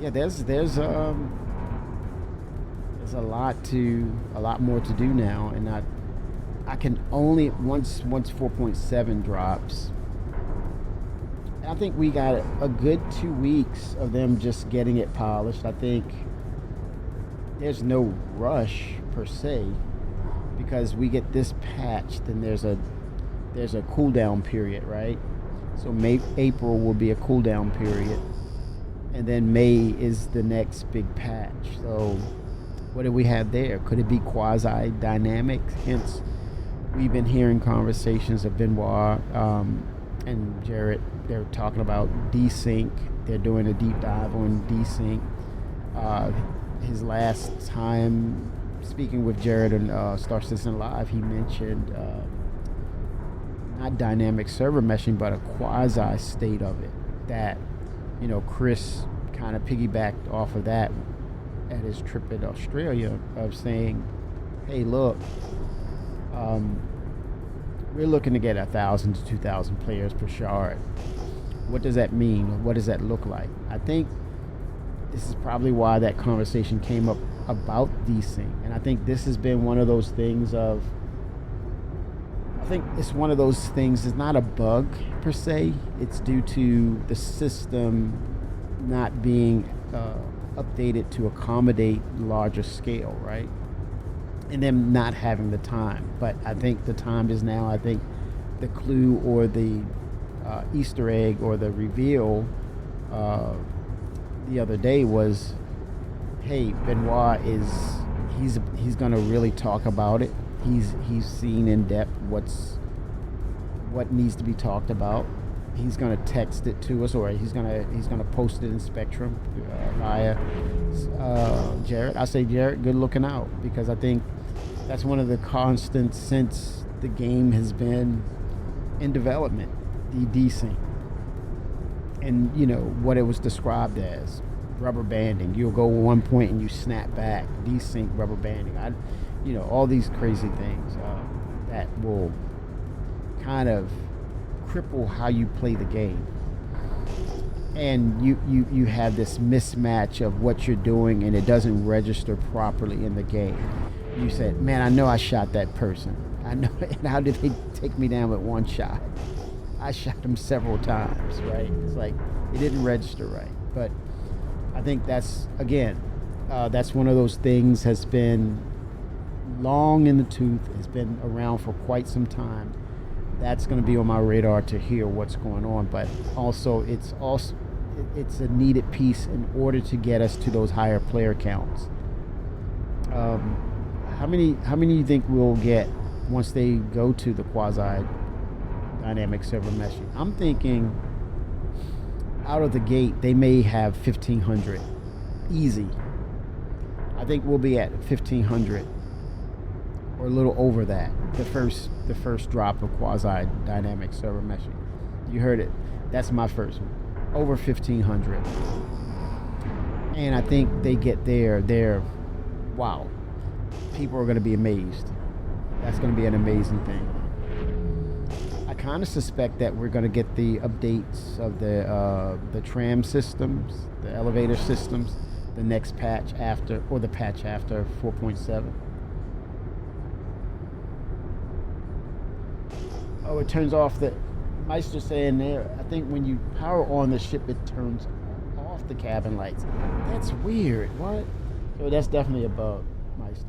yeah, there's a lot more to do now, and I can only once 4.7 drops. I think we got a good 2 weeks of them just getting it polished. I think there's no rush per se, because we get this patched and there's a cooldown period, right? So April will be a cooldown period, and then May is the next big patch. So what do we have there? Could it be quasi dynamic? Hence, we've been hearing conversations of Benoit and Jarrett. They're talking about desync. They're doing a deep dive on desync. his last time speaking with Jared and Star Citizen Live, he mentioned not dynamic server meshing, but a quasi state of it that, Chris kind of piggybacked off of that at his trip in Australia of saying, hey, look, we're looking to get 1,000 to 2,000 players per shard. What does that mean? What does that look like? I think this is probably why that conversation came up about desync. And I think this has been one of those things it's not a bug per se. It's due to the system not being updated to accommodate larger scale, right? And them not having the time. But I think the time is now. I think the clue or the Easter egg or the reveal the other day was, hey, Benoit he's going to really talk about it. He's seen in depth what needs to be talked about. He's going to text it to us, or he's going to post it in Spectrum via Jared. I say, Jared, good looking out, because I think that's one of the constants since the game has been in development, the desync, and what it was described as rubber banding. You'll go one point and you snap back. Desync, rubber banding. All these crazy things that will kind of cripple how you play the game, and you have this mismatch of what you're doing and it doesn't register properly in the game. You said, man, I know I shot that person. I know, and how did they take me down with one shot? I shot them several times, right? It's like it didn't register right. But I think that's one of those things, has been long in the tooth, has been around for quite some time. That's going to be on my radar to hear what's going on, but also it's a needed piece in order to get us to those higher player counts. How many do you think we'll get once they go to the quasi dynamic server meshing? I'm thinking out of the gate they may have 1,500 easy. I think we'll be at 1,500 or a little over that, the first drop of quasi dynamic server meshing. You heard it. That's my first one. Over 1,500. And I think they get there, wow. People are going to be amazed. That's going to be an amazing thing. I kind of suspect that we're going to get the updates of the tram systems, the elevator systems, the next patch after, or the patch after 4.7. Oh, it turns off the Meister saying there. I think when you power on the ship, it turns off the cabin lights. That's weird. What? So that's definitely a bug, Meister.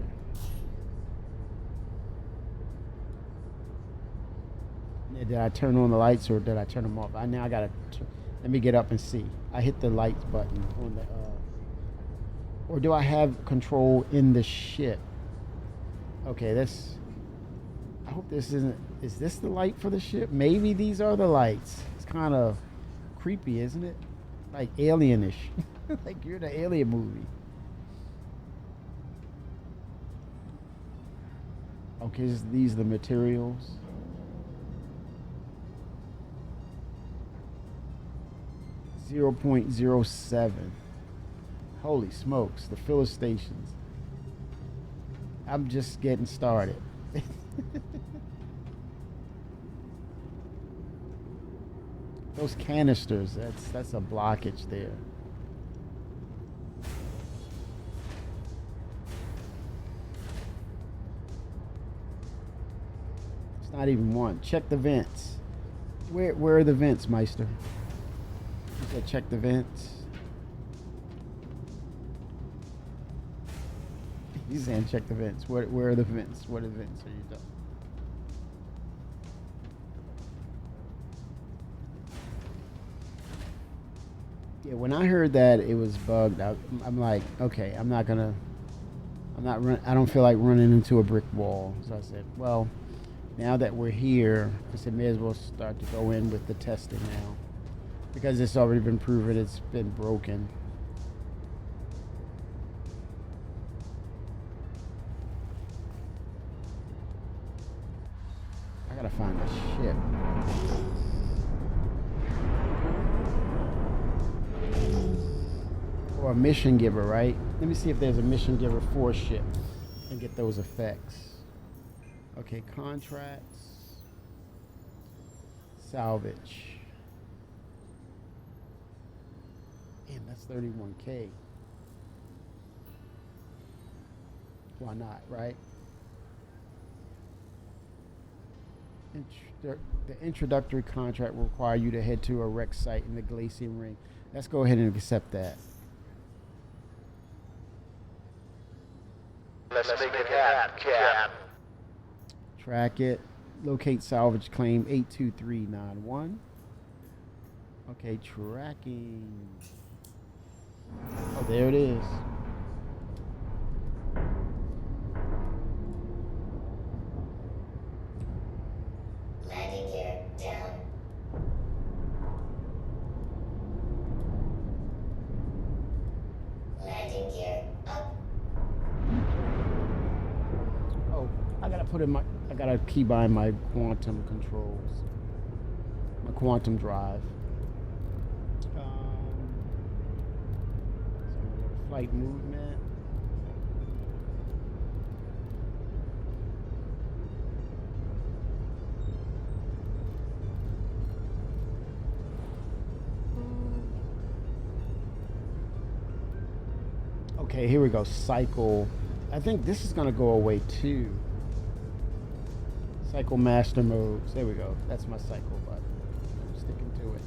Did I turn on the lights or did I turn them off? Now I gotta. Let me get up and see. I hit the lights button on the. Or do I have control in the ship? Okay, that's. I hope this isn't. Is this the light for the ship? Maybe these are the lights. It's kind of creepy, isn't it? Like alienish. Like you're in an alien movie. Okay, these are the materials. .07. Holy smokes, the filler stations. I'm just getting started. Those canisters, that's a blockage there. It's not even one. Check the vents. Where are the vents, Meister? You said check the vents. He's saying check the vents. Where are the vents? What events are you doing? Yeah, when I heard that it was bugged, I'm like, okay, I don't feel like running into a brick wall. So I said, well, now that we're here, I said, may as well start to go in with the testing now. Because it's already been proven it's been broken. or a mission giver, right? Let me see if there's a mission giver for a ship and get those effects. Okay, contracts, salvage. Damn, that's 31K. Why not, right? The introductory contract will require you to head to a wreck site in the Glacium Ring. Let's go ahead and accept that. Let's make it happen, Cap. Track it. Locate salvage claim 82391. Okay, tracking. Oh, there it is. Landing gear down. Landing gear up. Oh, I gotta key bind my quantum controls. My quantum drive. So I'm gonna go to flight movement. Okay, here we go. Cycle. I think this is gonna go away too. Cycle master modes. There we go. That's my cycle button. I'm sticking to it.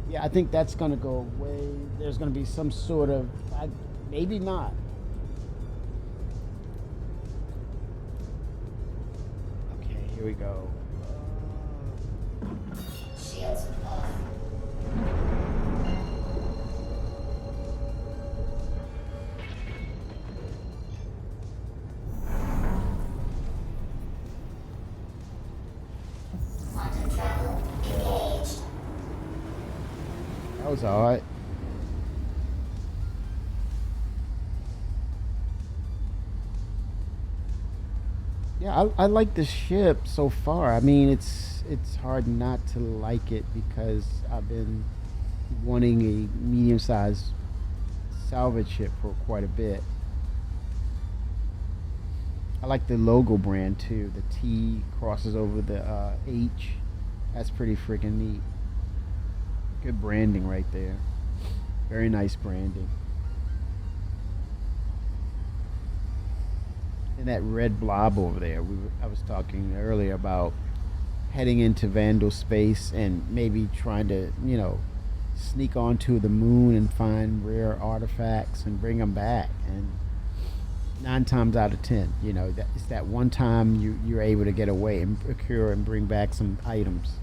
Yeah, I think that's gonna go away. There's gonna be some sort of, maybe not. Okay, here we go. Shields off. Quantum travel engaged. That was alright. Yeah, I like the ship so far. I mean, it's hard not to like it because I've been wanting a medium-sized salvage ship for quite a bit. I like the logo brand too. The T crosses over the H. That's pretty freaking neat. Good branding right there. Very nice branding. And that red blob over there. I was talking earlier about heading into Vandal space and maybe trying to, sneak onto the moon and find rare artifacts and bring them back. And 9 times out of 10, it's that one time you're able to get away and procure and bring back some items.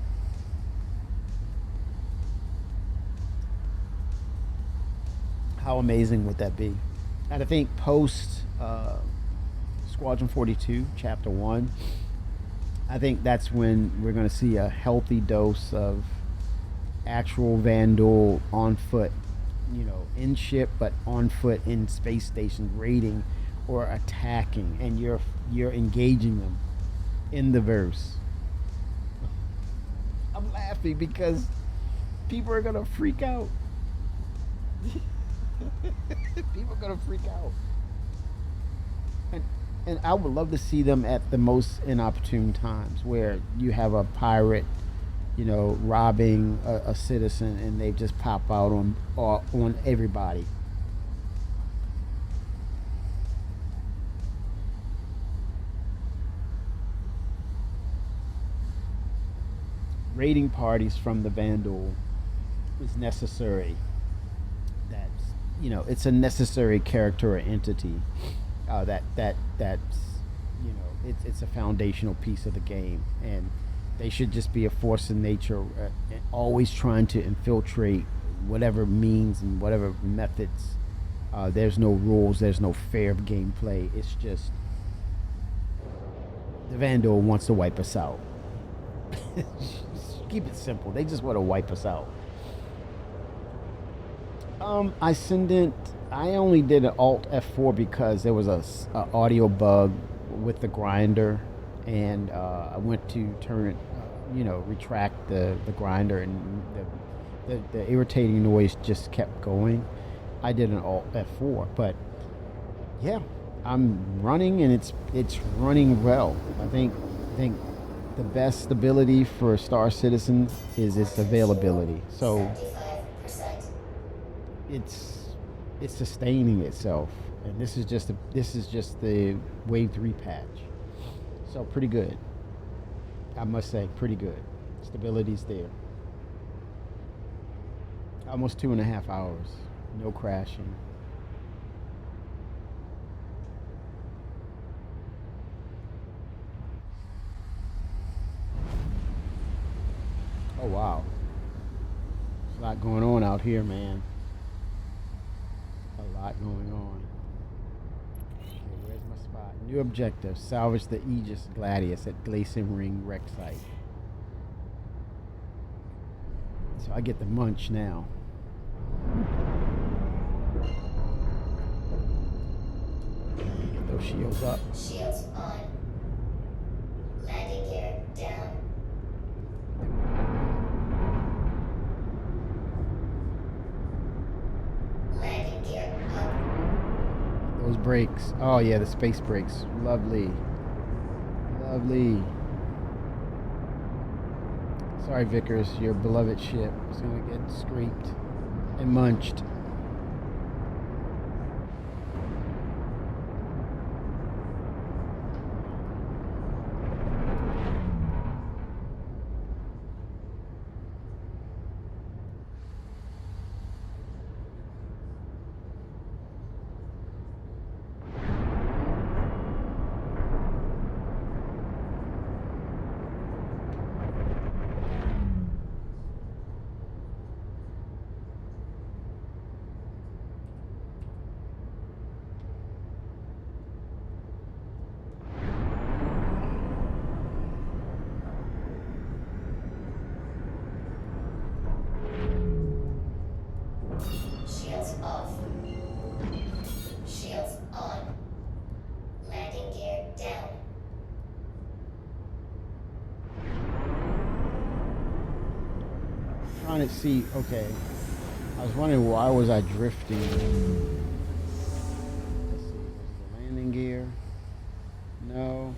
How amazing would that be? And I think post Squadron 42, Chapter 1, I think that's when we're going to see a healthy dose of actual Vandal on foot, in ship, but on foot in space station raiding or attacking, and you're engaging them in the verse. I'm laughing because people are going to freak out. People are gonna freak out, and I would love to see them at the most inopportune times where you have a pirate, robbing a citizen, and they just pop out on everybody. Raiding parties from the Vandal is necessary. It's a necessary character or entity it's a foundational piece of the game, and they should just be a force in nature, always trying to infiltrate whatever means and whatever methods. There's no rules, there's no fair gameplay. It's just the Vandal wants to wipe us out. Keep it simple. They just want to wipe us out. I only did an Alt F4 because there was a audio bug with the grinder, and I went to turn it, retract the grinder, and the irritating noise just kept going. I did an Alt F4, but yeah, I'm running and it's running well. I think the best stability for Star Citizen is its availability. So 75%. it's sustaining itself, and this is just the Wave 3 patch. So pretty good. I must say, pretty good. Stability's there. Almost 2.5 hours. No crashing. Oh wow. There's a lot going on out here, man. A lot going on. Okay, where's my spot? New objective. Salvage the Aegis Gladius at Glacian Ring wreck site. So I get the munch now. Get those shields up. Shields on. Landing gear down. Landing gear up. Those brakes. Oh yeah, the space brakes. Lovely. Lovely. Sorry, Vickers, your beloved ship is gonna get scraped and munched. Shields off. Shields on. Landing gear down. Trying to see. Okay, I was wondering why was I drifting. Let's see. Was the landing gear? No,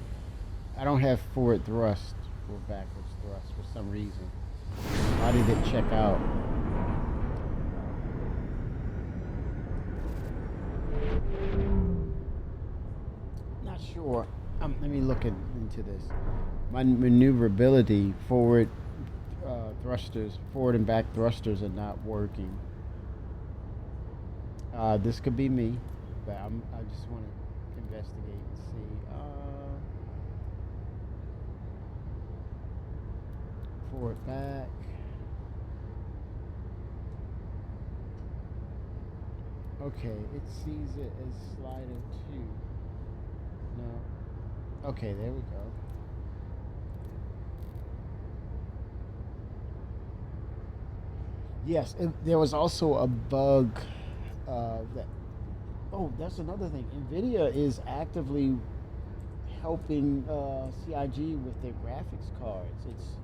I don't have forward thrust or backwards thrust for some reason. Why did it check out? Not sure. Let me look into this. My maneuverability forward thrusters, forward and back thrusters are not working. This could be me, but I just want to investigate and see. Forward, back. Okay, it sees it as slider 2. No. Okay, there we go. Yes, there was also a bug that. Oh, that's another thing. NVIDIA is actively helping CIG with their graphics cards.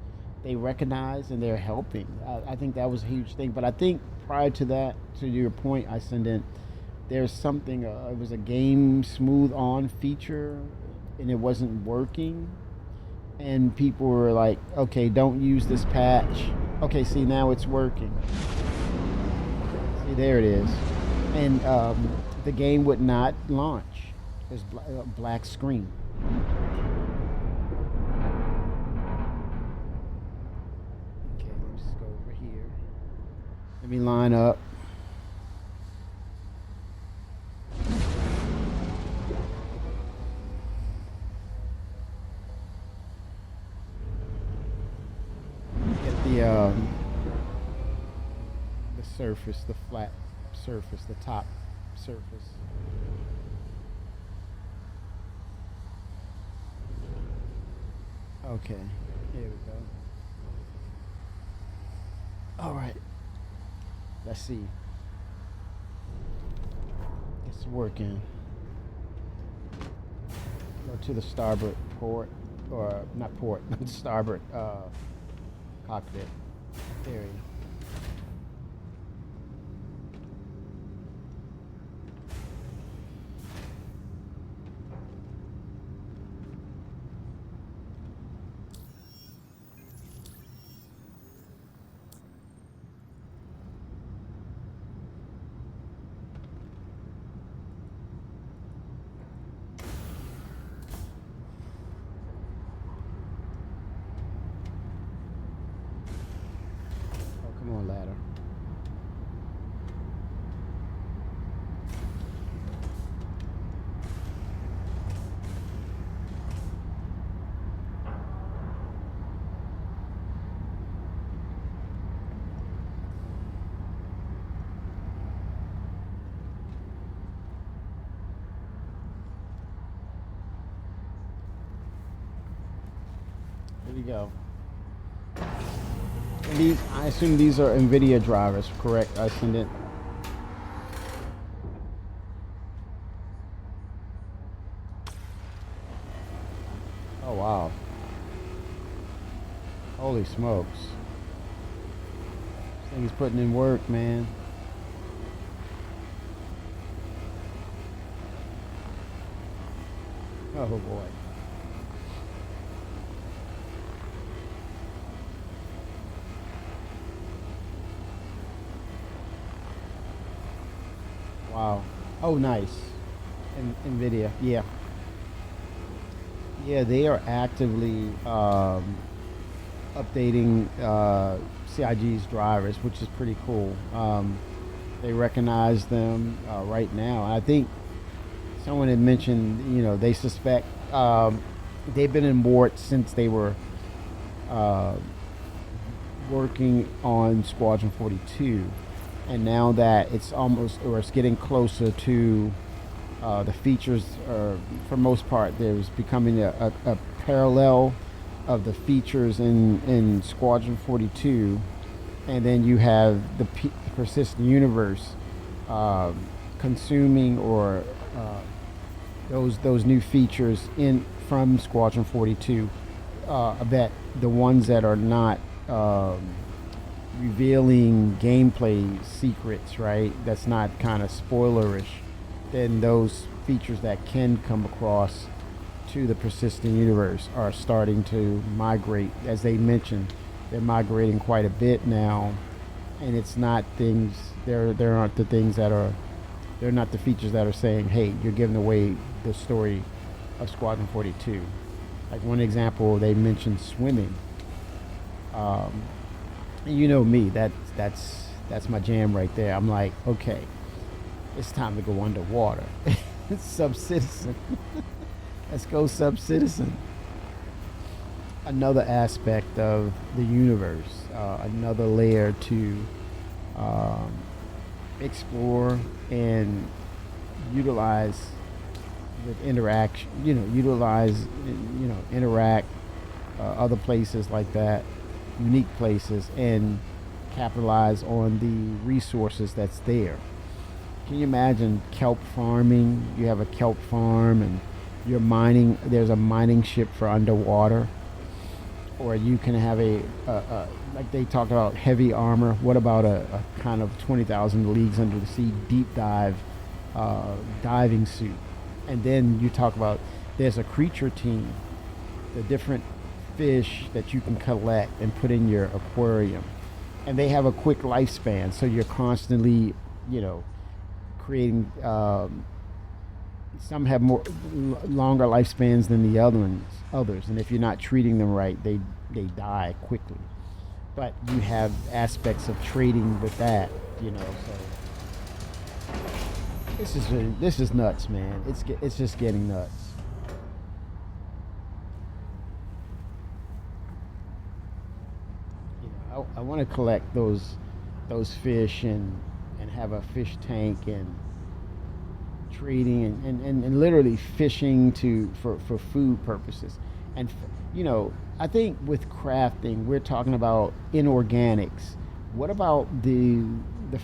They recognize and they're helping. I think that was a huge thing. But I think prior to that, to your point, I sent in, there's something, it was a game smooth on feature and it wasn't working. And people were like, okay, don't use this patch. Okay, see, now it's working. See, there it is. And the game would not launch. There's a black screen. Let me line up. Get the surface, the flat surface, the top surface. Okay, here we go. All right. Let's see. It's working. Go to the starboard port, or not port, starboard cockpit area. Come on, ladder. There you go. And these, I assume these are NVIDIA drivers, correct? I send it. Oh wow. Holy smokes. This thing is putting in work, man. Oh boy. Wow. Oh, nice. NVIDIA. Yeah. Yeah, they are actively updating CIG's drivers, which is pretty cool. They recognize them right now. I think someone had mentioned, they suspect they've been in Mort since they were working on Squadron 42. And now that it's almost, or it's getting closer to the features, for most part, there's becoming a parallel of the features in Squadron 42, and then you have the persistent universe consuming or those new features from Squadron 42. That the ones that are not revealing gameplay secrets, right? That's not kind of spoilerish. Then those features that can come across to the persistent universe are starting to migrate. As they mentioned, they're migrating quite a bit now, and it's not things. There aren't the things that are. They're not the features that are saying, "Hey, you're giving away the story of Squadron 42." Like one example, they mentioned swimming. You know me, that's my jam right there. I'm like, okay, it's time to go underwater. Sub Citizen. Let's go Sub Citizen. Another aspect of the universe, another layer to explore and utilize with interaction, interact other places like that, unique places, and capitalize on the resources that's there. Can you imagine kelp farming? You have a kelp farm and you're mining, there's a mining ship for underwater. Or you can have a like they talk about heavy armor. What about a kind of 20,000 leagues under the sea deep dive diving suit? And then you talk about there's a creature team, the different fish that you can collect and put in your aquarium. And they have a quick lifespan, so you're constantly, creating. Some have longer lifespans than the others, and if you're not treating them right, they die quickly. But you have aspects of trading with that, So this is nuts, man. It's just getting nuts. I want to collect those fish and have a fish tank and trading and literally fishing for food purposes. And I think with crafting we're talking about inorganics. What about the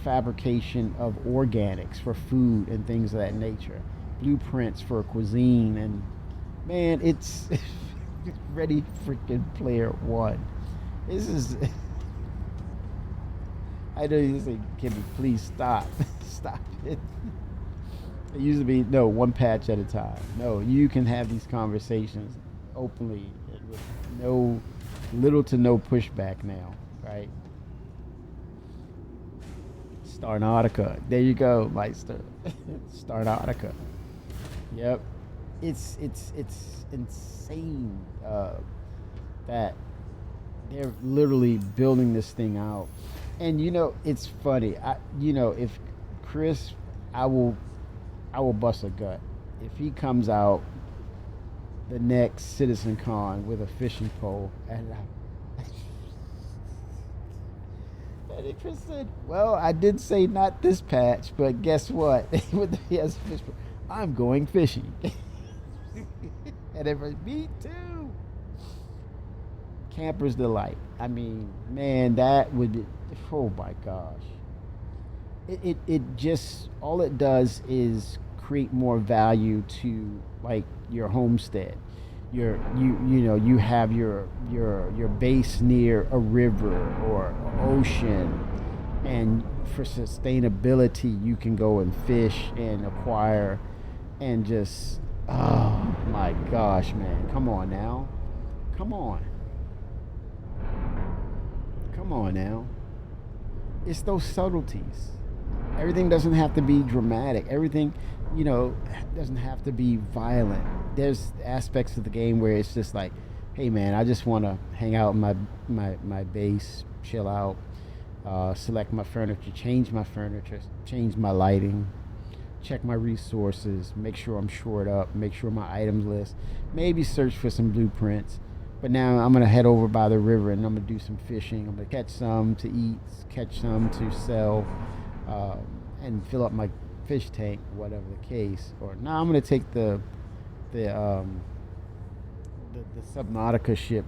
fabrication of organics for food and things of that nature, blueprints for cuisine? And man, it's Ready Freaking Player One. This is I know you say, Kimmy, please stop. Stop it. It used to be, no, one patch at a time. No, you can have these conversations openly with little to no pushback now, right? Starnautica. There you go, Meister. Starnautica. Yep. It's insane that they're literally building this thing out. And it's funny. If Chris, I will, I will bust a gut if he comes out the next Citizen Con with a fishing pole, and Chris said, "Well, I did say not this patch, but guess what? He has a fish pole. I'm going fishing." And everybody, me too. Camper's delight. I mean, man, that would be, oh my gosh. It just, all it does is create more value to like your homestead. You have your base near a river or ocean, and for sustainability you can go and fish and acquire and just, oh my gosh, man, come on now. Come on. Come on now. It's those subtleties. Everything doesn't have to be dramatic. Everything, doesn't have to be violent. There's aspects of the game where it's just like, hey man, I just want to hang out in my base, chill out, select my furniture, change my lighting, check my resources, make sure I'm shored up, make sure my items list, maybe search for some blueprints. But now I'm gonna head over by the river and I'm gonna do some fishing. I'm gonna catch some to eat, catch some to sell, and fill up my fish tank, whatever the case. Or now I'm gonna take the Subnautica ship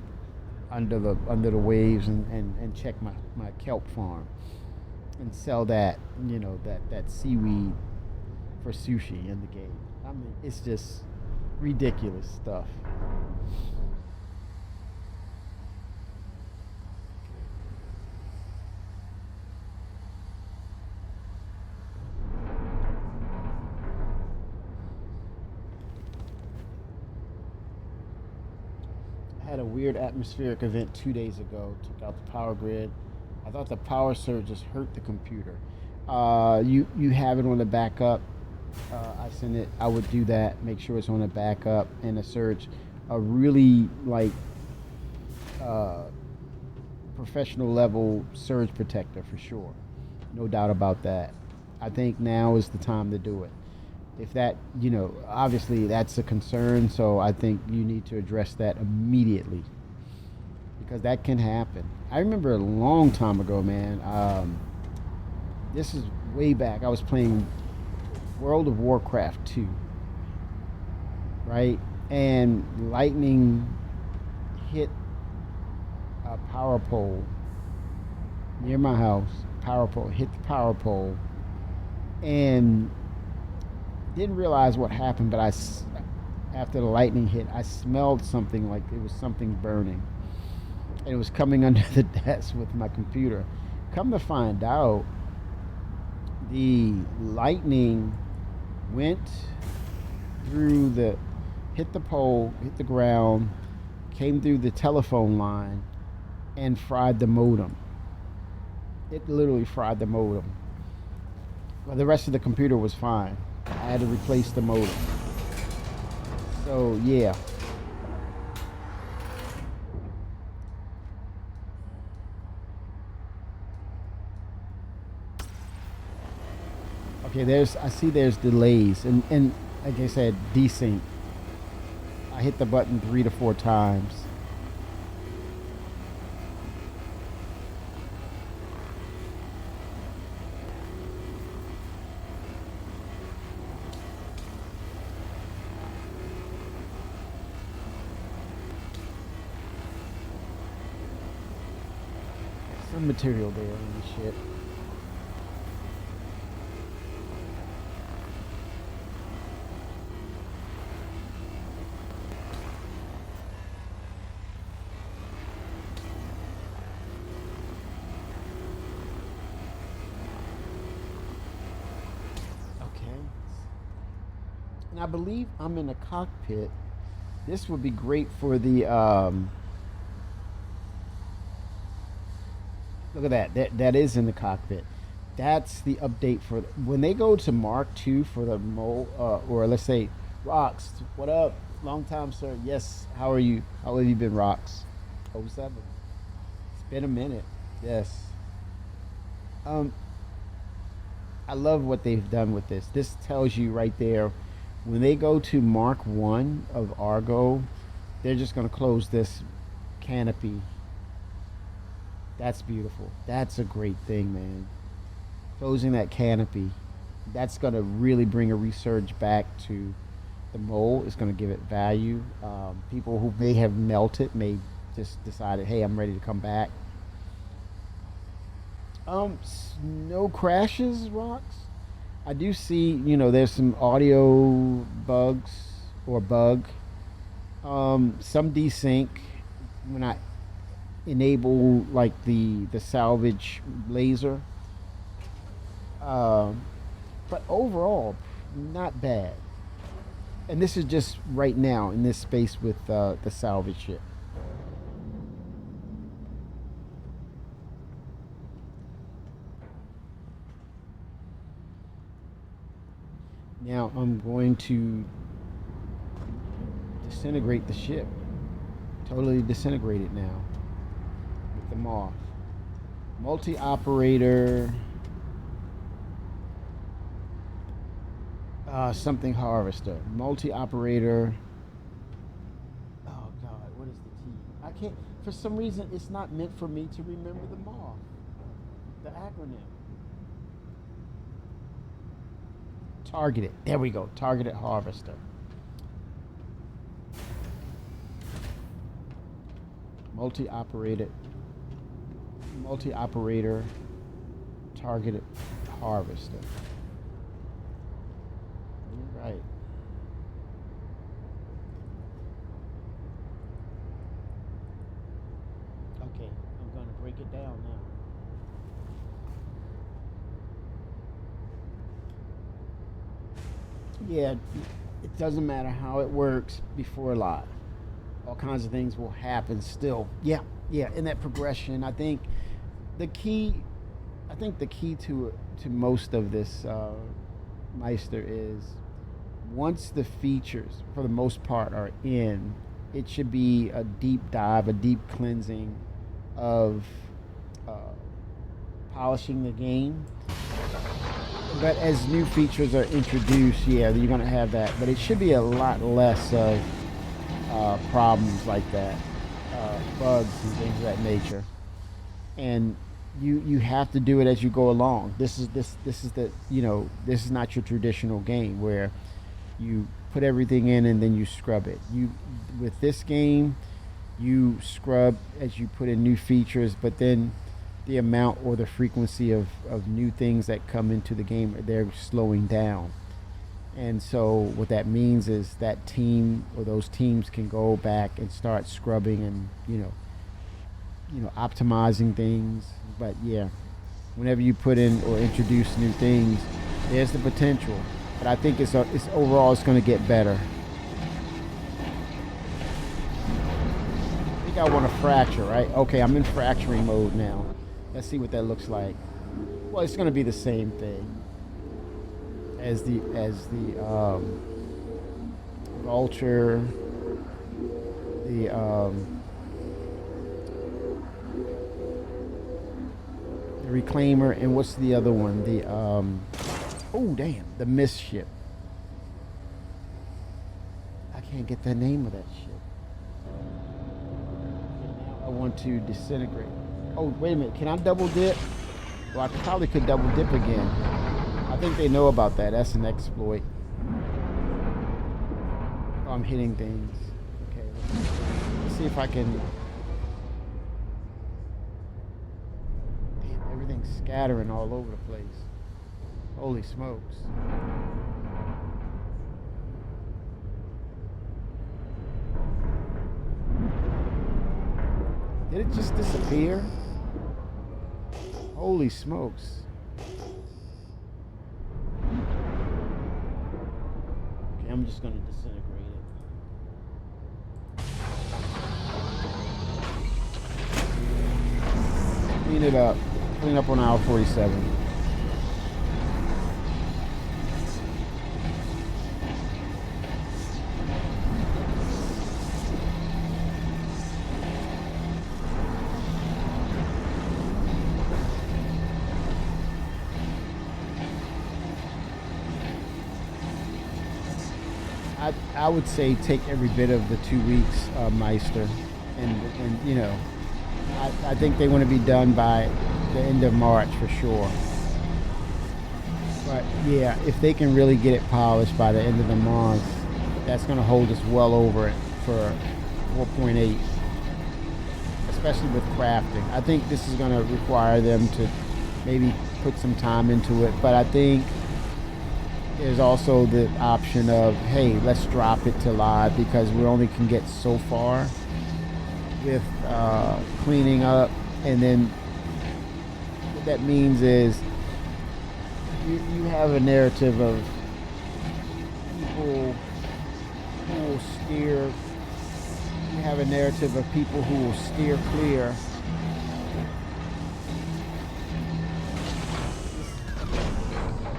under the waves and check my kelp farm and sell that that seaweed for sushi in the game. I mean, it's just ridiculous stuff. Had a weird atmospheric event 2 days ago. Took out the power grid. I thought the power surges hurt the computer. You have it on the backup. I send it. I would do that. Make sure it's on a backup and a surge. A really professional level surge protector for sure. No doubt about that. I think now is the time to do it. If that, obviously that's a concern, so I think you need to address that immediately because that can happen. I remember a long time ago, man. This is way back. I was playing World of Warcraft 2, right? And lightning hit a power pole near my house. Power pole hit the power pole, and didn't realize what happened, but after the lightning hit, I smelled something like it was something burning, and it was coming under the desk with my computer. Come to find out, the lightning went hit the pole, hit the ground, came through the telephone line, and fried the modem. It literally fried the modem. Well, the rest of the computer was fine. I had to replace the modem. So yeah. Okay, I see there's delays and like I said, desync. I hit the button 3 to 4 times. Some material there on the ship. Okay. And I believe I'm in the cockpit. This would be great for the look at that. That is in the cockpit. That's the update for when they go to Mark II for the or let's say Rocks. What up? Long time, sir. Yes. How are you? How have you been, Rocks? 07. It's been a minute. Yes. Um, I love what they've done with this. This tells you right there when they go to Mark 1 of Argo, they're just going to close this canopy. That's beautiful. That's a great thing, man. Closing that canopy. That's going to really bring a resurge back to the mole. It's going to give it value. People who may have melted may just decided, hey, I'm ready to come back. No crashes, rocks. I do see, there's some audio bugs or bug. Some desync when I enable like the salvage laser. But overall, not bad. And this is just right now in this space with the salvage ship. Now I'm going to disintegrate the ship. Totally disintegrate it now with the moth. Multi-operator. Something harvester. Multi-operator. Oh God, what is the T? I can't. For some reason, it's not meant for me to remember the moth. The acronym. Targeted. There we go. Targeted harvester. Multi-operator targeted harvester. You're right. Okay, I'm going to break it down now. Yeah, it doesn't matter how it works before live. All kinds of things will happen still. Yeah, in that progression, I think the key to most of this Meister is once the features, for the most part, are in, it should be a deep dive, a deep cleansing of polishing the game. But as new features are introduced, yeah, you're going to have that. But it should be a lot less of problems like that, bugs and things of that nature. And you have to do it as you go along. This is not your traditional game where you put everything in and then you scrub it. With this game, you scrub as you put in new features, but then the amount or the frequency of new things that come into the game, they're slowing down. And so what that means is that team or those teams can go back and start scrubbing and optimizing things. But yeah, whenever you put in or introduce new things, there's the potential. But I think it's overall it's going to get better. I think I want to fracture, right? Okay, I'm in fracturing mode now. Let's see what that looks like. Well, it's going to be the same thing as the vulture, the reclaimer, and what's the other one? The mist ship. I can't get the name of that ship. Now I want to disintegrate. Oh, wait a minute. Can I double dip? Well, I probably could double dip again. I think they know about that. That's an exploit. Oh, I'm hitting things. Okay. Let's see if I can. Damn, everything's scattering all over the place. Holy smokes. Did it just disappear? Holy smokes. Okay, I'm just going to disintegrate it. Clean it up. Clean up on aisle 47. I would say take every bit of the 2 weeks, Meister, and you know, I think they want to be done by the end of March for sure. But yeah, if they can really get it polished by the end of the month, that's going to hold us well over it for 4.8, especially with crafting. I think this is going to require them to maybe put some time into it, but I think there's also the option of, hey, let's drop it to live because we only can get so far with cleaning up, and then what that means is you have a narrative of people who will steer. You have a narrative of people who will steer clear.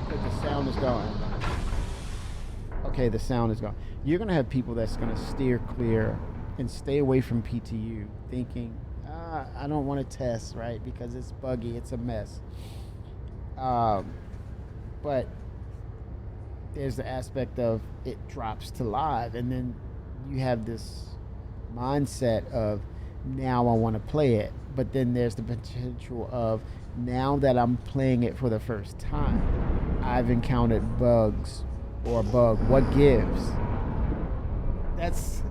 The sound is gone. Okay, the sound is gone. You're gonna have people that's gonna steer clear and stay away from PTU, thinking, I don't want to test, right? Because it's buggy, it's a mess. But there's the aspect of it drops to live, and then you have this mindset of now I want to play it, but then there's the potential of now that I'm playing it for the first time, I've encountered bugs or a bug. What gives? That's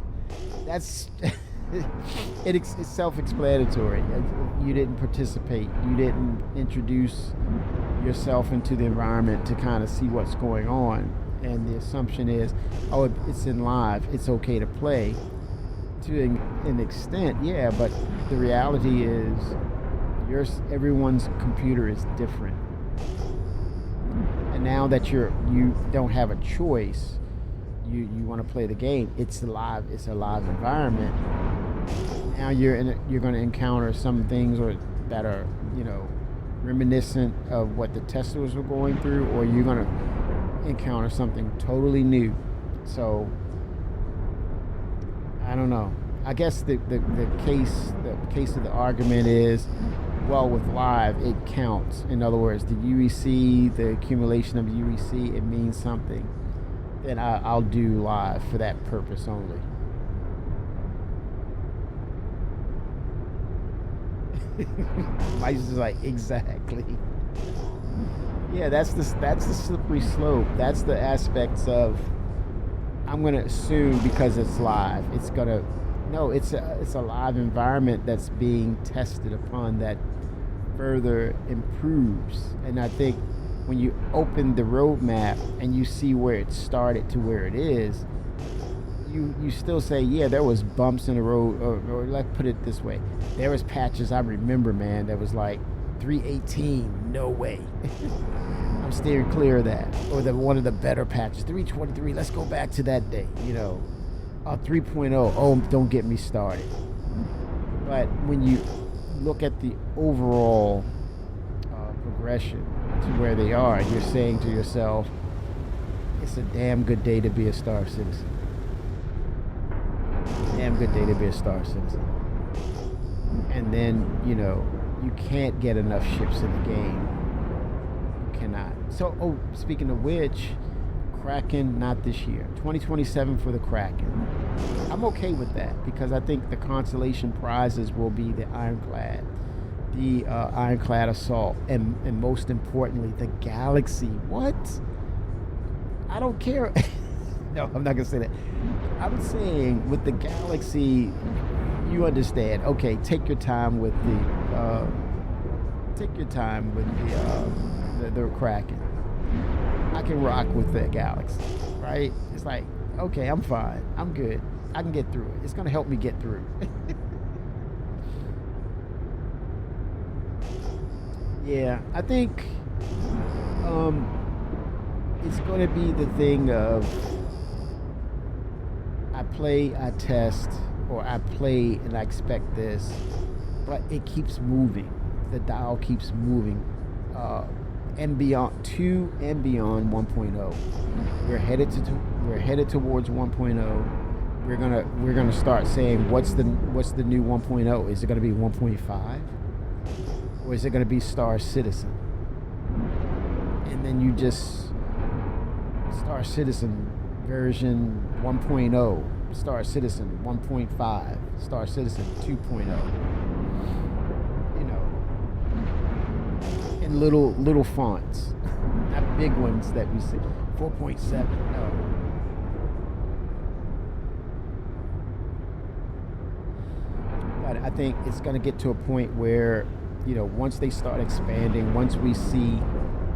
it's self-explanatory. You didn't participate. You didn't introduce yourself into the environment to kind of see what's going on. And the assumption is, oh, it's in live. It's okay to play. To an extent, yeah, but the reality is everyone's computer is different. And now that you don't have a choice, you want to play the game. It's a live environment. Now you're going to encounter some things that are, reminiscent of what the testers were going through, or you're going to encounter something totally new. So I don't know. I guess the case of the argument is, well, with live it counts. In other words, the UEC, the accumulation of UEC, it means something. Then I'll do live for that purpose only. Mike's just like, exactly. Yeah, that's the slippery slope. That's the aspects of, I'm gonna assume because it's live, it's a live environment that's being tested upon that further improves. And I think when you open the roadmap and you see where it started to where it is, you still say, yeah, there was bumps in the road, or let's put it this way, there was patches I remember, man, that was like 318, no way. I'm steering clear of that. Or one of the better patches, 323, let's go back to that day, 3.0, oh, don't get me started. But when you look at the overall progression to where they are, you're saying to yourself, it's a damn good day to be a Star Citizen. Damn good day to be a Star Citizen. And then, you can't get enough ships in the game. You cannot. So, speaking of which, Kraken, not this year. 2027 for the Kraken. I'm okay with that because I think the consolation prizes will be the Ironclad, the Ironclad Assault, and most importantly, the Galaxy. What? I don't care. No, I'm not gonna say that. I'm saying with the Galaxy, you understand. Okay, take your time with the Kraken. I can rock with the Galaxy, right? It's like, okay, I'm fine. I'm good. I can get through it. It's gonna help me get through. Yeah, I think it's gonna be the thing of, I play, I test, or I play and I expect this, but it keeps moving. The dial keeps moving, and beyond 2 and beyond 1.0. We're headed towards 1.0. We're gonna start saying what's the new 1.0? Is it gonna be 1.5, or is it gonna be Star Citizen? And then you just Star Citizen version 1.0, Star Citizen 1.5, Star Citizen 2.0. You know, in little fonts, not big ones that we see. 4.7, no. But I think it's going to get to a point where, you know, once they start expanding, once we see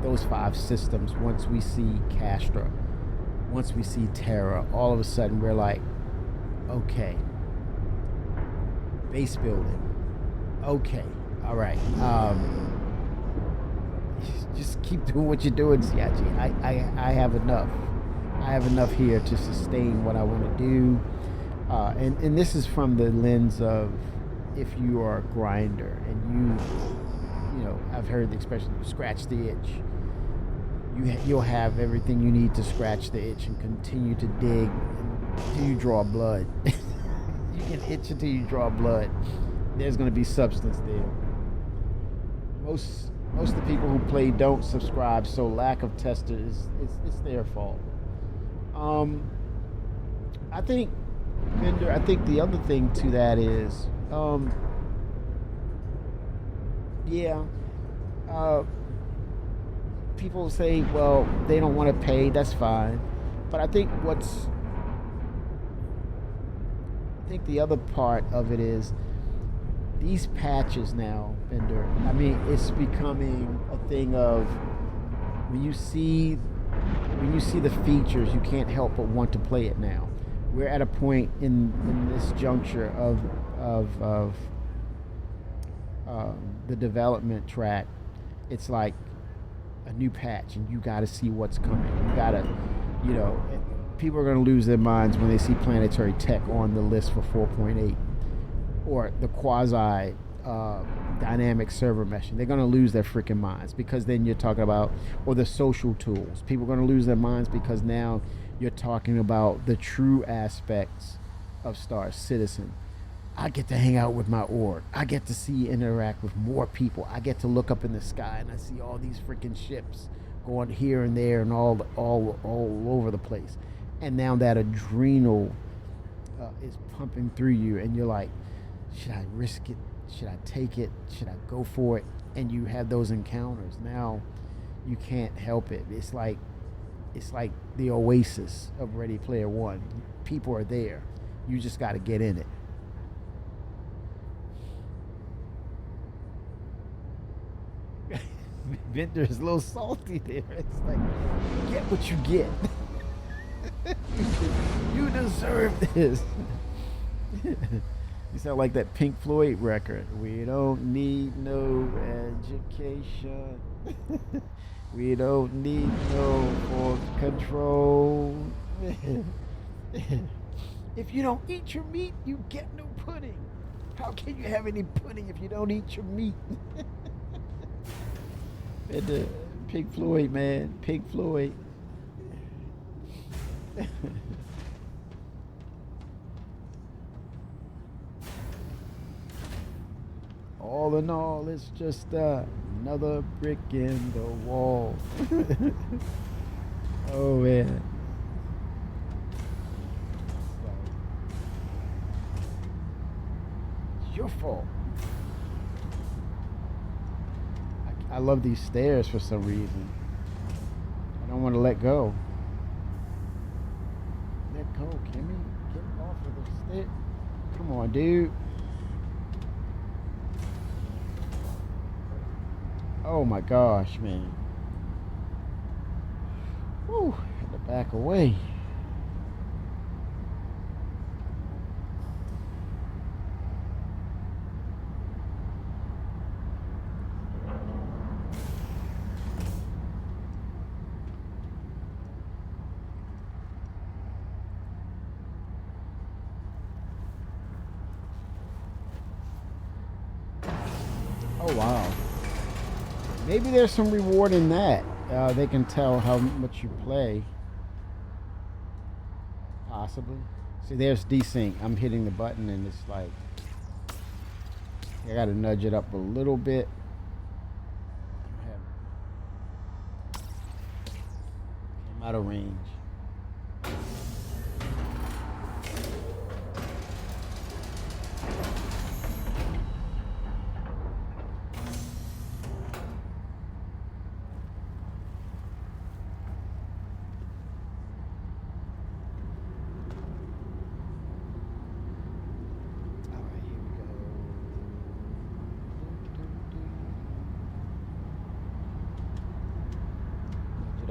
those 5 systems, once we see Castra, once we see Terra, all of a sudden we're like, okay, base building, okay, all right, just keep doing what you're doing, Siachi. I have enough. I have enough here to sustain what I want to do, and this is from the lens of, if you are a grinder and you know, I've heard the expression, scratch the itch. You'll have everything you need to scratch the itch and continue to dig until you draw blood. You can itch until you draw blood. There's going to be substance there. Most of the people who play don't subscribe, so lack of testers it's their fault. I think, Bender, I think the other thing to that is, people say, well, they don't want to pay, that's fine. But I think the other part of it is these patches now, Bender. I mean, it's becoming a thing of when you see the features, you can't help but want to play it now. We're at a point in this juncture of the development track. It's like a new patch, and you got to see what's coming. You got to, you know, people are going to lose their minds when they see planetary tech on the list for 4.8 or the quasi dynamic server meshing. They're going to lose their freaking minds, because then you're talking about, or the social tools. People are going to lose their minds because now you're talking about the true aspects of Star Citizen. I get to hang out with my org. I get to see, interact with more people. I get to look up in the sky and I see all these freaking ships going here and there and all over the place. And now that adrenal is pumping through you, and you're like, should I risk it? Should I take it? Should I go for it? And you have those encounters. Now you can't help it. It's like the oasis of Ready Player One. People are there. You just got to get in it. Vinter is a little salty there. It's like, get what you get. You deserve this. You sound like that Pink Floyd record. We don't need no education. We don't need no force control. If you don't eat your meat, you get no pudding. How can you have any pudding if you don't eat your meat? And the Pink Floyd, man. Pink Floyd. All in all, it's just another brick in the wall. Oh, man. It's your fault. I love these stairs for some reason. I don't want to let go. Let go, Kimmy. Get off of the stair. Come on, dude. Oh my gosh, man. Whew, had to back away. Oh wow. Maybe there's some reward in that. They can tell how much you play. Possibly. See, there's desync. I'm hitting the button and it's like, I gotta nudge it up a little bit. I'm out of range.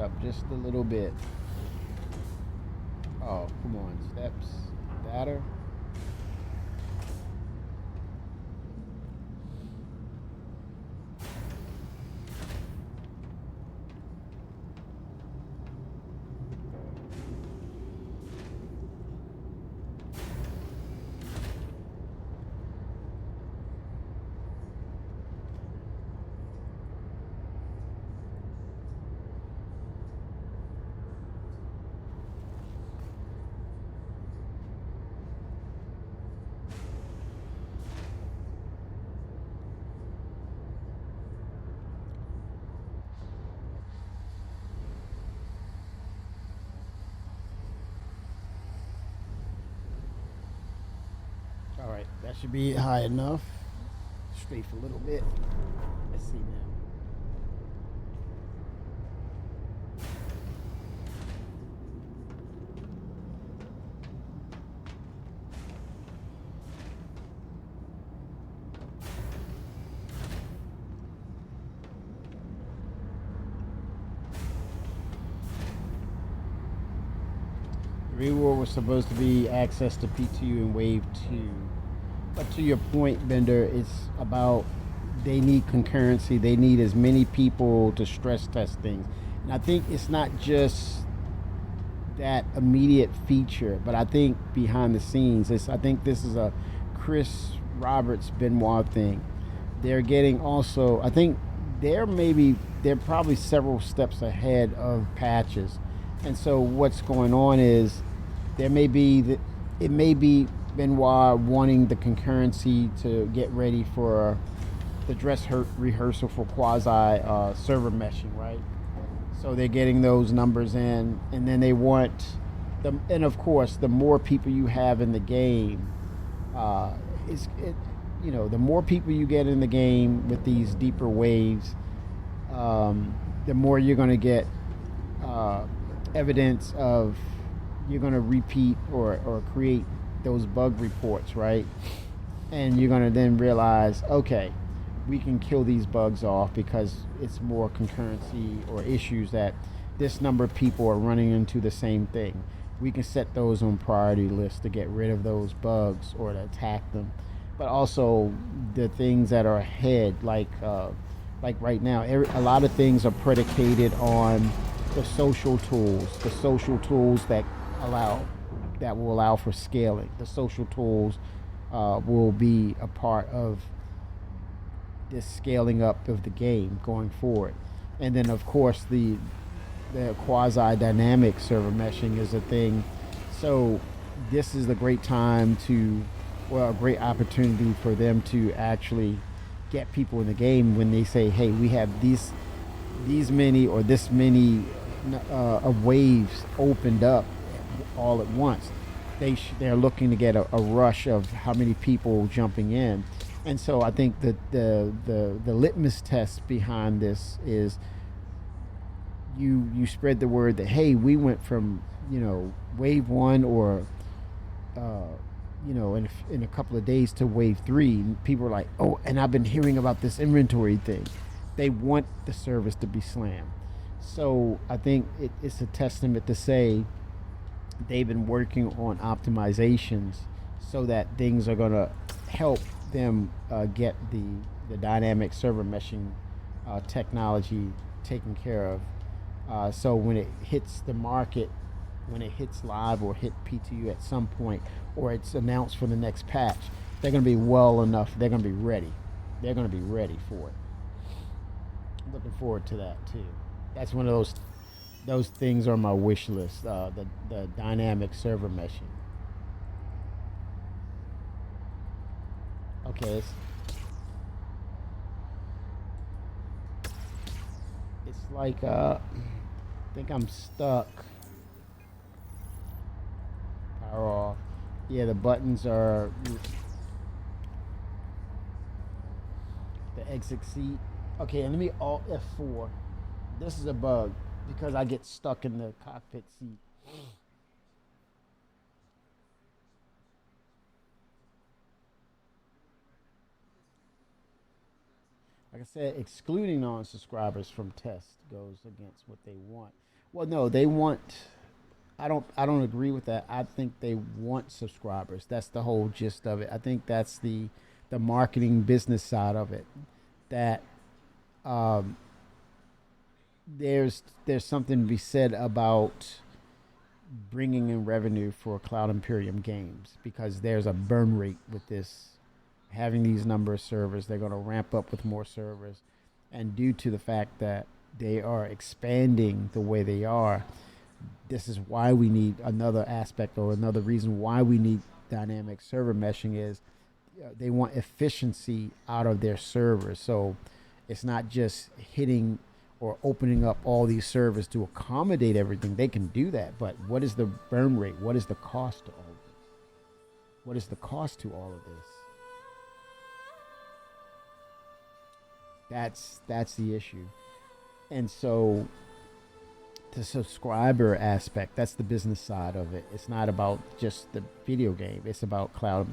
up just a little bit. Oh, come on, steps, batter. All right, that should be high enough. Strafe a little bit. Let's see now. The reward was supposed to be access to PTU in Wave 2. But to your point, Bender, it's about they need concurrency. They need as many people to stress test things. And I think it's not just that immediate feature, but I think behind the scenes, I think this is a Chris Roberts Benoit thing. They're getting also, I think they're probably several steps ahead of patches. And so what's going on is it may be Benoit wanting the concurrency to get ready for the dress rehearsal for quasi server meshing, right? So they're getting those numbers in, and then they want them. And of course, the more people you have in the game, the more people you get in the game with these deeper waves, the more you're going to get evidence of you're going to repeat or create those bug reports, right? And you're going to then realize, okay, we can kill these bugs off because it's more concurrency or issues that this number of people are running into the same thing. We can set those on priority lists to get rid of those bugs or to attack them. But also the things that are ahead, like right now, a lot of things are predicated on the social tools that will allow for scaling. The social tools will be a part of this scaling up of the game going forward. And then of course the quasi dynamic server meshing is a thing. So this is a great time a great opportunity for them to actually get people in the game when they say, hey, we have these many or this many of waves opened up all at once. They're looking to get a rush of how many people jumping in. And so I think that the litmus test behind this is you spread the word that, hey, we went from wave 1 or in a couple of days to wave 3. And people are like, oh, and I've been hearing about this inventory thing. They want the service to be slammed. So I think it's a testament to say they've been working on optimizations so that things are going to help them get the dynamic server meshing technology taken care of. So when it hits the market, when it hits live or hit PTU at some point, or it's announced for the next patch, they're going to be well enough. They're going to be ready. They're going to be ready for it. Looking forward to that too. That's one of those things on my wish list. The dynamic server meshing. Okay, it's like I think I'm stuck. Power off. Yeah, the buttons are the exit seat. Okay, and let me Alt F4. This is a bug because I get stuck in the cockpit seat. Like I said, excluding non-subscribers from test goes against what they want. Well, no, they want. I don't agree with that. I think they want subscribers. That's the whole gist of it. I think that's the marketing business side of it. That um, there's something to be said about bringing in revenue for Cloud Imperium games because there's a burn rate with this having these number of servers. They're going to ramp up with more servers, and due to the fact that they are expanding the way they are, this is why we need another aspect or another reason why we need dynamic server meshing is they want efficiency out of their servers. So it's not just hitting or opening up all these servers to accommodate everything. They can do that, but what is the burn rate? What is the cost to all of this? What is the cost to all of this? That's the issue. And so the subscriber aspect, that's the business side of it. It's not about just the video game. It's about cloud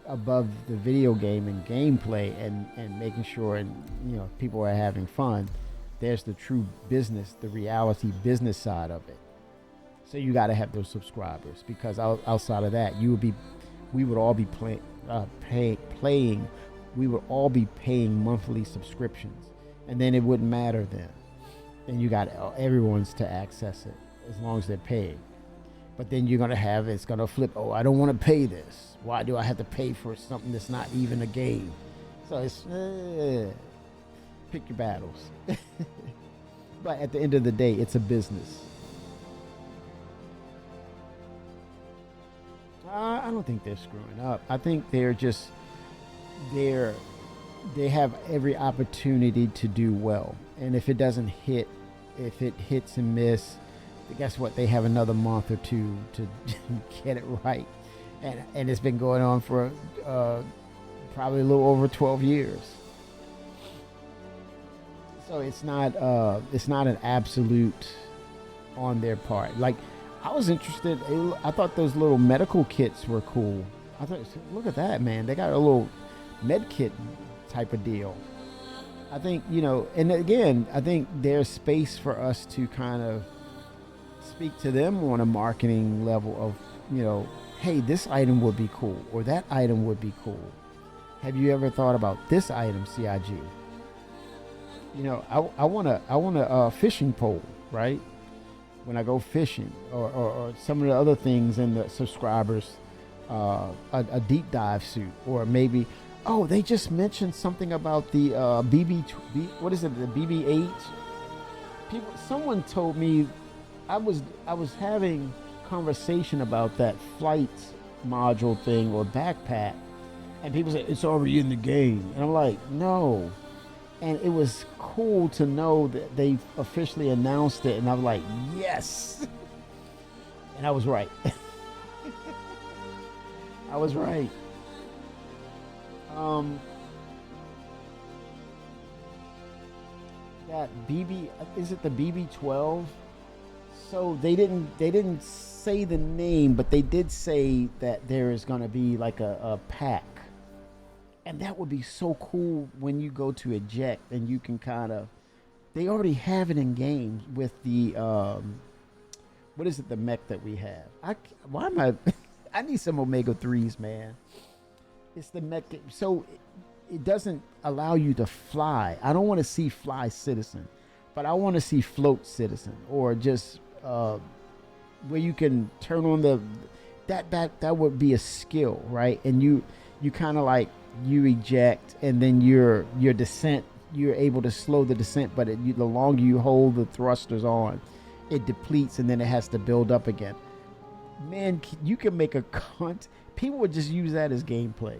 above the video game and gameplay and making sure and people are having fun. There's the true business, the reality business side of it. So you got to have those subscribers because outside of that, we would all be playing. We would all be paying monthly subscriptions, and then it wouldn't matter then. And you got everyone's to access it as long as they're paying. But then you're gonna have it's gonna flip. Oh, I don't want to pay this. Why do I have to pay for something that's not even a game? So it's pick your battles. But at the end of the day, it's a business. I don't think they're screwing up. I think they're just they have every opportunity to do well, and if it doesn't hit, if it hits and miss, guess what? They have another month or two to get it right, and it's been going on for probably a little over 12 years. So it's not an absolute on their part. Like I was interested. I thought those little medical kits were cool. I thought, look at that, man! They got a little med kit type of deal. I think and again, I think there's space for us to kind of speak to them on a marketing level of hey, this item would be cool or that item would be cool. Have you ever thought about this item, CIG? I want a fishing pole, right? When I go fishing, or some of the other things in the subscribers, a deep dive suit, or maybe, oh, they just mentioned something about the what is it, the BB-8? Someone told me, I was having conversation about that flight module thing or backpack, and people said it's already in the game, and I'm like, no. And it was cool to know that they officially announced it, and I'm like, yes. And I was right. I was right. That is it the BB-12? So they didn't say the name, but they did say that there is going to be like a pack. And that would be so cool when you go to eject and you can kind of, they already have it in games with the, what is it, the mech that we have? Why am I, I need some Omega-3s, man. It's the mech, so it doesn't allow you to fly. I don't want to see fly Citizen, but I want to see float Citizen, or just where you can turn on that would be a skill, right? And you kind of like, you eject, and then your descent, you're able to slow the descent, but the longer you hold the thrusters on, it depletes, and then it has to build up again. Man, you can make people would just use that as gameplay.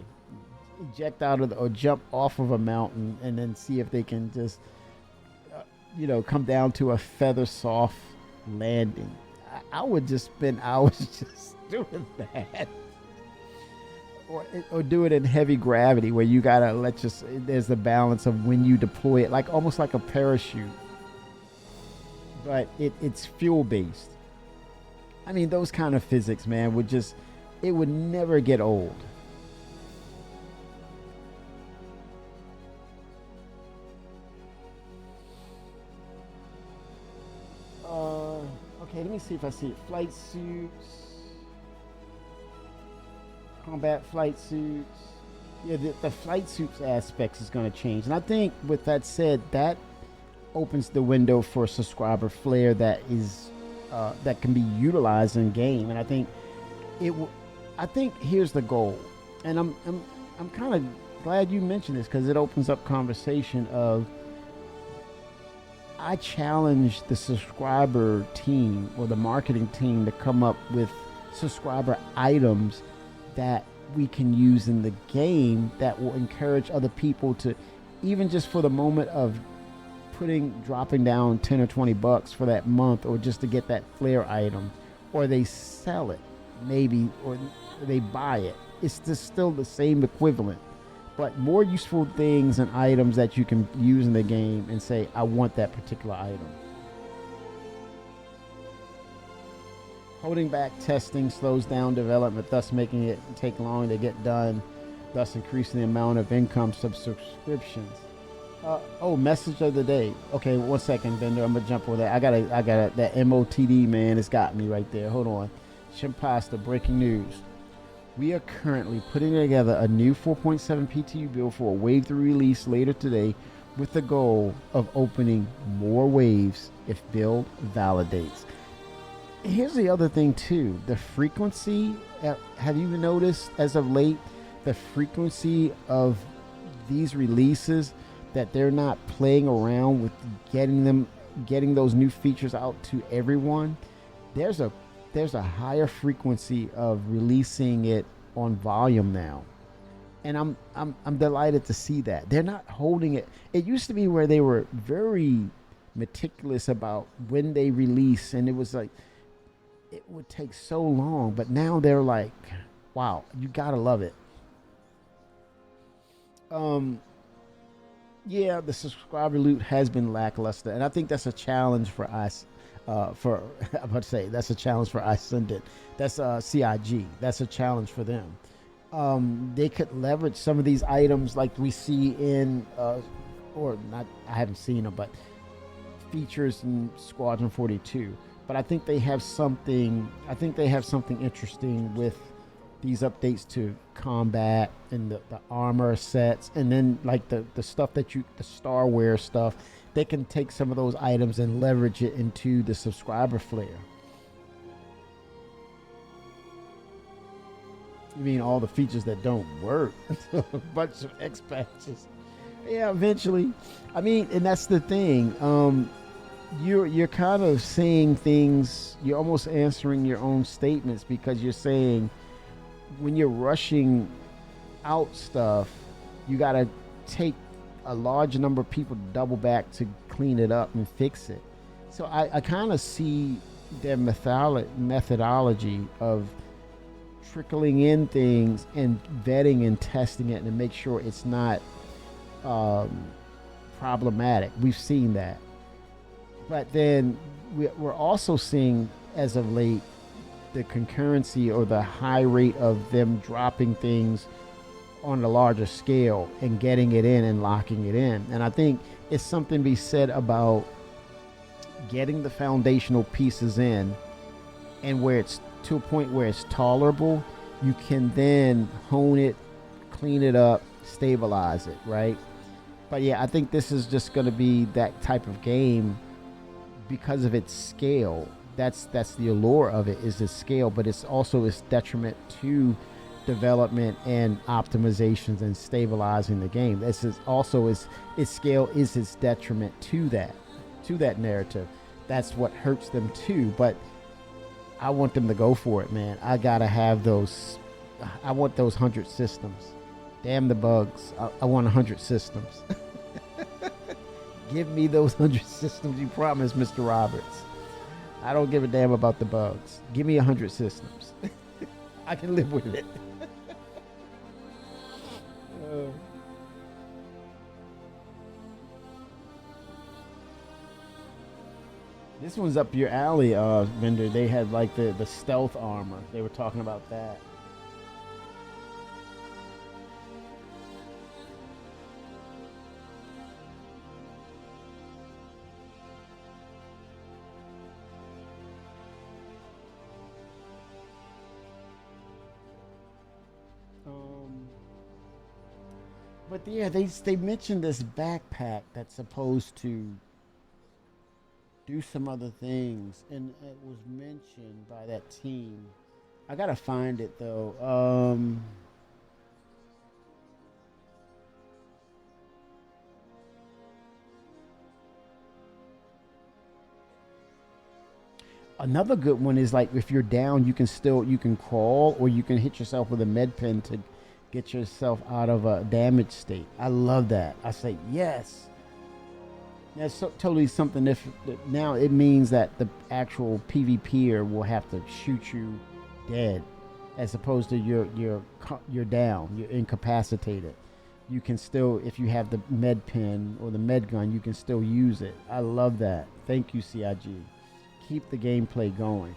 Eject out of or jump off of a mountain, and then see if they can just come down to a feather soft landing. I would just spend hours just doing that. Or do it in heavy gravity, where you gotta there's the balance of when you deploy it, like almost like a parachute, but it's fuel based. I mean, those kind of physics, man, it would never get old. Let me see if I see it. Flight suits, combat flight suits. Yeah, the flight suits aspects is going to change, and I think with that said, that opens the window for subscriber flair that is that can be utilized in game, and I think it will. I think here's the goal, and I'm kind of glad you mentioned this because it opens up conversation of. I challenge the subscriber team or the marketing team to come up with subscriber items that we can use in the game that will encourage other people to, even just for the moment of dropping down 10 or 20 bucks for that month, or just to get that flair item, or they sell it maybe, or they buy it. It's just still the same equivalent, but more useful things and items that you can use in the game and say, I want that particular item. Holding back testing slows down development, thus making it take long to get done, thus increasing the amount of income subscriptions. Message of the day. Okay, 1 second, vendor. I'm gonna jump over that. I got that MOTD, man. It's got me right there. Hold on. Shimpasta, breaking news. We are currently putting together a new 4.7 PTU build for a Wave 3 release later today, with the goal of opening more waves if build validates. Here's the other thing too, the frequency. Have you noticed as of late the frequency of these releases, that they're not playing around with getting those new features out to everyone? There's a higher frequency of releasing it on volume now, and I'm delighted to see that they're not holding it. It used to be where they were very meticulous about when they release, and it was like it would take so long, but now they're like, wow, you gotta love it. Yeah, the subscriber loot has been lackluster, and I think that's a challenge for us. I'm about to say that's a challenge for Ascendant. That's CIG. That's a challenge for them. They could leverage some of these items like we see in, or not. I haven't seen them, but features in Squadron 42. But I think they have something. I think they have something interesting with these updates to combat and the armor sets, and then like the stuff the Starware stuff. They can take some of those items and leverage it into the subscriber flair. You mean all the features that don't work? A bunch of expansions. Yeah, eventually. I mean, and that's the thing. You're kind of saying things. You're almost answering your own statements, because you're saying when you're rushing out stuff, you got to take a large number of people to double back to clean it up and fix it. So I kind of see their methodology of trickling in things and vetting and testing it and make sure it's not problematic. We've seen that. But then we're also seeing, as of late, the concurrency or the high rate of them dropping things on a larger scale and getting it in and locking it in. And I think it's something to be said about getting the foundational pieces in, and where it's to a point where it's tolerable, you can then hone it, clean it up, stabilize it, right? But yeah, I think this is just going to be that type of game because of its scale. That's the allure of it, is its scale, but it's also its detriment to development and optimizations and stabilizing the game. This is also its scale is its detriment to that narrative. That's what hurts them too. But I want them to go for it, man. I gotta have those. I want those 100 systems. Damn the bugs. I want 100 systems. Give me those 100 systems you promised, Mr. Roberts. I don't give a damn about the bugs. Give me 100 systems. I can live with it. This one's up your alley, vendor. They had like the stealth armor. They were talking about that. But yeah, they mentioned this backpack that's supposed to do some other things, and it was mentioned by that team. I gotta find it though. Another good one is like if you're down, you can crawl or you can hit yourself with a med pen to get yourself out of a damaged state. I love that. I say yes. That's totally something different. Now it means that the actual PvPer will have to shoot you dead, as opposed to you're down, you're incapacitated. You can still, if you have the med pen or the med gun, you can still use it. I love that. Thank you, CIG. Keep the gameplay going.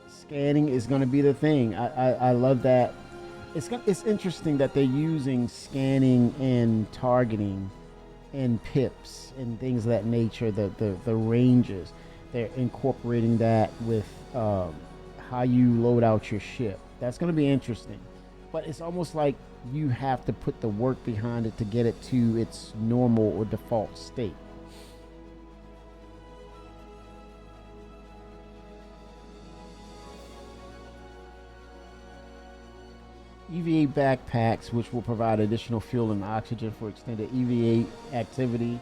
Scanning is going to be the thing. I love that. It's interesting that they're using scanning and targeting and pips and things of that nature. The ranges. They're incorporating that with how you load out your ship. That's going to be interesting. But it's almost like you have to put the work behind it to get it to its normal or default state. EVA backpacks, which will provide additional fuel and oxygen for extended EVA activity.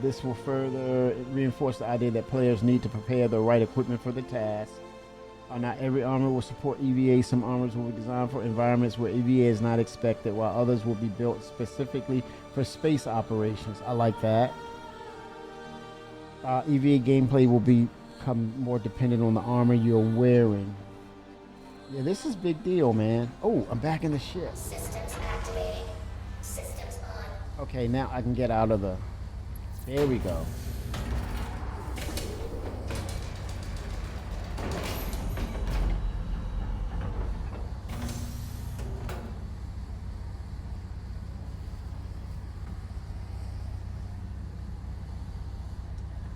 This will further reinforce the idea that players need to prepare the right equipment for the task. Not every armor will support EVA. Some armors will be designed for environments where EVA is not expected, while others will be built specifically for space operations. I like that. EVA gameplay will become more dependent on the armor you're wearing. Yeah, this is big deal, man. Oh, I'm back in the ship. Systems activating. Systems on. Okay, now I can get out of the... There we go.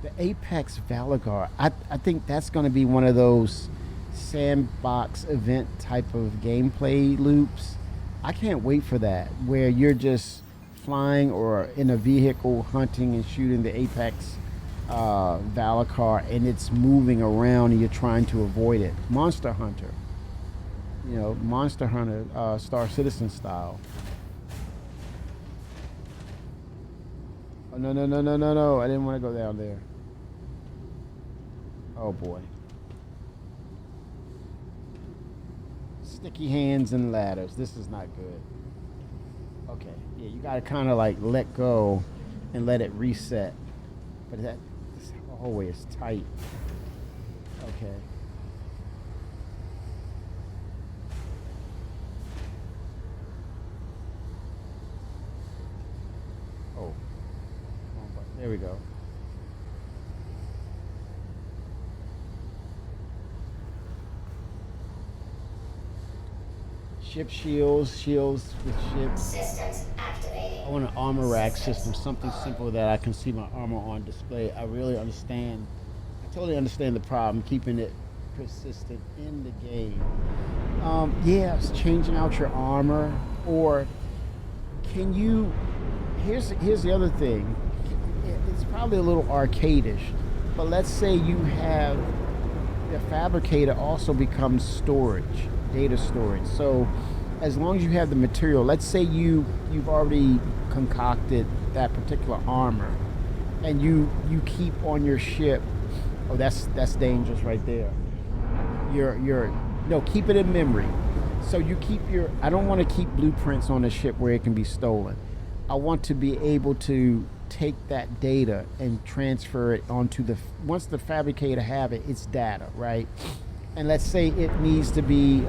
The Apex Valagar. I think that's going to be one of those sandbox event type of gameplay loops. I can't wait for that, where you're just flying or in a vehicle hunting and shooting the Apex Valagar, and it's moving around and you're trying to avoid it. Monster Hunter. You know, Monster Hunter, Star Citizen style. Oh, no. I didn't want to go down there. Oh, boy. Sticky hands and ladders. This is not good. Okay. Yeah, you got to kind of like let go and let it reset. But this hallway is tight. Okay. Oh. There we go. Ship shields with ships. Systems activating. I want an armor rack system, something simple that I can see my armor on display. I totally understand the problem, keeping it persistent in the game. Yeah, it's changing out your armor, or can you, here's the other thing. It's probably a little arcadish, but let's say you have, the fabricator also becomes storage. Data storage. So as long as you have the material, let's say you've already concocted that particular armor and you keep on your ship. Oh, that's dangerous right there. No, keep it in memory. So you keep I don't want to keep blueprints on the ship where it can be stolen. I want to be able to take that data and transfer it onto once the fabricator have it, it's data, right? And let's say it needs to be,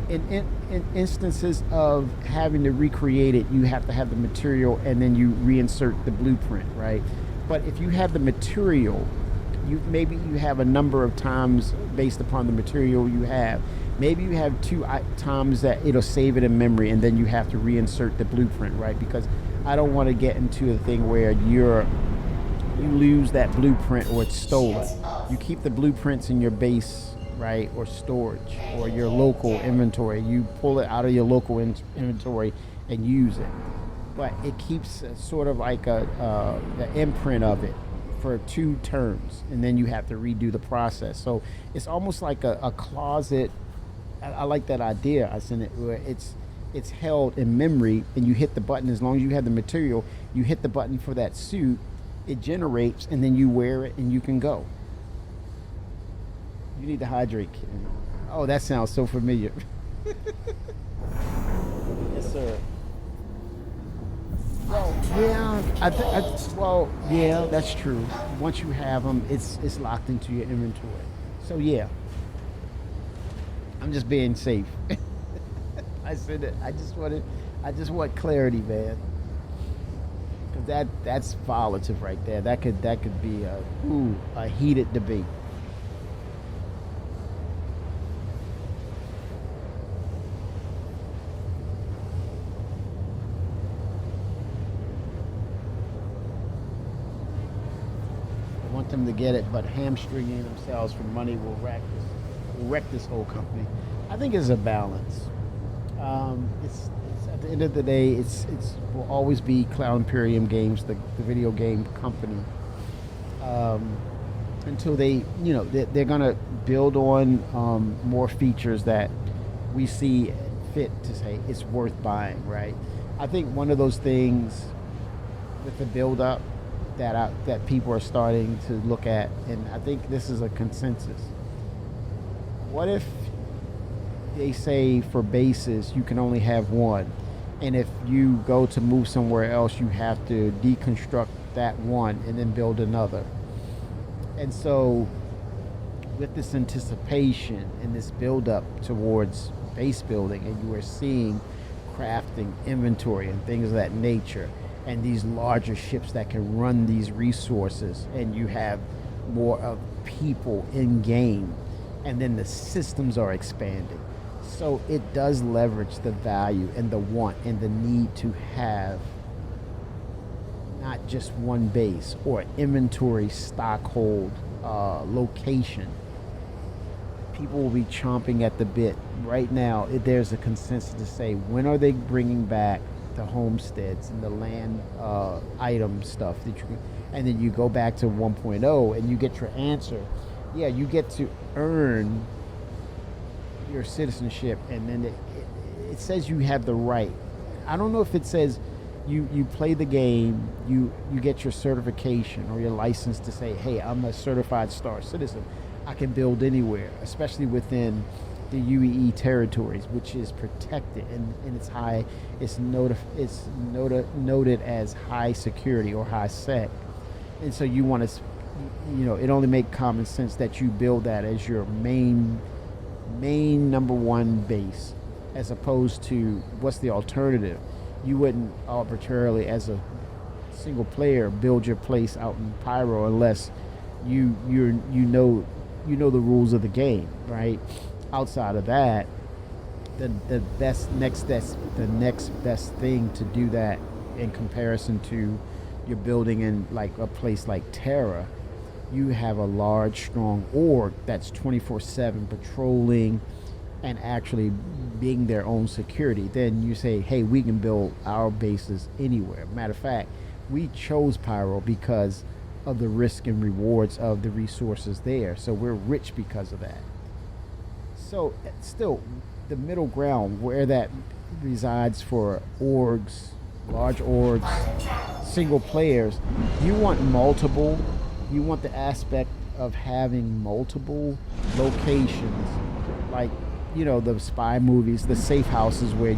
in instances of having to recreate it, you have to have the material and then you reinsert the blueprint, right? But if you have the material, maybe you have a number of times based upon the material you have. Maybe you have 2 times that it'll save it in memory and then you have to reinsert the blueprint, right? Because I don't want to get into a thing where you lose that blueprint or it's stolen. You keep the blueprints in your base, right, or storage, or your local inventory. You pull it out of your local inventory and use it. But it keeps sort of like the imprint of it for 2 turns, and then you have to redo the process. So it's almost like a closet. I like that idea. I sent it where it's held in memory, and you hit the button. As long as you have the material, you hit the button for that suit, it generates, and then you wear it and you can go. You need to hydrate, kid. Oh, that sounds so familiar. Yes, sir. Well, yeah, well, yeah, that's true. Once you have them, it's locked into your inventory. So yeah, I'm just being safe. I said it. I just want clarity, man. Because that's volatile right there. That could be a heated debate. Want them to get it, but hamstringing themselves for money will wreck this whole company. I think it's a balance. It's at the end of the day, it's will always be Cloud Imperium Games, the video game company, until they're gonna build on more features that we see fit to say it's worth buying. Right? I think one of those things with the build up that people are starting to look at, and I think this is a consensus. What if they say for bases you can only have one, and if you go to move somewhere else, you have to deconstruct that one and then build another? And so, with this anticipation and this build up towards base building, and you are seeing crafting, inventory, and things of that nature, and these larger ships that can run these resources, and you have more of people in game, and then the systems are expanding. So it does leverage the value and the want and the need to have not just one base or inventory stockhold location. People will be chomping at the bit right now. There's a consensus to say, when are they bringing back the homesteads and the land item stuff that you can, and then you go back to 1.0 and you get your answer. Yeah, you get to earn your citizenship, and then it says you have the right. I don't know if it says you play the game, you get your certification or your license to say, hey, I'm a certified Star Citizen. I can build anywhere, especially within the UEE territories, which is protected, and it's high. It's noted as high security or high sec, and so you want to, it only makes common sense that you build that as your main number one base, as opposed to what's the alternative? You wouldn't arbitrarily, as a single player, build your place out in Pyro unless you know the rules of the game, right? Outside of that, the next best thing to do that in comparison to you're building in like a place like Terra, you have a large, strong org that's 24/7 patrolling and actually being their own security. Then you say, hey, we can build our bases anywhere. Matter of fact, we chose Pyro because of the risk and rewards of the resources there. So we're rich because of that. So still, the middle ground where that resides for orgs, large orgs, single players, you want multiple. You want the aspect of having multiple locations, like, the spy movies, the safe houses where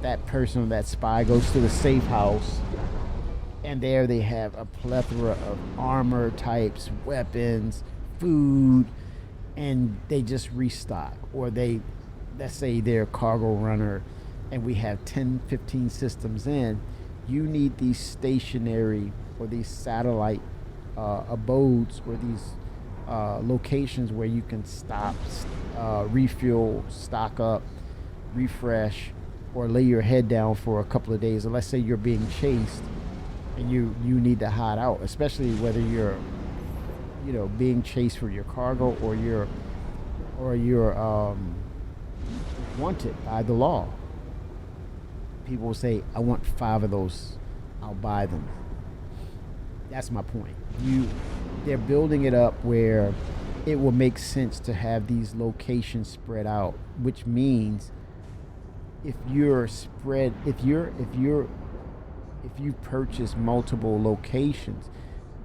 that person or that spy goes to the safe house, and there they have a plethora of armor types, weapons, food, and they just restock. Or let's say they're a cargo runner and we have 10, 15 systems in, you need these stationary or these satellite abodes, or these locations where you can stop, refuel, stock up, refresh, or lay your head down for a couple of days. And let's say you're being chased and you need to hide out, especially whether you're being chased for your cargo, or you're wanted by the law. People will say, I want 5 of those, I'll buy them. That's my point. They're building it up where it will make sense to have these locations spread out, which means if you purchase multiple locations,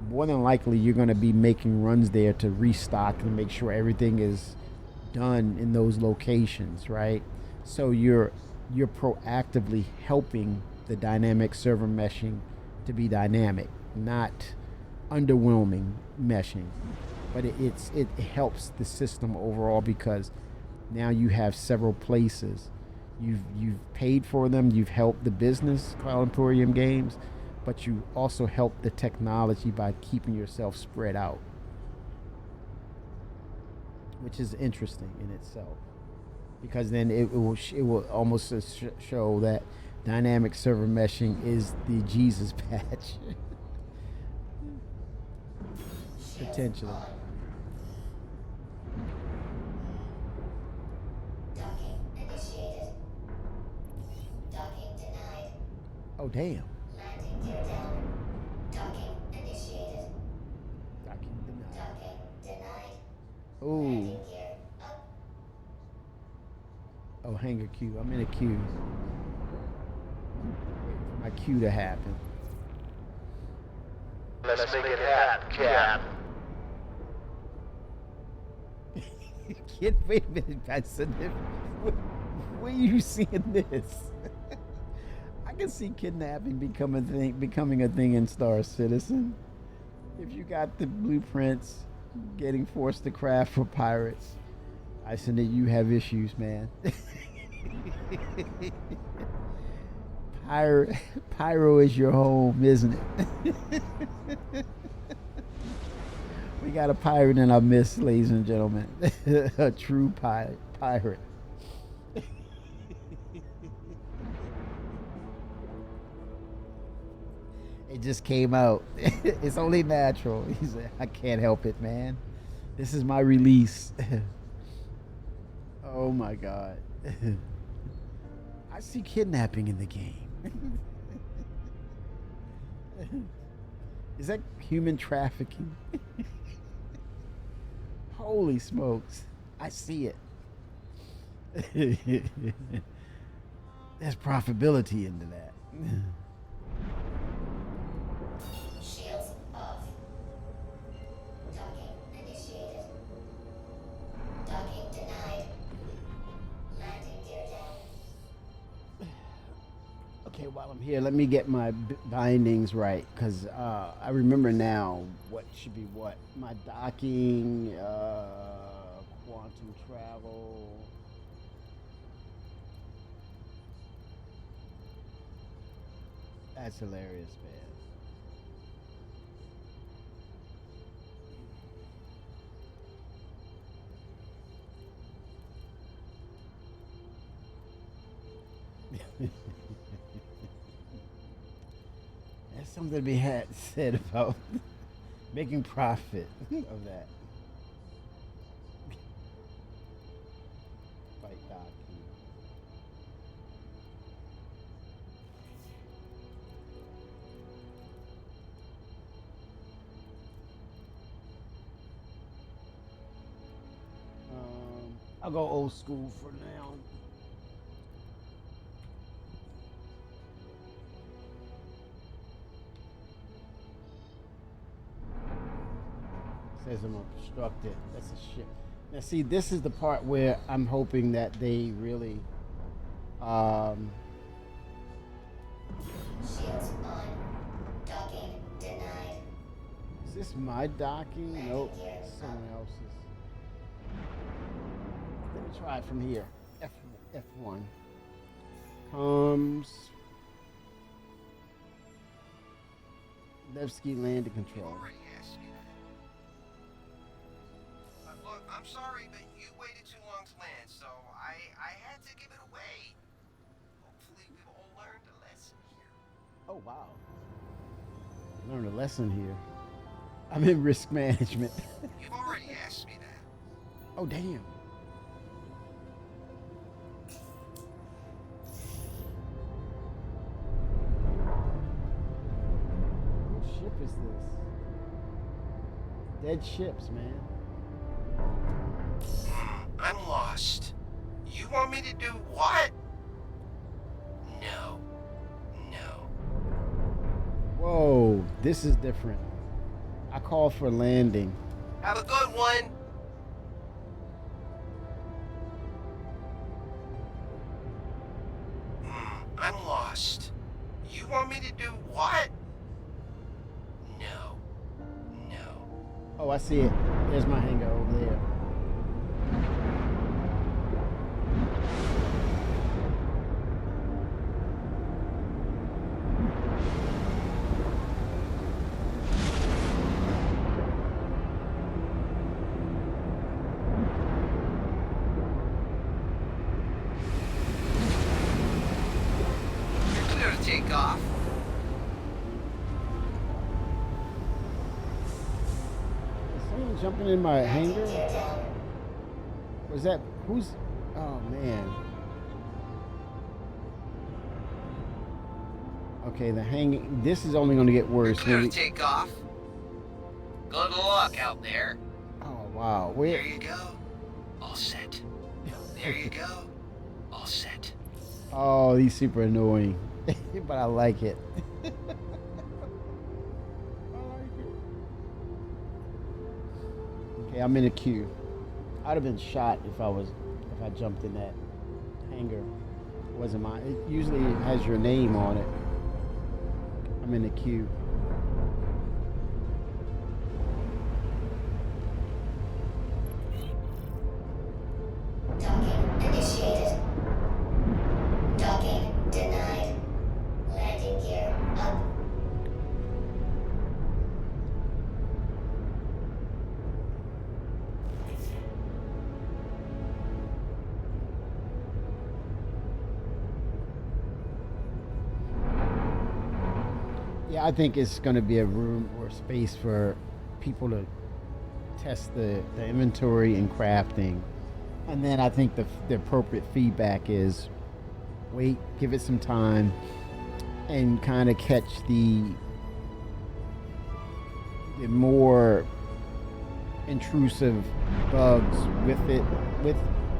more than likely you're going to be making runs there to restock and make sure everything is done in those locations, right? So you're proactively helping the dynamic server meshing to be dynamic, not underwhelming meshing. But it helps the system overall because now you have several places. You've paid for them. You've helped the business, Cloud Emporium Games, but you also help the technology by keeping yourself spread out, which is interesting in itself. Because then it will almost show that dynamic server meshing is the Jesus patch. Potentially. Docking initiated. Docking denied. Oh damn. Landing gear down. Docking initiated. Docking denied. Docking denied. Ooh. Landing gear up. Oh, hanger queue. I'm in a queue. Waiting for my queue to happen. Let's make it happen, Cap. Kid, wait a minute, Patson. Where are you seeing this? I can see kidnapping becoming a thing in Star Citizen. If you got the blueprints, getting forced to craft for pirates, I said that you have issues, man. Pyro is your home, isn't it? We got a pirate in our midst, ladies and gentlemen. A true pirate. It just came out. It's only natural. He said, I can't help it, man. This is my release. Oh my God. I see kidnapping in the game. Is that human trafficking? Holy smokes. I see it. There's profitability into that. Shields off. Docking initiated. Docking denied. Landing gear down. Okay, while I'm here, let me get my bindings right, because I remember now what should be what. My docking, quantum travel. That's hilarious, man. There's something to be said about making profit of that. Fight docking. I'll go old school for now. Says I'm obstructed. That's a shit. Now see, this is the part where I'm hoping that they really Shields on. Docking denied. is this my docking? Landing Nope. gear Someone up. else's. Let me try it from here. F1. Comms. Nevsky landing control. Already asked you that. Look, I'm sorry, but you waited too long to land, so I had to give it away. Hopefully we've all learned a lesson here. Oh wow. Learned a lesson here. I'm in risk management. You've already asked me that. Oh, damn. What ship is this? Dead ships, man. I'm lost. You want me to do what? No. No. Whoa, this is different. I called for landing. Have a good one. I'm lost. You want me to do what? No. No. Oh, I see it. There's my hangar over there. You're clear to take off. Is someone jumping in my hangar? Was that who's? Oh man. Okay, the hanging. This is only going to get You're worse. clear when to we- take off. Good luck out there. Oh wow, There where? you go. All set. There you go. All set. Oh, he's super annoying, but I like it. Okay, I'm in a queue. I'd have been shot if I jumped in that hangar. It wasn't mine. It usually has your name on it. I'm in the queue. Docking initiated. Docking denied. Landing gear up. Yeah, I think it's going to be a room or space for people to test the inventory and crafting. And then I think the appropriate feedback is wait, give it some time, and kind of catch the more intrusive bugs with it,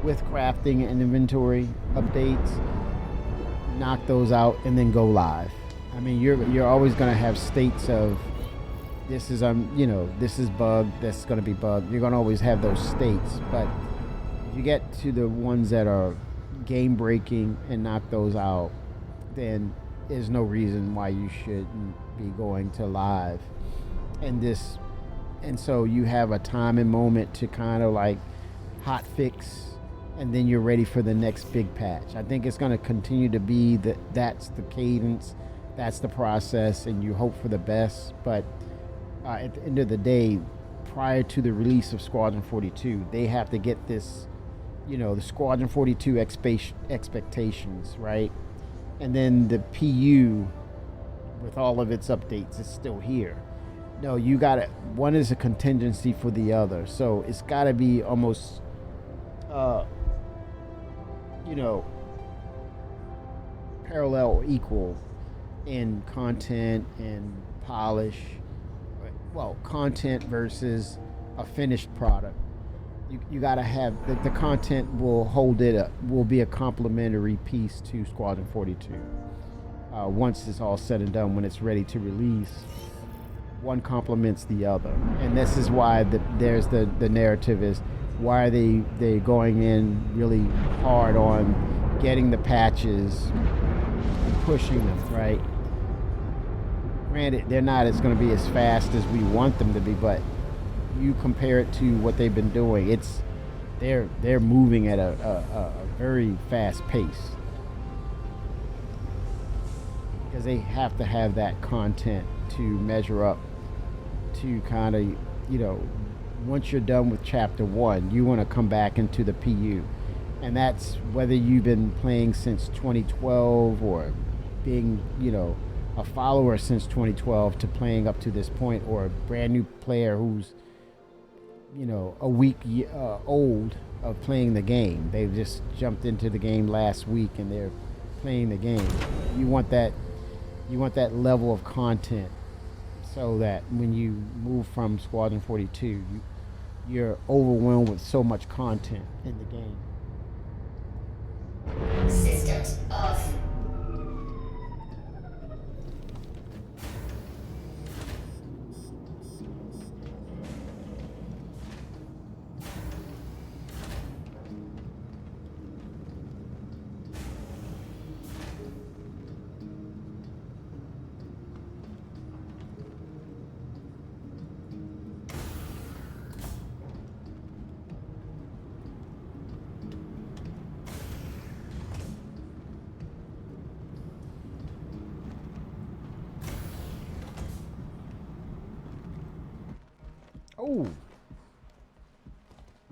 with crafting and inventory updates. Knock those out and then go live. I mean, you're always going to have states of this is this is bug, that's going to be bug. You're going to always have those states, but if you get to the ones that are game breaking and knock those out, then there's no reason why you shouldn't be going to live. And so you have a time and moment to kind of like hot fix, and then you're ready for the next big patch. I think it's going to continue to be that's the cadence, that's the process, and you hope for the best. But at the end of the day, prior to the release of Squadron 42, they have to get this, the Squadron 42 expectations, right? And then the PU, with all of its updates, is still here. No, you got to, one is a contingency for the other. So it's got to be almost, parallel or equal in content and polish. Well, content versus a finished product. You got to have the content will hold it up, will be a complementary piece to Squadron 42. Once it's all said and done, when it's ready to release, one complements the other. And this is why there's the narrative is why are they going in really hard on getting the patches and pushing them, right? Granted, they're not as going to be as fast as we want them to be, but you compare it to what they've been doing, they're moving at a very fast pace, because they have to have that content to measure up to kind of, once you're done with chapter 1, you want to come back into the PU. And that's whether you've been playing since 2012 or being, a follower since 2012 to playing up to this point, or a brand new player who's, a week old of playing the game. They've just jumped into the game last week and they're playing the game. You want that level of content so that when you move from Squadron 42, you're overwhelmed with so much content in the game. Systems off. Oh.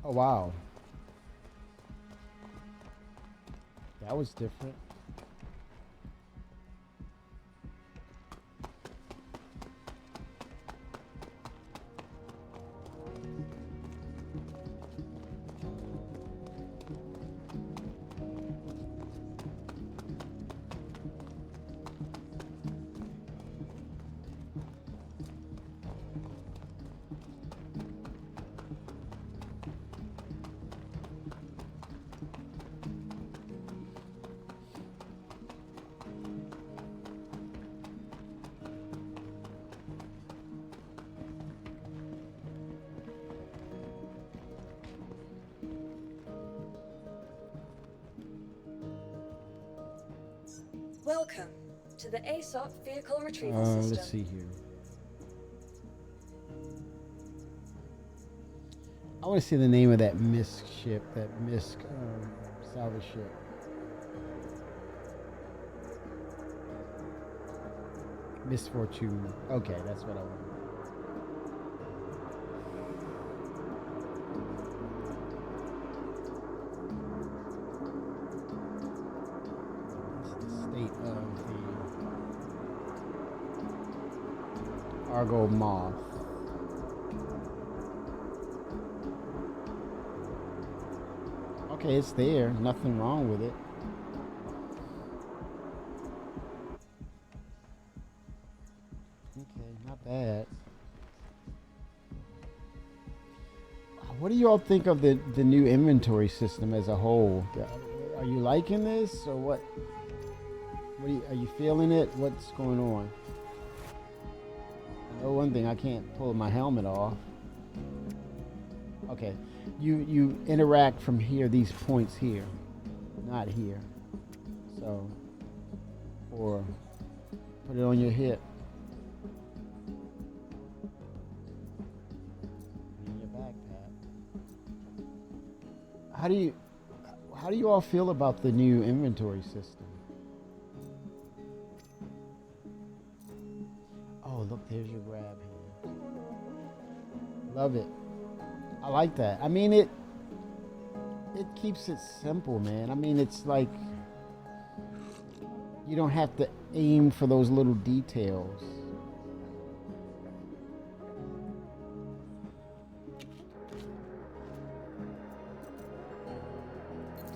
Oh, wow. That was different. Welcome to the ASOP Vehicle Retrieval System. Let's see here. I want to see the name of that MISC ship, that MISC salvage ship. Misfortune. Okay, that's what I want. Of the Argo Moth. Okay, it's there. Nothing wrong with it. Okay, not bad. What do you all think of the new inventory system as a whole? Are you liking this or what? Are you feeling it? What's going on? I know one thing, I can't pull my helmet off. Okay. You interact from here, these points here. Not here. So, or put it on your hip. In your backpack. How do you all feel about the new inventory system? Oh, look, there's your grab here. Love it. I like that. I mean, it keeps it simple, man. I mean, it's like you don't have to aim for those little details.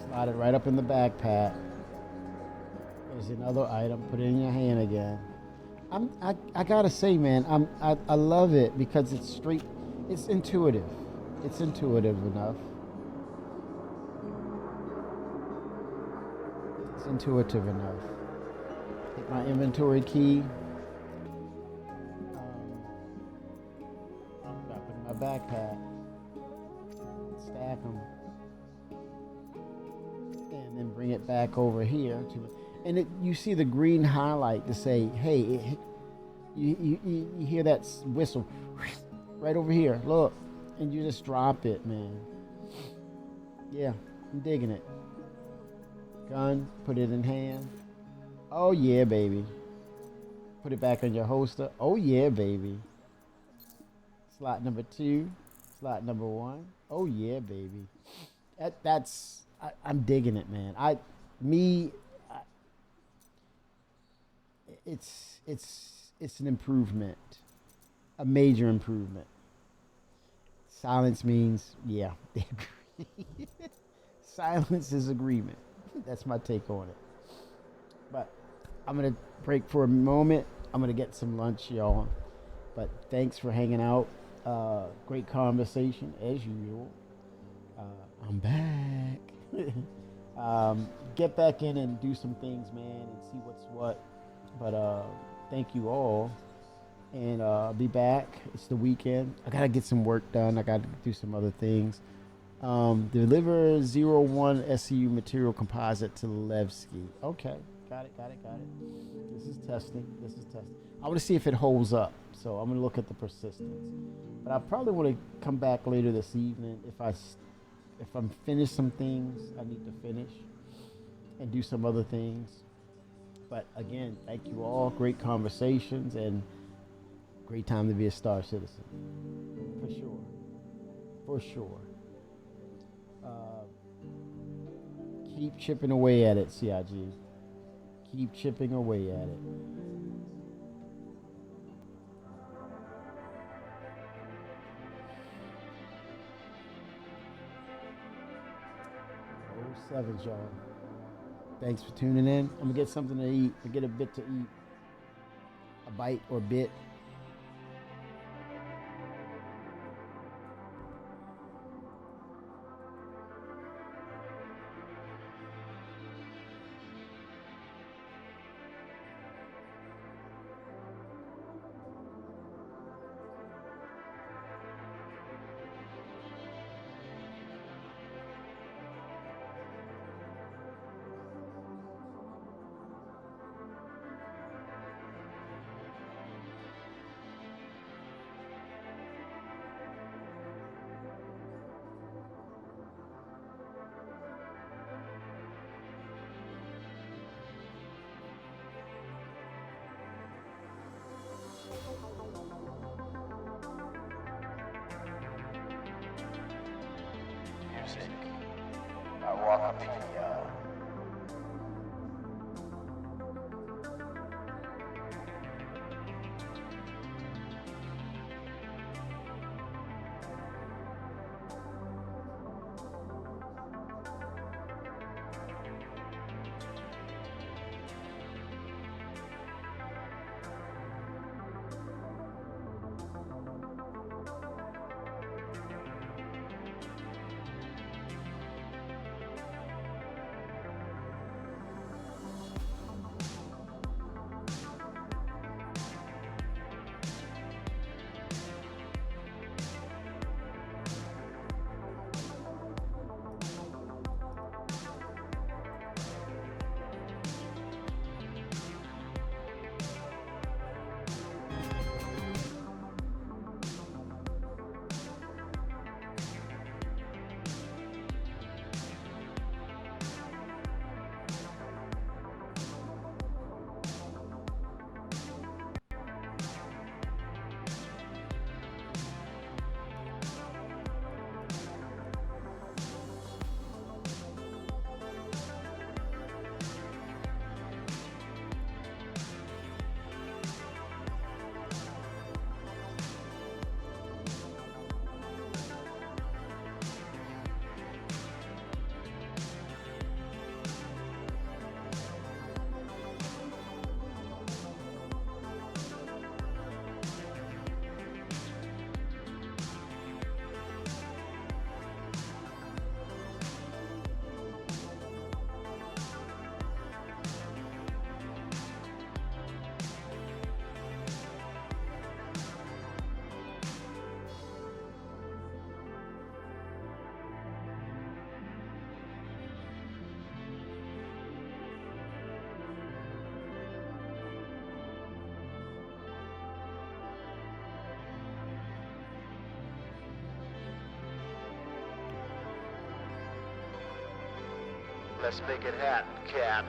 Slide it right up in the backpack. There's another item. Put it in your hand again. I gotta say, man, I love it because it's straight. It's intuitive. It's intuitive enough. It's intuitive enough. Take my inventory key. Drop it in my backpack. Stack them. And then bring it back over here to. And you see the green highlight to say, hey, you hear that whistle right over here. Look. And you just drop it, man. Yeah, I'm digging it. Gun, put it in hand. Oh, yeah, baby. Put it back on your holster. Oh, yeah, baby. Slot number 2. Slot number 1. Oh, yeah, baby. I'm digging it, man. it's an improvement, a major improvement. Silence means yeah, they agree. Silence is agreement. That's my take on it. But I'm gonna break for a moment. I'm gonna get some lunch, y'all. But thanks for hanging out. Great conversation as usual. I'm back. Get back in and do some things, man, and see what's what. But thank you all, and I'll be back. It's the weekend. I gotta get some work done. I gotta do some other things. Deliver 01 SCU material composite to Levski. Okay, got it. This is testing. I want to see if it holds up. So I'm gonna look at the persistence. But I probably want to come back later this evening if I'm finished some things I need to finish and do some other things. But again, thank you all. Great conversations and great time to be a Star Citizen. For sure. Keep chipping away at it, CIG. Keep chipping away at it. 07, y'all. Thanks for tuning in. I'm gonna get something to eat. I get a bit to eat. A bite or bit. Music by Walkopedia. Let's make it happen, Cap.